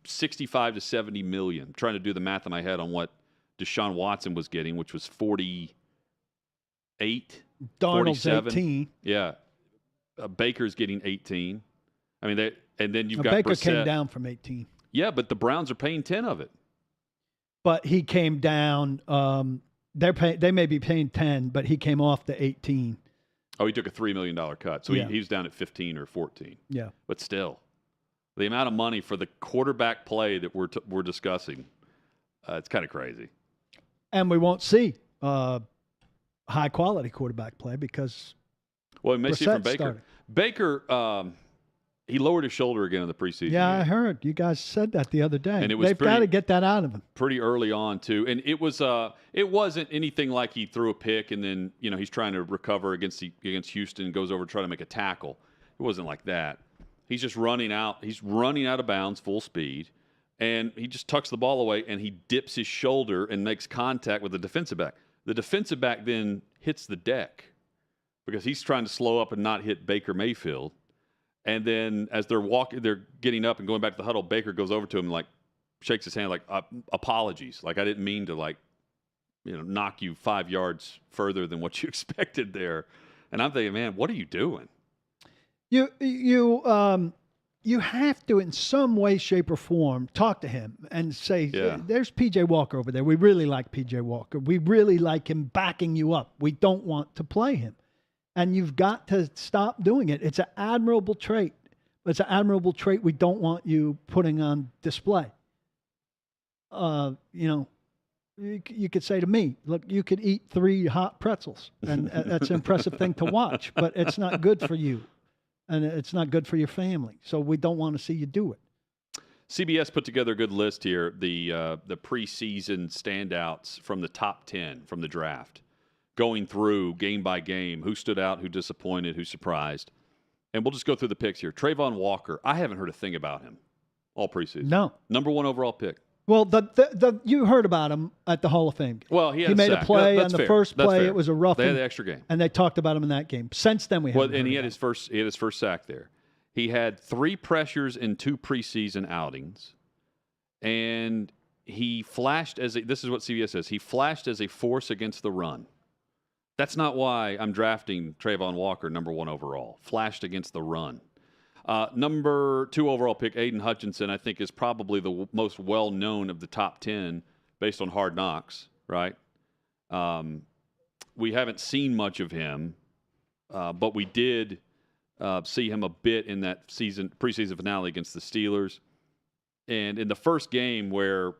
65 to 70 million. I'm trying to do the math in my head on what Deshaun Watson was getting, which was 48, Darnold's 47. 18. Yeah. Baker's getting 18. I mean, and then you've got Baker Brissett. came down from 18. Yeah, but the Browns are paying 10 of it. But he came down. They may be paying 10, but he came off the 18. Oh, he took a $3 million cut. So he was down at 15 or 14. Yeah. But still, the amount of money for the quarterback play that we're discussing, it's kind of crazy. And we won't see high-quality quarterback play because we may see it from Brissett Baker. started. Baker, he lowered his shoulder again in the preseason. Yeah, game. I heard. You guys said that the other day. And they've got to get that out of him. Pretty early on, too. And it wasn't anything like he threw a pick and then, he's trying to recover against Houston and goes over to try to make a tackle. It wasn't like that. He's just running out. He's running out of bounds full speed. And he just tucks the ball away and he dips his shoulder and makes contact with the defensive back. The defensive back then hits the deck because he's trying to slow up and not hit Baker Mayfield. And then as they're getting up and going back to the huddle, Baker goes over to him and shakes his hand apologies. I didn't mean to knock you 5 yards further than what you expected there. And I'm thinking, man, what are you doing? You have to, in some way, shape, or form, talk to him and say, there's P.J. Walker over there. We really like P.J. Walker. We really like him backing you up. We don't want to play him. And you've got to stop doing it. It's an admirable trait. It's an admirable trait we don't want you putting on display. You could say to me, look, you could eat 3 hot pretzels, and that's an impressive thing to watch, but it's not good for you. And it's not good for your family. So we don't want to see you do it. CBS put together a good list here, the preseason standouts from the top 10 from the draft, going through game by game, who stood out, who disappointed, who surprised. And we'll just go through the picks here. Trayvon Walker, I haven't heard a thing about him all preseason. No. Number 1 overall pick. Well, you heard about him at the Hall of Fame game. Well, he made a play on the first play. It was a rough. They had the extra game, and they talked about him in that game. Since then, we haven't. And he had his first sack there. He had 3 pressures in 2 preseason outings, and he flashed this is what CBS says. He flashed as a force against the run. That's not why I'm drafting Trayvon Walker number 1 overall. Flashed against the run. Number 2 overall pick, Aiden Hutchinson, I think is probably the most well-known of the top 10 based on Hard Knocks, right? We haven't seen much of him, but we did see him a bit in that preseason finale against the Steelers. And in the first game where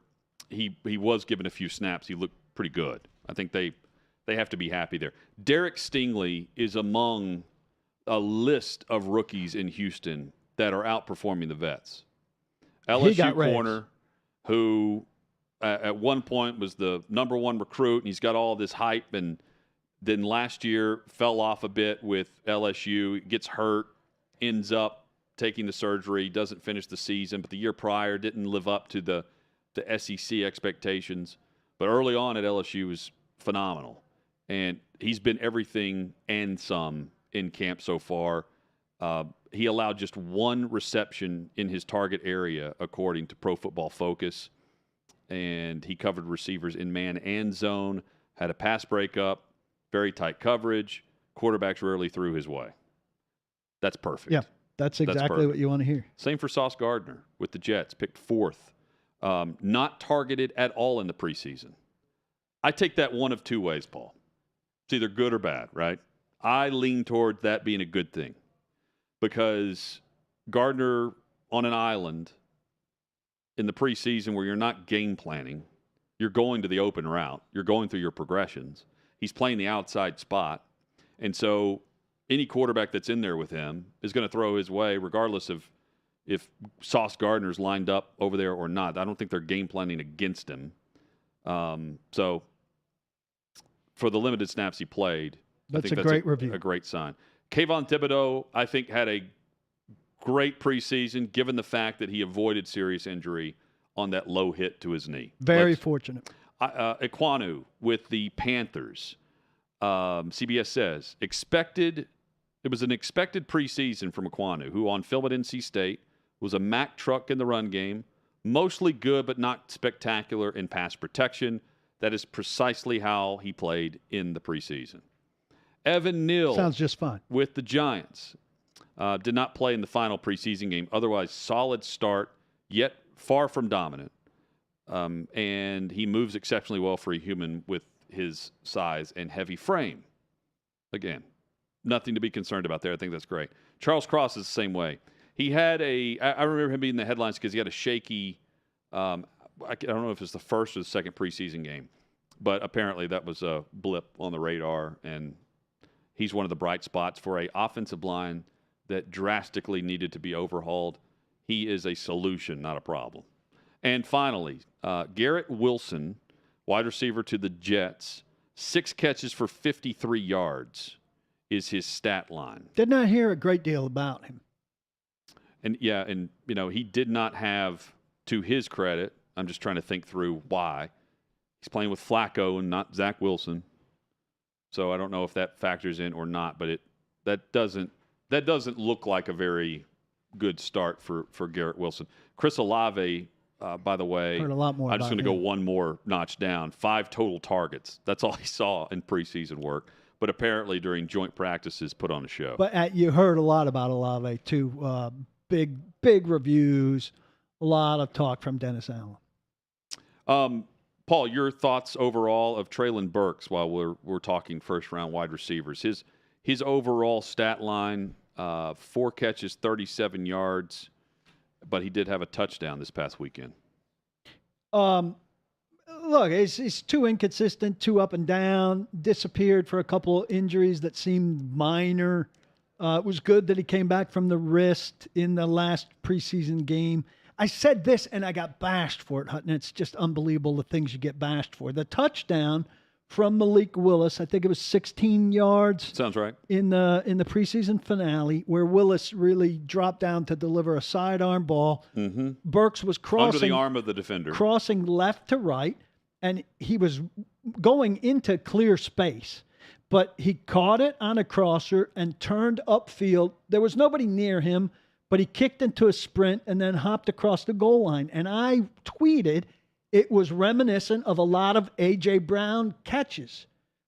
he was given a few snaps, he looked pretty good. I think they have to be happy there. Derek Stingley is among list of rookies in Houston that are outperforming the vets. LSU corner, who at one point was the number one recruit, and he's got all this hype, and then last year fell off a bit with LSU, gets hurt, ends up taking the surgery, doesn't finish the season, but the year prior didn't live up to the SEC expectations. But early on at LSU was phenomenal. And he's been everything and some in camp so far. He allowed just one reception in his target area, according to Pro Football Focus. And he covered receivers in man and zone, had a pass breakup, very tight coverage. Quarterbacks rarely threw his way. That's perfect. Yeah, that's exactly what you want to hear. Same for Sauce Gardner with the Jets, picked fourth. Not targeted at all in the preseason. I take that one of two ways, Paul. It's either good or bad, right? I lean toward that being a good thing because Gardner on an island in the preseason where you're not game planning, you're going to the open route, you're going through your progressions. He's playing the outside spot. And so any quarterback that's in there with him is going to throw his way regardless of if Sauce Gardner's lined up over there or not. I don't think they're game planning against him. So for the limited snaps he played, I think that's great review. A great sign. Kayvon Thibodeau, I think, had a great preseason given the fact that he avoided serious injury on that low hit to his knee. Very fortunate. Ekwonu with the Panthers. CBS says, it was an expected preseason from Ekwonu, who on film at NC State was a Mack truck in the run game, mostly good but not spectacular in pass protection. That is precisely how he played in the preseason. Evan Neal. Sounds just fine. With the Giants. Did not play in the final preseason game. Otherwise, solid start, yet far from dominant. And he moves exceptionally well for a human with his size and heavy frame. Again, nothing to be concerned about there. I think that's great. Charles Cross is the same way. He had I remember him being in the headlines because he had a shaky, I don't know if it's the first or the second preseason game, but apparently that was a blip on the radar, and he's one of the bright spots for an offensive line that drastically needed to be overhauled. He is a solution, not a problem. And finally, Garrett Wilson, wide receiver to the Jets, 6 catches for 53 yards is his stat line. Did not hear a great deal about him. And he did not have, to his credit, I'm just trying to think through why. He's playing with Flacco and not Zach Wilson. So I don't know if that factors in or not, but that doesn't look like a very good start for Garrett Wilson. Chris Olave, by the way, heard a lot more. I'm just going to go one more notch down. 5 total targets. That's all he saw in preseason work. But apparently during joint practices, put on a show. But you heard a lot about Olave too. Big reviews. A lot of talk from Dennis Allen. Paul, your thoughts overall of Treylon Burks while we're talking first-round wide receivers. His overall stat line, 4 catches, 37 yards, but he did have a touchdown this past weekend. Look, he's too inconsistent, too up and down, disappeared for a couple of injuries that seemed minor. It was good that he came back from the wrist in the last preseason game. I said this, and I got bashed for it, Hutton. It's just unbelievable the things you get bashed for. The touchdown from Malik Willis, I think it was 16 yards. Sounds right. In the preseason finale, where Willis really dropped down to deliver a sidearm ball. Mm-hmm. Burks was crossing under the arm of the defender, crossing left to right, and he was going into clear space. But he caught it on a crosser and turned upfield. There was nobody near him, but he kicked into a sprint and then hopped across the goal line. And I tweeted it was reminiscent of a lot of A.J. Brown catches,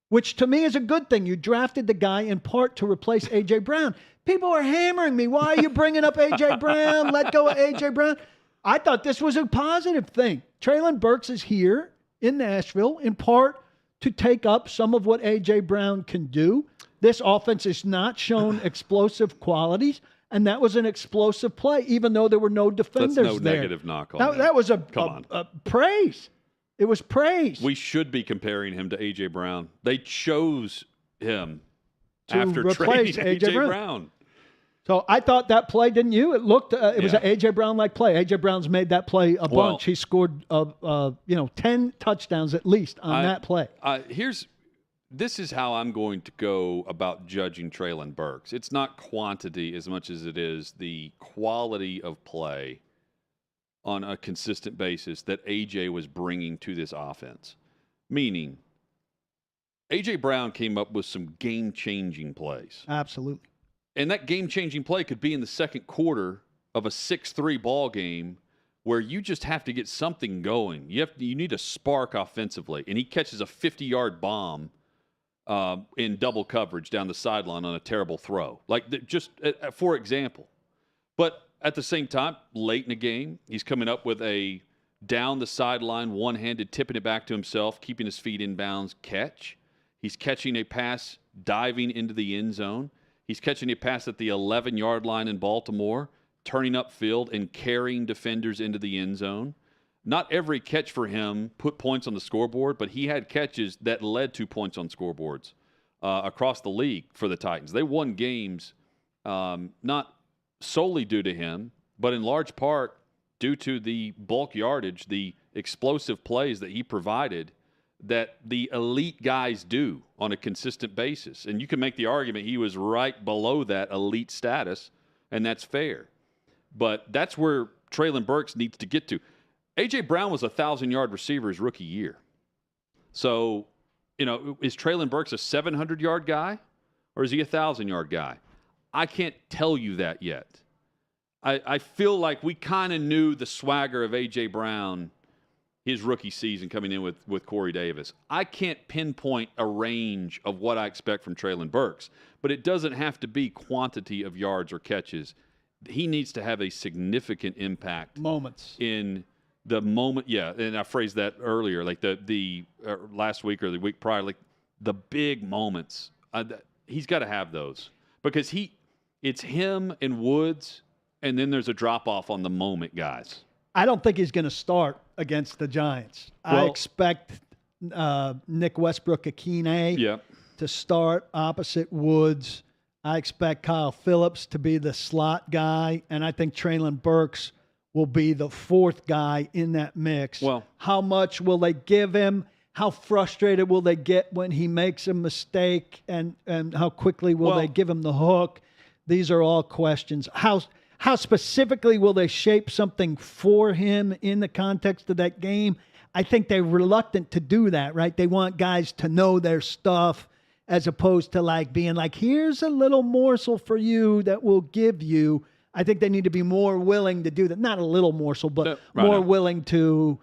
which to me is a good thing. You drafted the guy in part to replace A.J. Brown. People are hammering me. Why are you bringing up A.J. Brown? Let go of A.J. Brown. I thought this was a positive thing. Treylon Burks is here in Nashville in part to take up some of what A.J. Brown can do. This offense has not shown explosive qualities. And that was an explosive play, even though there were no defenders there. That's no negative knock on that was a praise. It was praise. We should be comparing him to A.J. Brown. They chose him after replace trading A.J. Brown. So I thought that play, didn't you? It looked, it was an A.J. Brown-like play. A.J. Brown's made that play a bunch. He scored, 10 touchdowns at least on that play. This is how I'm going to go about judging Treylon Burks. It's not quantity as much as it is the quality of play on a consistent basis that A.J. was bringing to this offense. Meaning, A.J. Brown came up with some game-changing plays. Absolutely. And that game-changing play could be in the second quarter of a 6-3 ball game where you just have to get something going. You need a spark offensively. And he catches a 50-yard bomb in double coverage down the sideline on a terrible throw. For example. But at the same time, late in the game, he's coming up with a down the sideline, one-handed, tipping it back to himself, keeping his feet in bounds catch. He's catching a pass, diving into the end zone. He's catching a pass at the 11-yard line in Baltimore, turning upfield and carrying defenders into the end zone. Not every catch for him put points on the scoreboard, but he had catches that led to points on scoreboards across the league for the Titans. They won games not solely due to him, but in large part due to the bulk yardage, the explosive plays that he provided that the elite guys do on a consistent basis. And you can make the argument he was right below that elite status, and that's fair. But that's where Treylon Burks needs to get to. A.J. Brown was a 1,000-yard receiver his rookie year. So, is Treylon Burks a 700-yard guy, or is he a 1,000-yard guy? I can't tell you that yet. I feel like we kind of knew the swagger of A.J. Brown his rookie season coming in with Corey Davis. I can't pinpoint a range of what I expect from Treylon Burks, but it doesn't have to be quantity of yards or catches. He needs to have a significant impact. Moments. In the moment, yeah, and I phrased that earlier, like the last week or the week prior, like the big moments. He's got to have those because it's him and Woods, and then there's a drop-off on the moment guys. I don't think he's going to start against the Giants. I expect Nick Westbrook-Akine to start opposite Woods. I expect Kyle Phillips to be the slot guy, and I think Treylon Burks will be the fourth guy in that mix. Well, how much will they give him? How frustrated will they get when he makes a mistake, and how quickly will they give him the hook? These are all questions. How specifically will they shape something for him in the context of that game? I think they're reluctant to do that, right? They want guys to know their stuff as opposed to being like, here's a little morsel for you that we'll give you. I think they need to be more willing to do that. Not a little morsel, but more willing to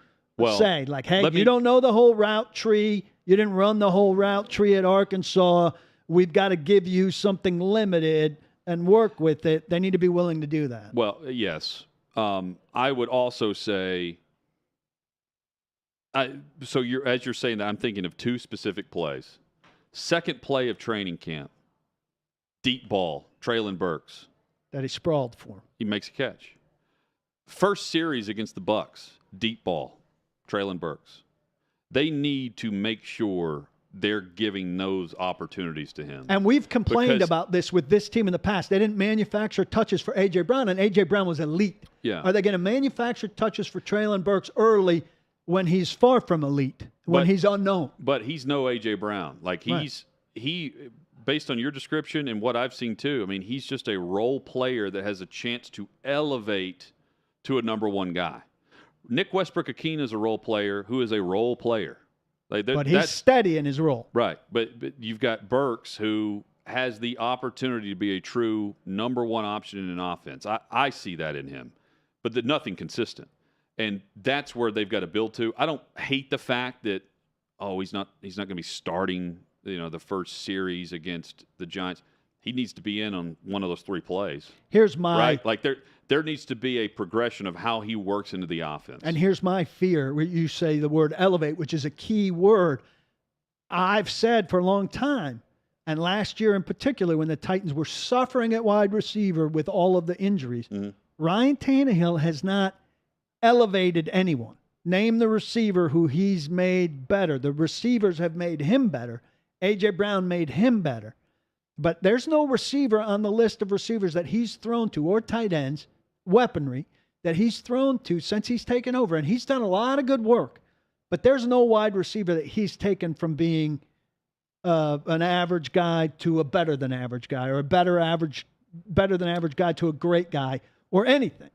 say, hey, you don't know the whole route tree. You didn't run the whole route tree at Arkansas. We've got to give you something limited and work with it. They need to be willing to do that. Well, yes. I would also say, as you're saying that, I'm thinking of two specific plays. Second play of training camp, deep ball, Treylon Burks. That he sprawled for. He makes a catch. First series against the Bucs, deep ball, Treylon Burks. They need to make sure they're giving those opportunities to him. And we've complained about this with this team in the past. They didn't manufacture touches for A.J. Brown, and A.J. Brown was elite. Yeah. Are they going to manufacture touches for Treylon Burks early when he's far from elite, when he's unknown? But he's no A.J. Brown. He, based on your description and what I've seen too, I mean, he's just a role player that has a chance to elevate to a number one guy. Nick Westbrook-Akine is a role player who is a role player. But he's steady in his role. Right. But you've got Burks, who has the opportunity to be a true number one option in an offense. I see that in him. But nothing consistent. And that's where they've got to build to. I don't hate the fact that, he's not going to be starting, the first series against the Giants. He needs to be in on one of those three plays. Here's my... Right? There needs to be a progression of how he works into the offense. And here's my fear, where you say the word elevate, which is a key word. I've said for a long time, and last year in particular, when the Titans were suffering at wide receiver with all of the injuries, Ryan Tannehill has not elevated anyone. Name the receiver who he's made better. The receivers have made him better. A.J. Brown made him better. But there's no receiver on the list of receivers that he's thrown to, or tight ends, weaponry, that he's thrown to since he's taken over. And he's done a lot of good work. But there's no wide receiver that he's taken from being an average guy to a better than average guy, or a better than average guy to a great guy, or anything.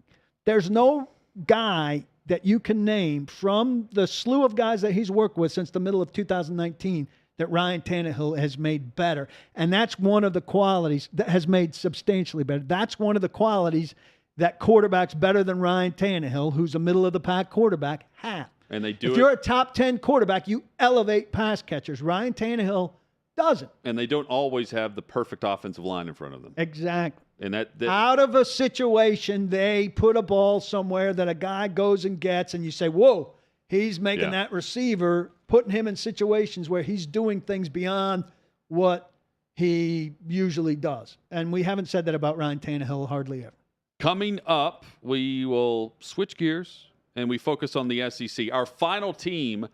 There's no guy that you can name from the slew of guys that he's worked with since the middle of 2019 that Ryan Tannehill has made better. And that's one of the qualities that has made substantially better. That's one of the qualities that quarterbacks better than Ryan Tannehill, who's a middle-of-the-pack quarterback, have. And they do if you're a top 10 quarterback, you elevate pass catchers. Ryan Tannehill doesn't. And they don't always have the perfect offensive line in front of them. Exactly. And that out of a situation, they put a ball somewhere that a guy goes and gets, and you say, whoa, he's making that receiver, putting him in situations where he's doing things beyond what he usually does. And we haven't said that about Ryan Tannehill hardly ever. Coming up, we will switch gears and we focus on the SEC. Our final team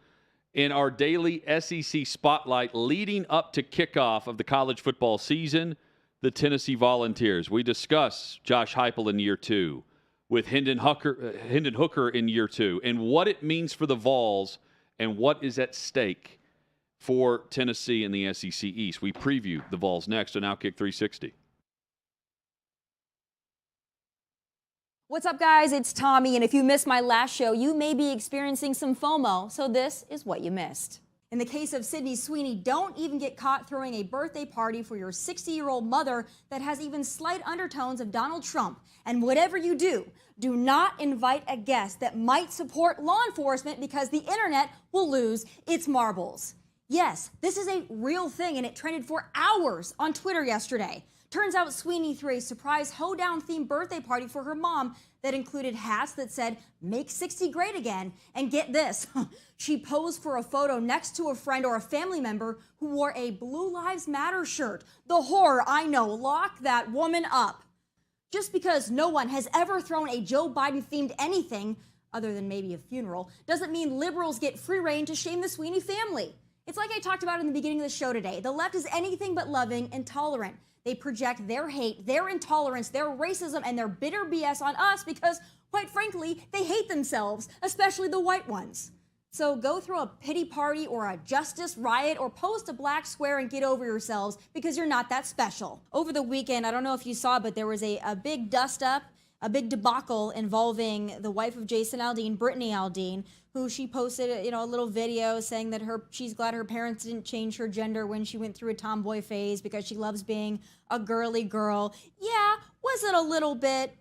in our daily SEC spotlight leading up to kickoff of the college football season, the Tennessee Volunteers. We discuss Josh Heupel in year 2, with Hendon Hooker in year 2, and what it means for the Vols and what is at stake for Tennessee in the SEC East. We preview the Vols next on OutKick 360. What's up, guys? It's Tommy, and if you missed my last show, you may be experiencing some FOMO, so this is what you missed. In the case of Sydney Sweeney, don't even get caught throwing a birthday party for your 60-year-old mother that has even slight undertones of Donald Trump. And whatever you do, do not invite a guest that might support law enforcement, because the internet will lose its marbles. Yes, this is a real thing, and it trended for hours on Twitter yesterday. Turns out Sweeney threw a surprise hoedown themed birthday party for her mom that included hats that said, "Make 60 great again." And get this, she posed for a photo next to a friend or a family member who wore a Blue Lives Matter shirt. The horror, I know, lock that woman up. Just because no one has ever thrown a Joe Biden themed anything, other than maybe a funeral, doesn't mean liberals get free rein to shame the Sweeney family. It's like I talked about in the beginning of the show today. The left is anything but loving and tolerant. They project their hate, their intolerance, their racism, and their bitter BS on us because, quite frankly, they hate themselves, especially the white ones. So go throw a pity party or a justice riot or post a black square and get over yourselves, because you're not that special. Over the weekend, I don't know if you saw, but there was a big dust-up, a big debacle involving the wife of Jason Aldean, Brittany Aldean, who she posted a little video saying that she's glad her parents didn't change her gender when she went through a tomboy phase because she loves being a girly girl. Yeah, was it a little bit,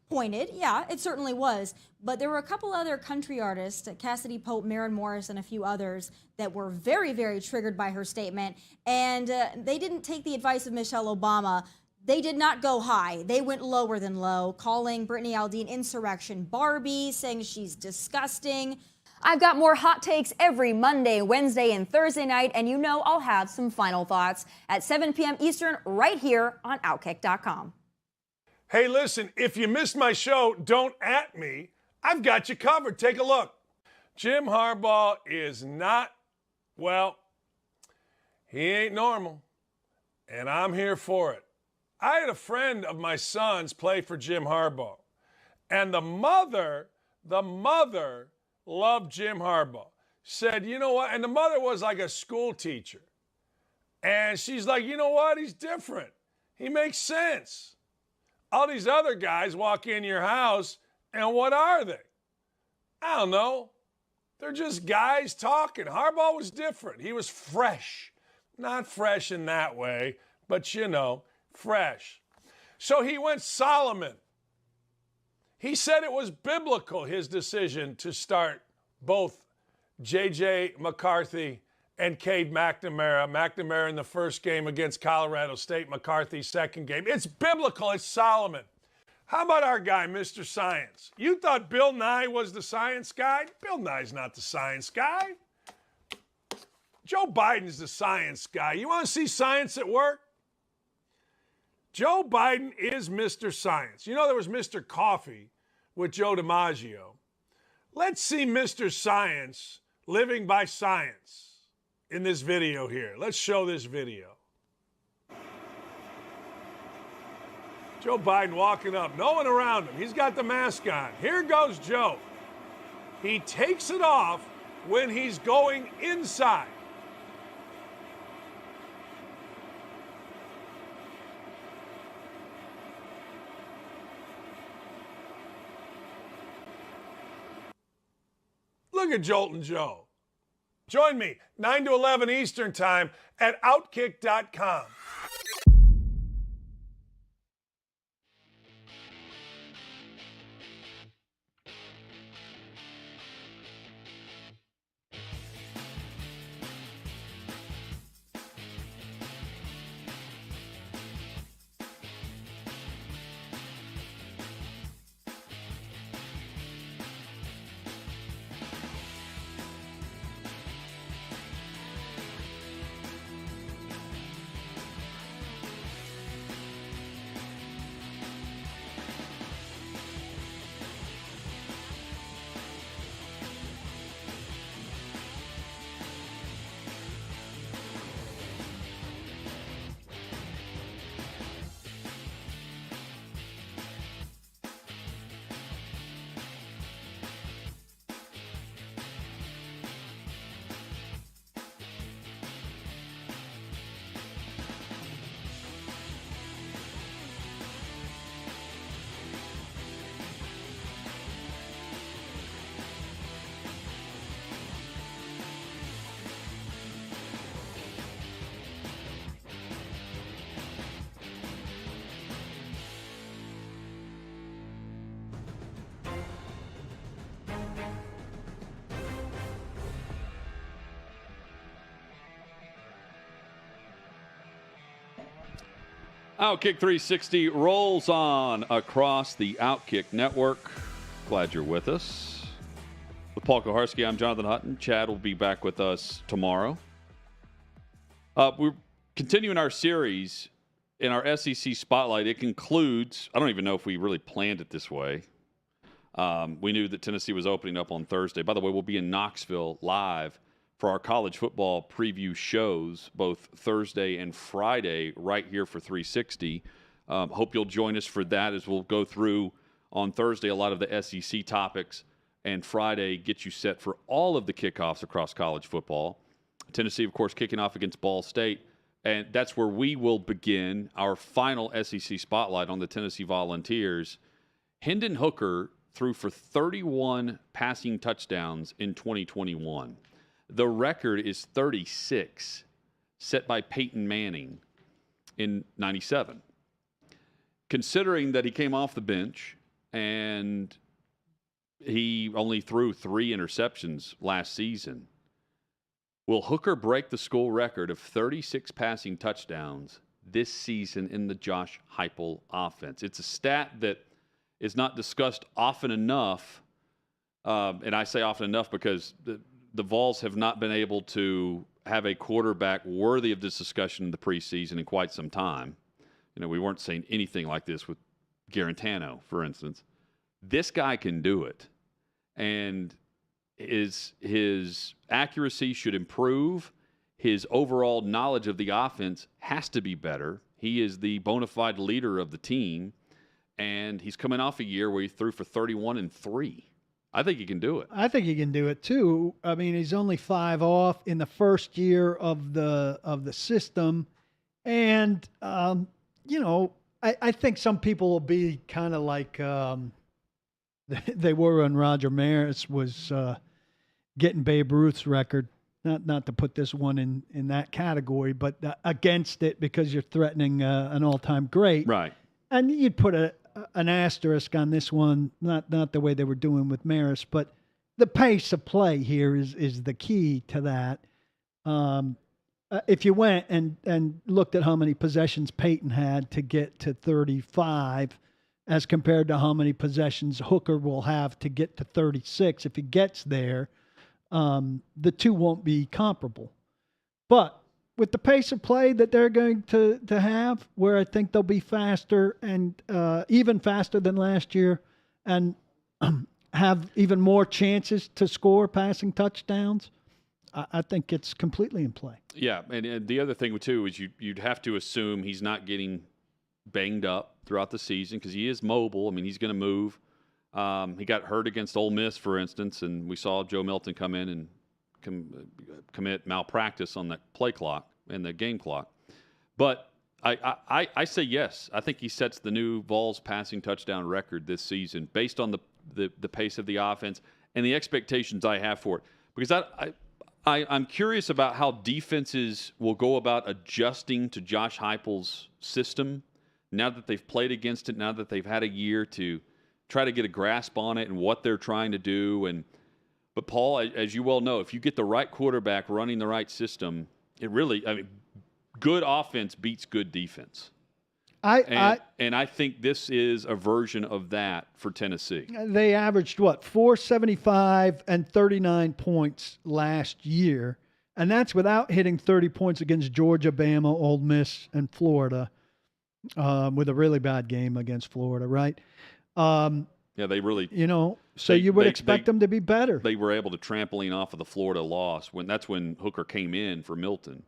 pointed? Yeah, it certainly was. But there were a couple other country artists, Cassidy Pope, Maren Morris, and a few others, that were very, very triggered by her statement. And they didn't take the advice of Michelle Obama. They did not go high. They went lower than low, calling Brittany Aldean Insurrection Barbie, saying she's disgusting. I've got more hot takes every Monday, Wednesday, and Thursday night, and I'll have some final thoughts at 7 p.m. Eastern right here on OutKick.com. Hey, listen, if you missed my show, don't at me. I've got you covered. Take a look. Jim Harbaugh is not, he ain't normal, and I'm here for it. I had a friend of my son's play for Jim Harbaugh, and the mother loved Jim Harbaugh. Said, you know what? And the mother was like a school teacher. And she's like, you know what? He's different. He makes sense. All these other guys walk in your house, and what are they? I don't know. They're just guys talking. Harbaugh was different. He was fresh. Not fresh in that way, but fresh. So he went Solomon. He said it was biblical, his decision to start both J.J. McCarthy and Cade McNamara. McNamara in the first game against Colorado State, McCarthy's second game. It's biblical. It's Solomon. How about our guy, Mr. Science? You thought Bill Nye was the science guy? Bill Nye's not the science guy. Joe Biden's the science guy. You want to see science at work? Joe Biden is Mr. Science. There was Mr. Coffee with Joe DiMaggio. Let's see Mr. Science living by science in this video here. Let's show this video. Joe Biden walking up, no one around him. He's got the mask on. Here goes Joe. He takes it off when he's going inside. Look at Joltin' Joe. Join me 9 to 11 Eastern Time at OutKick.com. OutKick 360 rolls on across the OutKick network. Glad you're with us. With Paul Koharski, I'm Jonathan Hutton. Chad will be back with us tomorrow. We're continuing our series in our SEC Spotlight. It concludes, I don't even know if we really planned it this way. We knew that Tennessee was opening up on Thursday. By the way, we'll be in Knoxville live for our college football preview shows, both Thursday and Friday, right here for 360. Hope you'll join us for that as we'll go through on Thursday a lot of the SEC topics, and Friday get you set for all of the kickoffs across college football. Tennessee, of course, kicking off against Ball State, and that's where we will begin our final SEC Spotlight on the Tennessee Volunteers. Hendon Hooker threw for 31 passing touchdowns in 2021. The record is 36, set by Peyton Manning in 97. Considering that he came off the bench and he only threw 3 interceptions last season, will Hooker break the school record of 36 passing touchdowns this season in the Josh Heupel offense? It's a stat that is not discussed often enough, and I say often enough because the Vols have not been able to have a quarterback worthy of this discussion in the preseason in quite some time. You know, we weren't saying anything like this with Garantano, for instance. This guy can do it, and his accuracy should improve. His overall knowledge of the offense has to be better. He is the bona fide leader of the team, and he's coming off a year where he threw for 31 and 3. I think he can do it. I think he can do it too. I mean, he's only 5 off in the first year of the system, and you know, I think some people will be kind of like they were when Roger Maris was getting Babe Ruth's record. Not to put this one in that category, but against it because you're threatening an all-time great, right? And you'd put an asterisk on this one, not the way they were doing with Maris, but the pace of play here is the key to that. If you went and looked at how many possessions Peyton had to get to 35 as compared to how many possessions Hooker will have to get to 36, if he gets there, the two won't be comparable. But with the pace of play that they're going to have, where I think they'll be faster and even faster than last year and have even more chances to score passing touchdowns, I think it's completely in play. Yeah, and the other thing, too, is you'd have to assume he's not getting banged up throughout the season because he is mobile. I mean, he's going to move. He got hurt against Ole Miss, for instance, and we saw Joe Milton come in and commit malpractice on the play clock and the game clock. But I say yes. I think he sets the new Vols passing touchdown record this season based on the pace of the offense and the expectations I have for it. Because I'm curious about how defenses will go about adjusting to Josh Heupel's system now that they've played against it, now that they've had a year to try to get a grasp on it and what they're trying to do. But Paul, as you well know, if you get the right quarterback running the right system, it really, good offense beats good defense. And I think this is a version of that for Tennessee. They averaged, 475 and 39 points last year, and that's without hitting 30 points against Georgia, Bama, Ole Miss, and Florida, with a really bad game against Florida, right? Yeah, they really, so you would expect them to be better. They were able to trampoline off of the Florida loss that's when Hooker came in for Milton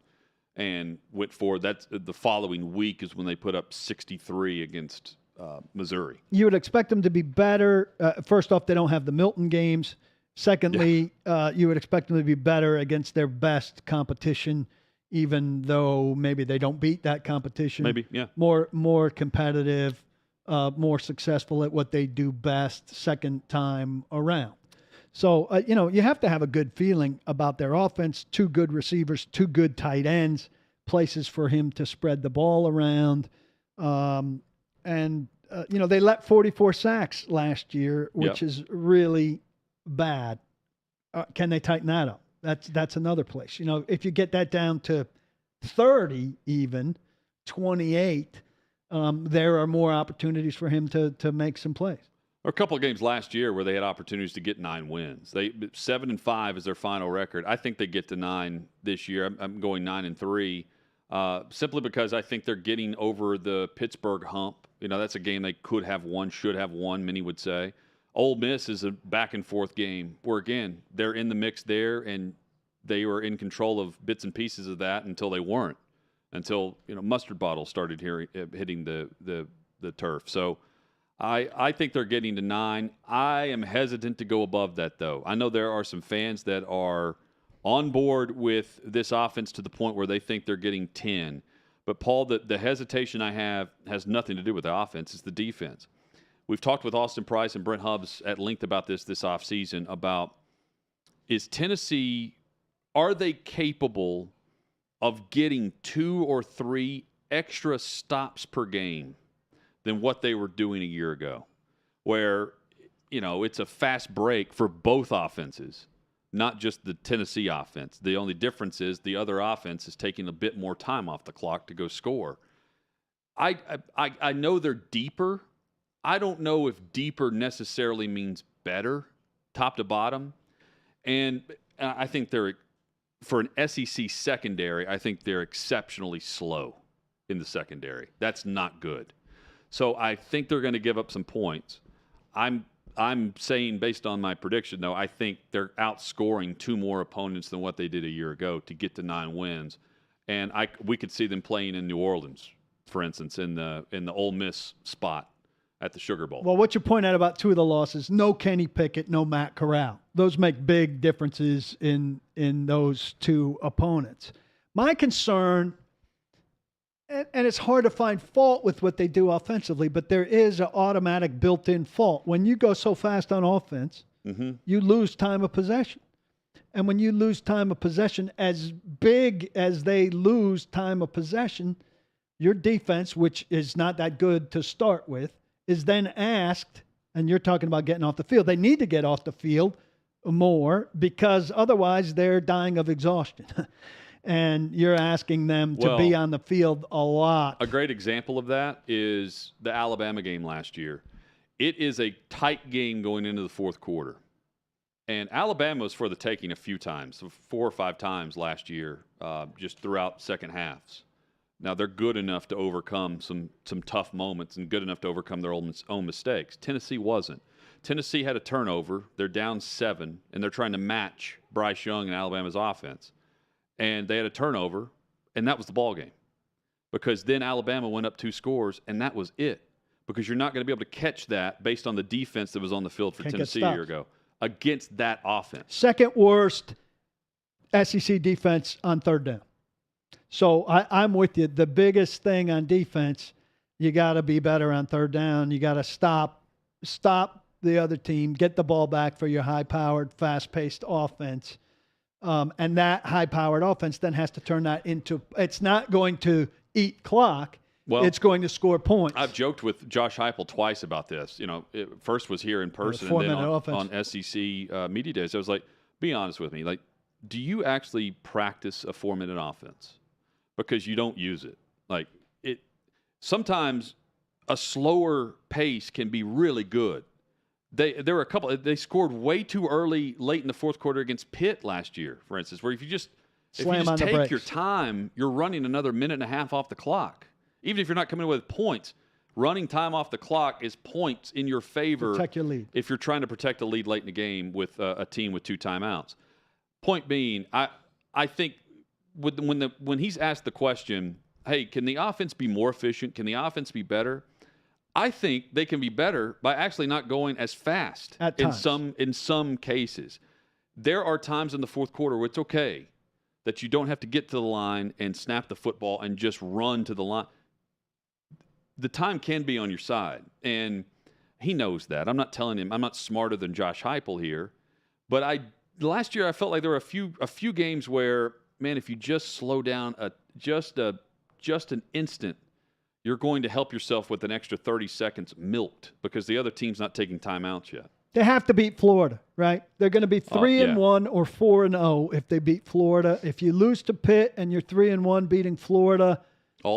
and went forward. That's the following week is when they put up 63 against Missouri. You would expect them to be better. First off, they don't have the Milton games. Secondly, you would expect them to be better against their best competition, even though maybe they don't beat that competition. Maybe, yeah. More competitive. More successful at what they do best second time around. So, you have to have a good feeling about their offense, 2 good receivers, 2 good tight ends, places for him to spread the ball around. They let 44 sacks last year, which is really bad. Can they tighten that up? That's another place. If you get that down to 30 even, 28, there are more opportunities for him to make some plays. A couple of games last year where they had opportunities to get 9 wins. 7-5 is their final record. I think they get to 9 this year. I'm going 9-3, simply because I think they're getting over the Pittsburgh hump. That's a game they could have won, should have won, many would say. Ole Miss is a back and forth game where, again, they're in the mix there, and they were in control of bits and pieces of that until they weren't. Until mustard bottles started hitting the turf. So I think they're getting to 9. I am hesitant to go above that, though. I know there are some fans that are on board with this offense to the point where they think they're getting 10. But, Paul, the hesitation I have has nothing to do with the offense. It's the defense. We've talked with Austin Price and Brent Hubbs at length about this offseason about is Tennessee, are they capable of getting 2 or 3 extra stops per game than what they were doing a year ago, where, it's a fast break for both offenses, not just the Tennessee offense. The only difference is the other offense is taking a bit more time off the clock to go score. I know they're deeper. I don't know if deeper necessarily means better, top to bottom. And I think for an SEC secondary, I think they're exceptionally slow in the secondary. That's not good. So I think they're going to give up some points. I'm saying, based on my prediction, though, I think they're outscoring 2 more opponents than what they did a year ago to get to 9 wins. And we could see them playing in New Orleans, for instance, in the Ole Miss spot at the Sugar Bowl. Well, what you point out about 2 of the losses, no Kenny Pickett, no Matt Corral. Those make big differences in those 2 opponents. My concern, and it's hard to find fault with what they do offensively, but there is an automatic built-in fault. When you go so fast on offense, you lose time of possession. And when you lose time of possession, as big as they lose time of possession, your defense, which is not that good to start with, is then asked, and you're talking about getting off the field. They need to get off the field more because otherwise they're dying of exhaustion. And you're asking them to be on the field a lot. A great example of that is the Alabama game last year. It is a tight game going into the fourth quarter. And Alabama was for the taking a few times, 4 or 5 times last year, just throughout second halves. Now, they're good enough to overcome some tough moments and good enough to overcome their own mistakes. Tennessee wasn't. Tennessee had a turnover. They're down 7, and they're trying to match Bryce Young and Alabama's offense. And they had a turnover, and that was the ball game. because then Alabama went up 2 scores, and that was it. Because you're not going to be able to catch that based on the defense that was on the field for Tennessee a year ago against that offense. Second worst SEC defense on third down. So I'm with you. The biggest thing on defense, you got to be better on third down. You got to stop the other team, get the ball back for your high-powered, fast-paced offense. And that high-powered offense then has to turn that into – it's not going to eat clock. Well, it's going to score points. I've joked with Josh Heupel twice about this. You know, it first was here in person and then on SEC Media Days. I was like, be honest with me. Like, do you actually practice a 4-minute offense? Because you don't use it. Like, sometimes a slower pace can be really good. There were a couple. They scored way too early, late in the fourth quarter against Pitt last year, for instance, where if you just take your time, you're running another minute and a half off the clock. Even if you're not coming with points, running time off the clock is points in your favor. Protect your lead. If you're trying to protect a lead late in the game with a team with 2 timeouts. Point being, I think when he's asked the question, hey, can the offense be more efficient? Can the offense be better? I think they can be better by actually not going as fast in some cases. There are times in the fourth quarter where it's okay that you don't have to get to the line and snap the football and just run to the line. The time can be on your side, and he knows that. I'm not telling him I'm not smarter than Josh Heupel here, but last year I felt like there were a few games where, man, if you just slow down just an instant, you're going to help yourself with an extra 30 seconds milked because the other team's not taking timeouts yet. They have to beat Florida, right? They're going to be 3-1 or 4-0 if they beat Florida. If you lose to Pitt and you're 3-1 beating Florida,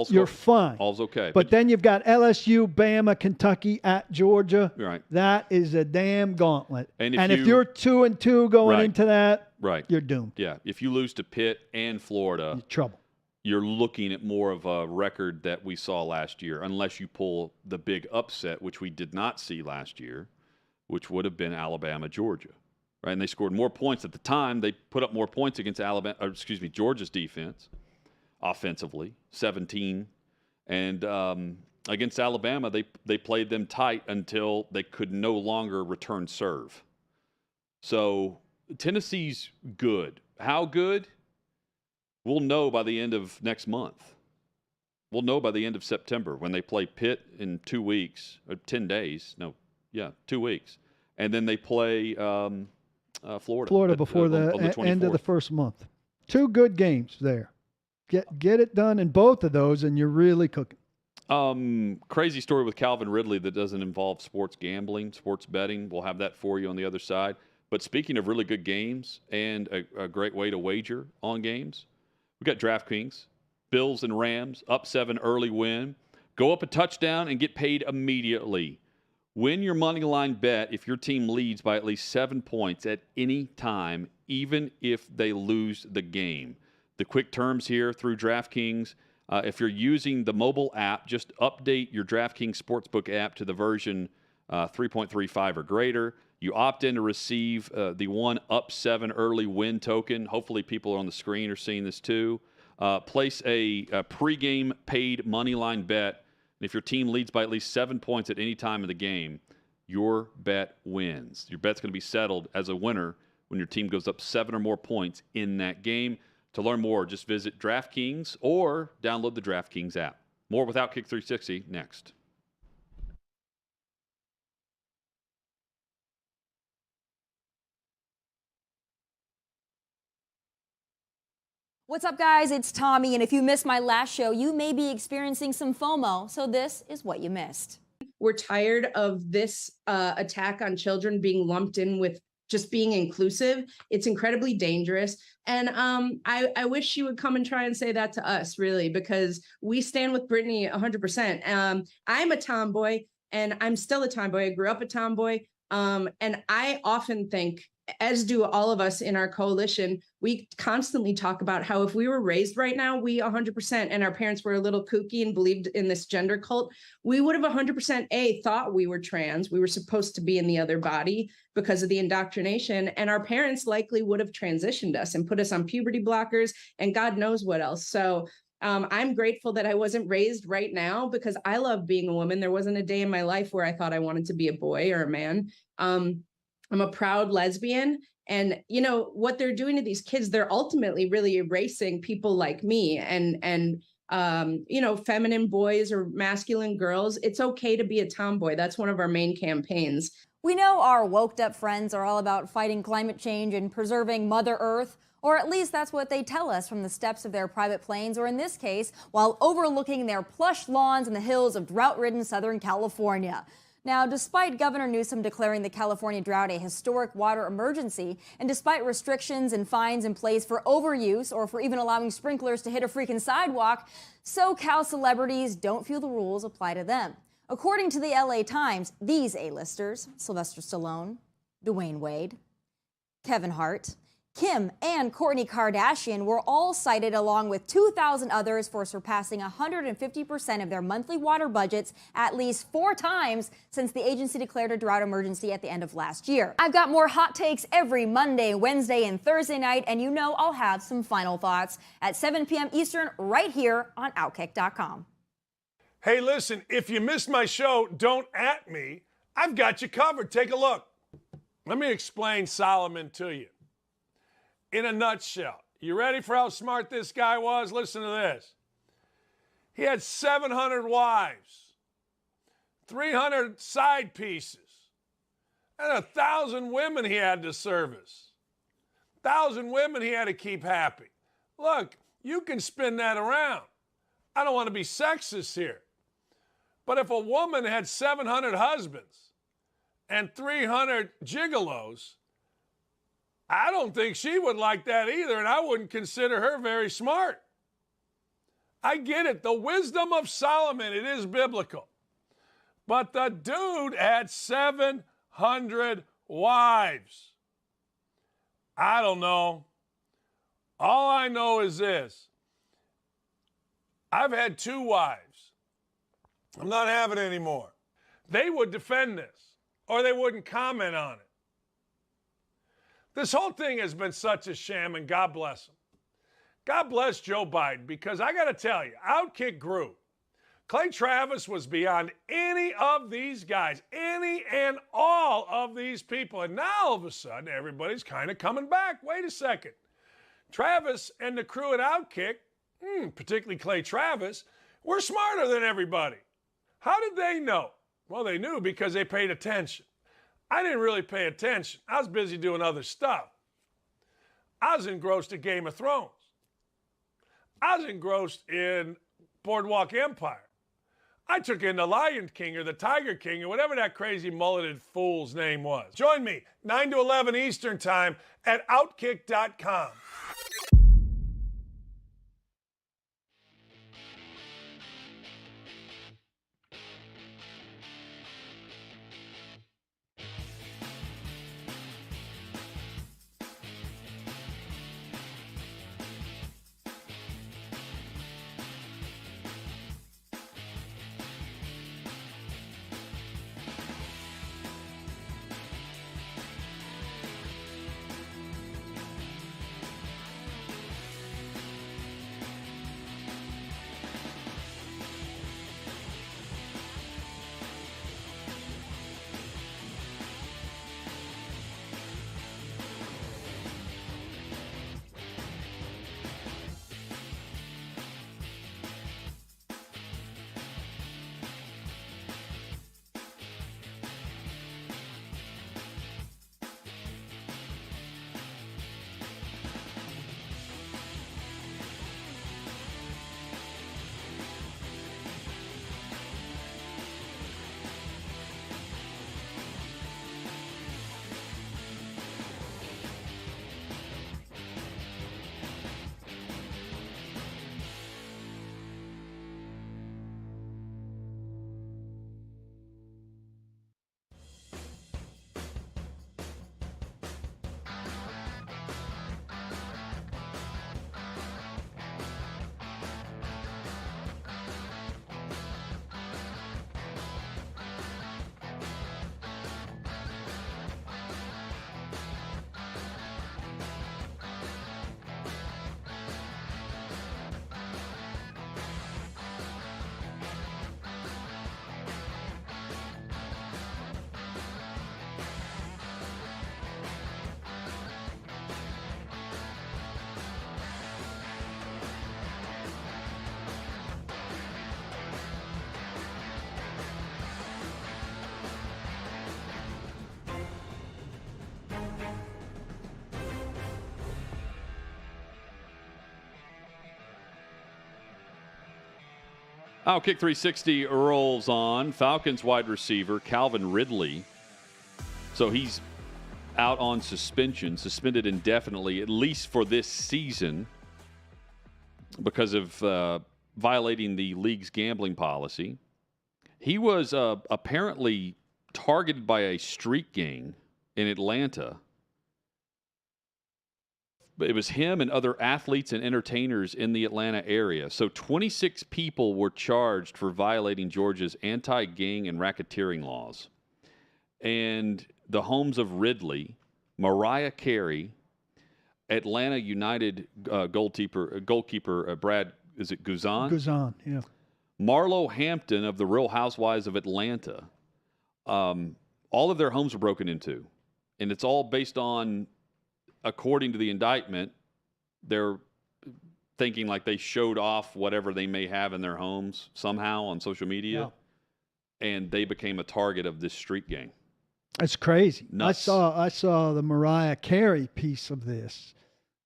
you're fine. All's okay. But then you've got LSU, Bama, Kentucky at Georgia. Right. That is a damn gauntlet. And if you're 2-2 going into that, right, you're doomed. Yeah. If you lose to Pitt and Florida, you're trouble. You're looking at more of a record that we saw last year, unless you pull the big upset, which we did not see last year, which would have been Alabama, Georgia. Right? And they scored more points at the time. They put up more points against Georgia's defense. Offensively, 17, and against Alabama, they played them tight until they could no longer return serve. So Tennessee's good. How good? We'll know by the end of next month. We'll know by the end of September when they play Pitt in 2 weeks, or 10 days. 2 weeks, and then they play Florida before the end of the first month. 2 good games there. Get it done in both of those, and you're really cooking. Crazy story with Calvin Ridley that doesn't involve sports gambling, sports betting. We'll have that for you on the other side. But speaking of really good games and a great way to wager on games, we got DraftKings, Bills and Rams, up 7 early win. Go up a touchdown and get paid immediately. Win your money line bet if your team leads by at least 7 points at any time, even if they lose the game. The quick terms here through DraftKings. If you're using the mobile app, just update your DraftKings Sportsbook app to the version 3.35 or greater. You opt in to receive the one up 7 early win token. Hopefully people on the screen are seeing this too. Place a pregame paid money line bet. And if your team leads by at least 7 points at any time of the game, your bet wins. Your bet's going to be settled as a winner when your team goes up 7 or more points in that game. To learn more, just visit DraftKings or download the DraftKings app. More with OutKick 360 next. What's up, guys? It's Tommy, and if you missed my last show, you may be experiencing some FOMO, so this is what you missed. We're tired of this attack on children being lumped in with just being inclusive. It's incredibly dangerous. And I wish she would come and try and say that to us, really, because we stand with Brittany 100%. I'm a tomboy, and I'm still a tomboy. I grew up a tomboy. And I often think, as do all of us in our coalition, we constantly talk about how if we were raised right now, we 100%, and our parents were a little kooky and believed in this gender cult, we would have 100% thought we were trans. We were supposed to be in the other body because of the indoctrination. And our parents likely would have transitioned us and put us on puberty blockers and God knows what else. So I'm grateful that I wasn't raised right now because I love being a woman. There wasn't a day in my life where I thought I wanted to be a boy or a man. I'm a proud lesbian. And, you know, what they're doing to these kids, they're ultimately really erasing people like me and you know, feminine boys or masculine girls. It's okay to be a tomboy. That's one of our main campaigns. We know our woked up friends are all about fighting climate change and preserving Mother Earth, or at least that's what they tell us from the steps of their private planes, or in this case, while overlooking their plush lawns in the hills of drought-ridden Southern California. Now, despite Governor Newsom declaring the California drought a historic water emergency, and despite restrictions and fines in place for overuse or for even allowing sprinklers to hit a freaking sidewalk, SoCal celebrities don't feel the rules apply to them. According to the LA Times, these A-listers, Sylvester Stallone, Dwayne Wade, Kevin Hart, Kim and Kourtney Kardashian were all cited along with 2,000 others for surpassing 150% of their monthly water budgets at least 4 times since the agency declared a drought emergency at the end of last year. I've got more hot takes every Monday, Wednesday, and Thursday night, and you know I'll have some final thoughts at 7 p.m. Eastern right here on OutKick.com. Hey, listen, if you missed my show, don't at me. I've got you covered. Take a look. Let me explain Solomon to you. In a nutshell, you ready for how smart this guy was? Listen to this. He had 700 wives, 300 side pieces, and 1,000 women he had to service. 1,000 women he had to keep happy. Look, you can spin that around. I don't want to be sexist here. But if a woman had 700 husbands and 300 gigolos, I don't think she would like that either, and I wouldn't consider her very smart. I get it. The wisdom of Solomon, it is biblical. But the dude had 700 wives. I don't know. All I know is this. I've had 2 wives. I'm not having it anymore. They would defend this, or they wouldn't comment on it. This whole thing has been such a sham, and God bless him. God bless Joe Biden, because I got to tell you, OutKick grew. Clay Travis was beyond any of these guys, any and all of these people. And now all of a sudden, everybody's kind of coming back. Wait a second. Travis and the crew at OutKick, particularly Clay Travis, were smarter than everybody. How did they know? Well, they knew because they paid attention. I didn't really pay attention. I was busy doing other stuff. I was engrossed in Game of Thrones. I was engrossed in Boardwalk Empire. I took in the Lion King or the Tiger King or whatever that crazy mulleted fool's name was. Join me 9 to 11 Eastern Time at OutKick.com. OutKick 360 rolls on. Falcons wide receiver Calvin Ridley. So he's out on suspension, suspended indefinitely, at least for this season, because of violating the league's gambling policy. He was apparently targeted by a street gang in Atlanta. But it was him and other athletes and entertainers in the Atlanta area. So 26 people were charged for violating Georgia's anti-gang and racketeering laws. And the homes of Ridley, Mariah Carey, Atlanta United goalkeeper Brad, is it Guzan? Guzan, yeah. Marlo Hampton of the Real Housewives of Atlanta. All of their homes were broken into. And it's all based on, according to the indictment, they're thinking like they showed off whatever they may have in their homes somehow on social media. Yeah. And they became a target of this street gang. That's crazy. Nuts. I saw the Mariah Carey piece of this,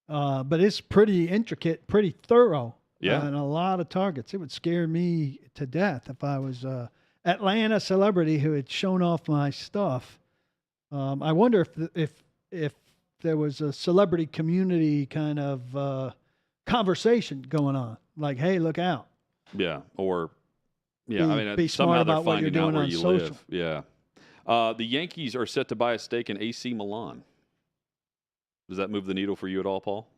but it's pretty intricate, pretty thorough, and a lot of targets. It would scare me to death if I was a Atlanta celebrity who had shown off my stuff. I wonder if there was a celebrity community kind of conversation going on, like, "Hey, look out!" Yeah, or I mean, be somehow smart they're about what you're finding out doing where on you social. live. Yeah. The Yankees are set to buy a stake in AC Milan. Does that move the needle for you at all, Paul?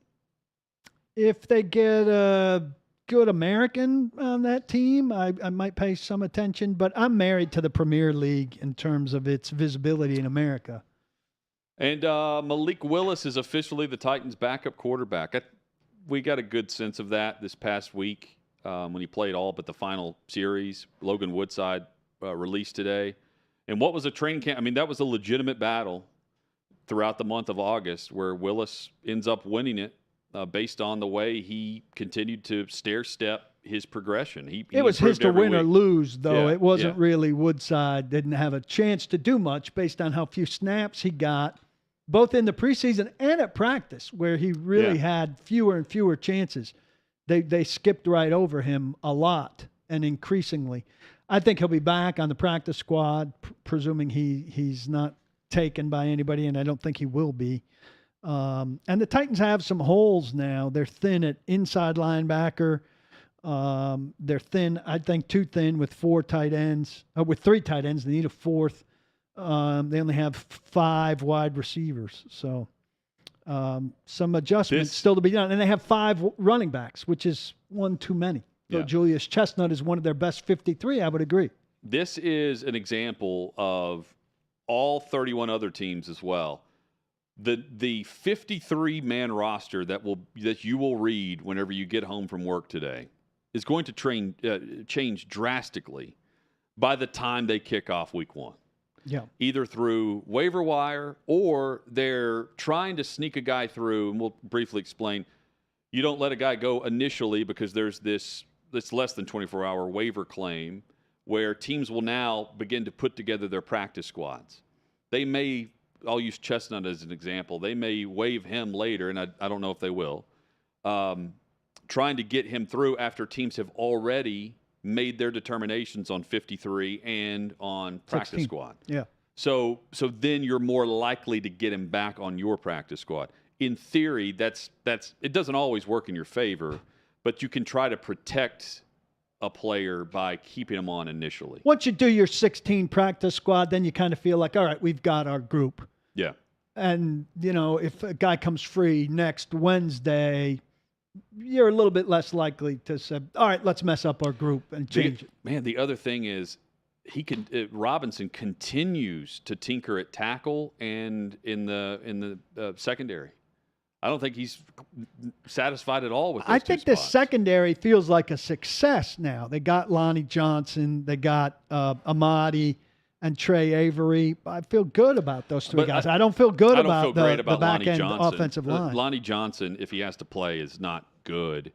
If they get a good American on that team, I might pay some attention. But I'm married to the Premier League in terms of its visibility in America. And Malik Willis is officially the Titans' backup quarterback. We got a good sense of that this past week when he played all but the final series. Logan Woodside released today. And what was a training camp? I mean, that was a legitimate battle throughout the month of August where Willis ends up winning it based on the way he continued to stair-step his progression. It was his to win or lose, though. Yeah, it wasn't really Woodside didn't have a chance to do much based on how few snaps he got, both in the preseason and at practice, where he really had fewer and fewer chances. They skipped right over him a lot and increasingly. I think he'll be back on the practice squad, presuming he's not taken by anybody, and I don't think he will be. And the Titans have some holes now. They're thin at inside linebacker. They're thin, I think, too thin with with 3 tight ends. They need a fourth. They only have 5 wide receivers. So some adjustments still to be done. And they have 5 running backs, which is one too many. So Julius Chestnut is one of their best 53, I would agree. This is an example of all 31 other teams as well. The 53-man roster that you will read whenever you get home from work today is going to change drastically by the time they kick off week 1. Yeah. Either through waiver wire or they're trying to sneak a guy through, and we'll briefly explain. You don't let a guy go initially because there's this less than 24-hour waiver claim where teams will now begin to put together their practice squads. I'll use Chestnut as an example. They may waive him later, and I don't know if they will, trying to get him through after teams have already made their determinations on 53 and on practice 16. squad. Yeah. So then you're more likely to get him back on your practice squad. In theory, that's it doesn't always work in your favor, but you can try to protect a player by keeping him on initially. Once you do your 16 practice squad, then you kind of feel like, all right, we've got our group. Yeah. And, if a guy comes free next Wednesday, you're a little bit less likely to say, all right, let's mess up our group and change it. Man, the other thing is Robinson continues to tinker at tackle and in the secondary. I don't think he's satisfied at all with those I think the secondary feels like a success now. They got Lonnie Johnson. They got Amadi and Trey Avery. I feel good about those 3 guys. I don't feel good about the back-end offensive line. Lonnie Johnson, if he has to play, is not good.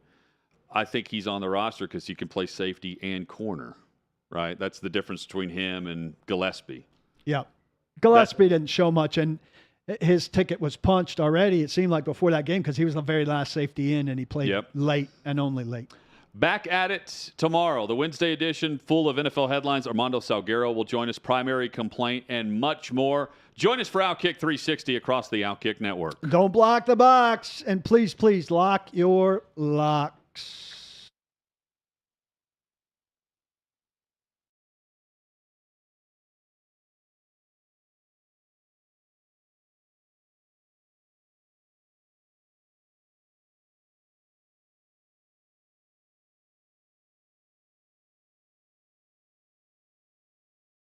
I think he's on the roster because he can play safety and corner, right? That's the difference between him and Gillespie. Yeah. Gillespie didn't show much, and his ticket was punched already, it seemed like, before that game because he was the very last safety in, and he played late and only late. Back at it tomorrow, the Wednesday edition, full of NFL headlines. Armando Salguero will join us, primary complaint, and much more. Join us for OutKick 360 across the OutKick network. Don't block the box, and please, please lock your locks.